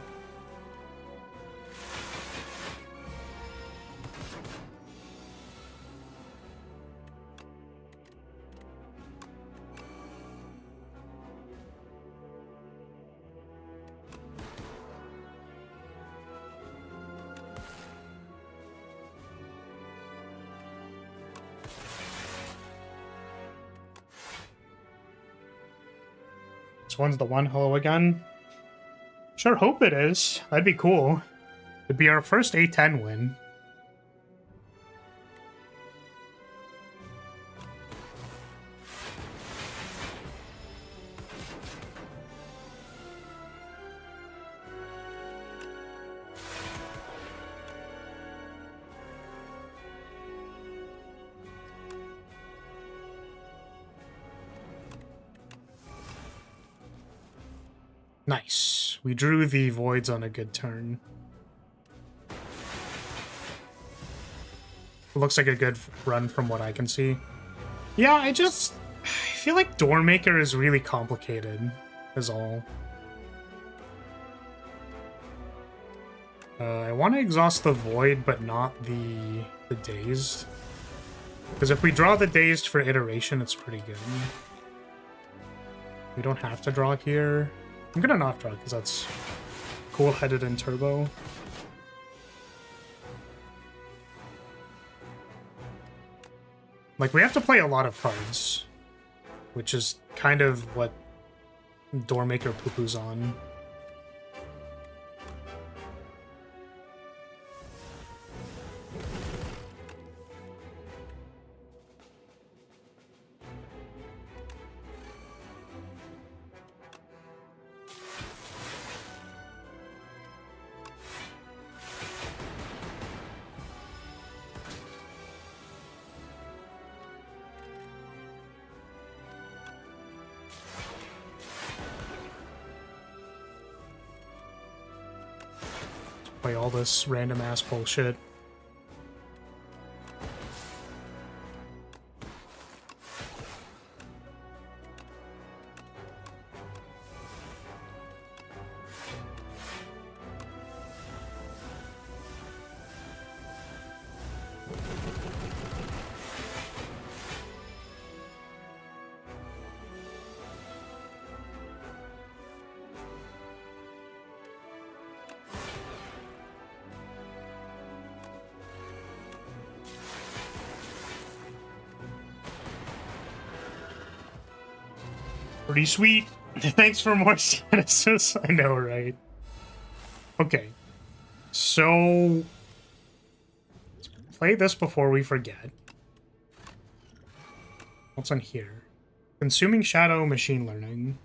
This one's the one. Hello again. Sure hope it is. That'd be cool. It'd be our first A10 win. Nice. We drew the voids on a good turn. It looks like a good run from what I can see. Yeah, I feel like Doormaker is really complicated, is all. I want to exhaust the void, but not the dazed. Because if we draw the dazed for iteration, it's pretty good. We don't have to draw here. I'm gonna not draw because that's cool-headed and turbo. Like, we have to play a lot of cards, which is kind of what Doormaker poo-poos on. play all this random ass bullshit. Pretty sweet. Thanks for more statuses. I know, right? Okay. So... let's play this before we forget. What's on here? Consuming Shadow Machine Learning.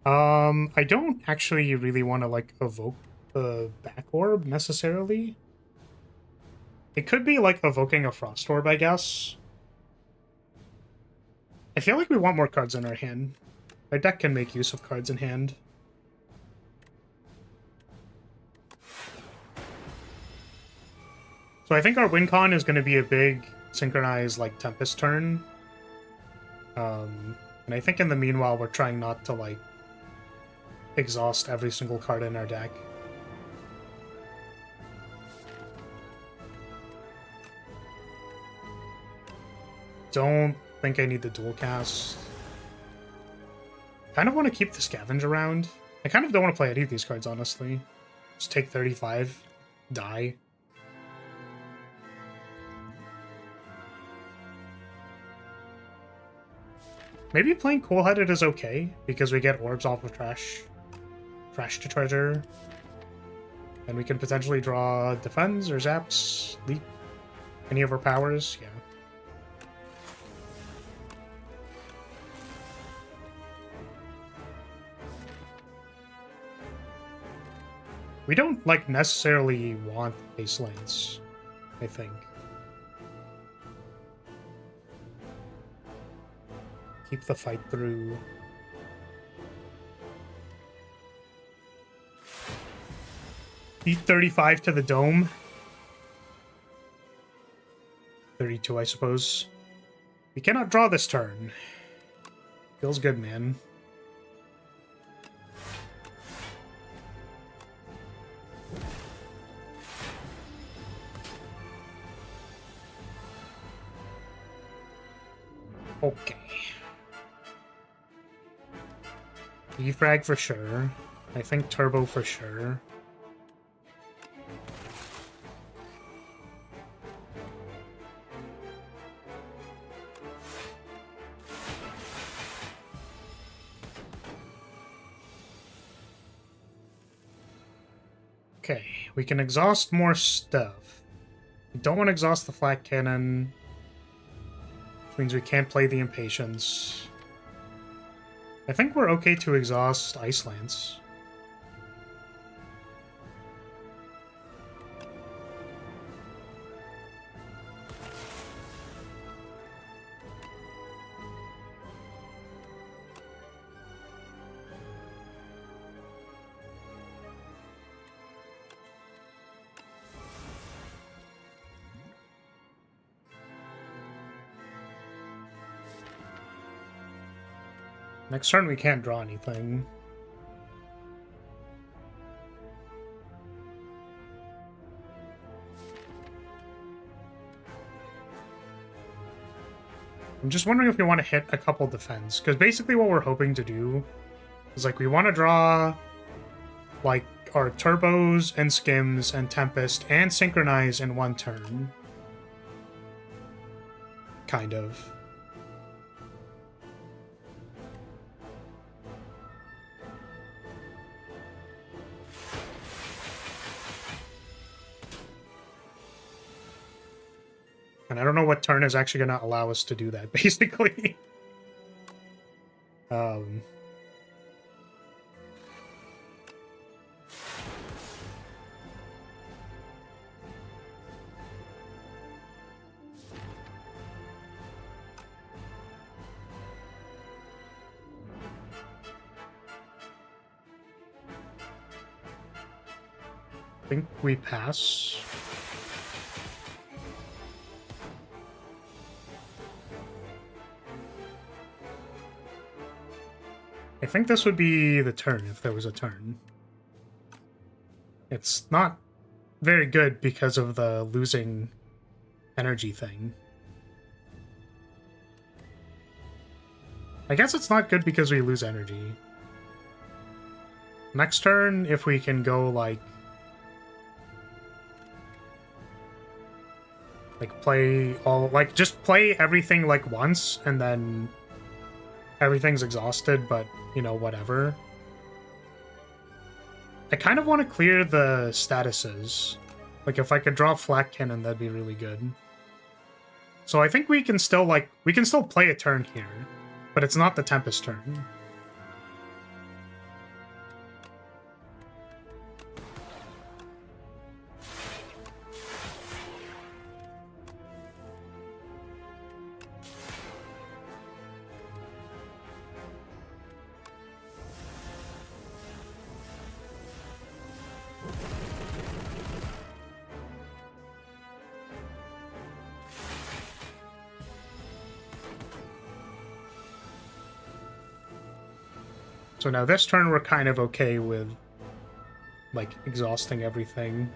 I don't actually really want to, like, evoke the back orb, necessarily. It could be, like, evoking a Frost Orb, I guess. I feel like we want more cards in our hand. My deck can make use of cards in hand. So I think our win con is going to be a big synchronized, like, Tempest turn. And I think in the meanwhile, we're trying not to, like, exhaust every single card in our deck. Don't think I need the dual cast. Kind of want to keep the Scavenge around. I kind of don't want to play any of these cards, honestly. Just take 35, die. Maybe playing Cool-Headed is okay, because we get orbs off of Trash to Treasure. And we can potentially draw Defends or Zaps, Leap, any of our powers, yeah. We don't, like, necessarily want base lanes, I think. Keep the fight through. Beat 35 to the dome. 32, I suppose. We cannot draw this turn. Feels good, man. Okay. Defrag for sure. I think Turbo for sure. Okay, we can exhaust more stuff. We don't want to exhaust the Flat Cannon, which means we can't play the Impatience. I think we're okay to exhaust Ice Lance. Next turn we can't draw anything. I'm just wondering if we want to hit a couple defense, because basically what we're hoping to do is, like, we want to draw, like, our Turbos and Skims and Tempest and Synchronize in one turn. Kind of. And I don't know what turn is actually going to allow us to do that, basically. think we pass. I think this would be the turn if there was a turn. It's not very good because of the losing energy thing. I guess it's not good because we lose energy. Next turn, if we can go like play all, like just play everything like once and then everything's exhausted, but you know, whatever. I kind of want to clear the statuses. Like if I could draw Flak Cannon, that'd be really good. So I think we can still play a turn here, but it's not the Tempest turn. So now this turn we're kind of okay with, like, exhausting everything.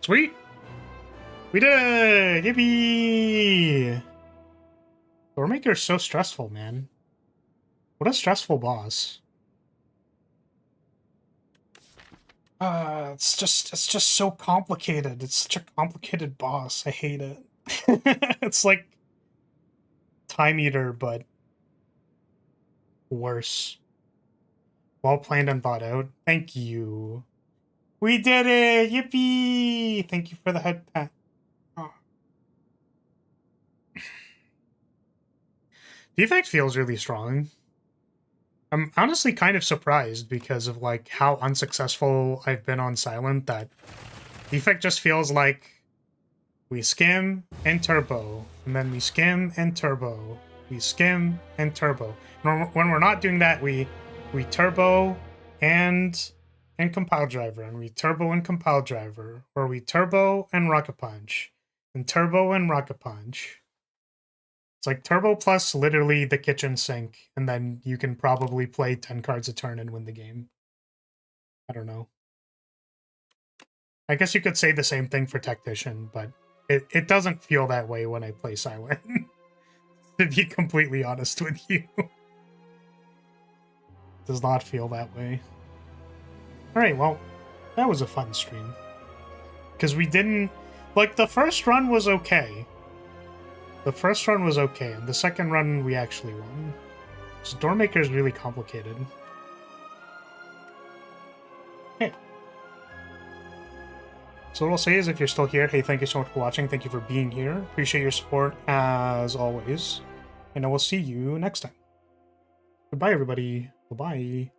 Sweet! We did it! Yippee! Doormaker's so stressful, man. What a stressful boss. It's just so complicated. It's such a complicated boss. I hate it. It's like Time Eater, but worse. Well planned and thought out. Thank you. We did it! Yippee! Thank you for the head pat. Oh. The effect feels really strong. I'm honestly kind of surprised because of like how unsuccessful I've been on Silent, that the effect just feels like we skim and turbo, and then we skim and turbo, we skim and turbo. When we're not doing that, we turbo and compile driver, and we turbo and compile driver, or we turbo and rocket punch, and turbo and rocket punch. It's like turbo plus literally the kitchen sink, and then you can probably play 10 cards a turn and win the game. I don't know. I guess you could say the same thing for Tactician, but it doesn't feel that way when I play Silent. To be completely honest with you. It does not feel that way. Alright, well, that was a fun stream. Because we didn't... Like, the first run was okay. The first run was okay, and the second run we actually won. So Doormaker is really complicated. Hey. So what I'll say is, if you're still here, hey, thank you so much for watching. Thank you for being here. Appreciate your support, as always. And I will see you next time. Goodbye, everybody. Bye-bye.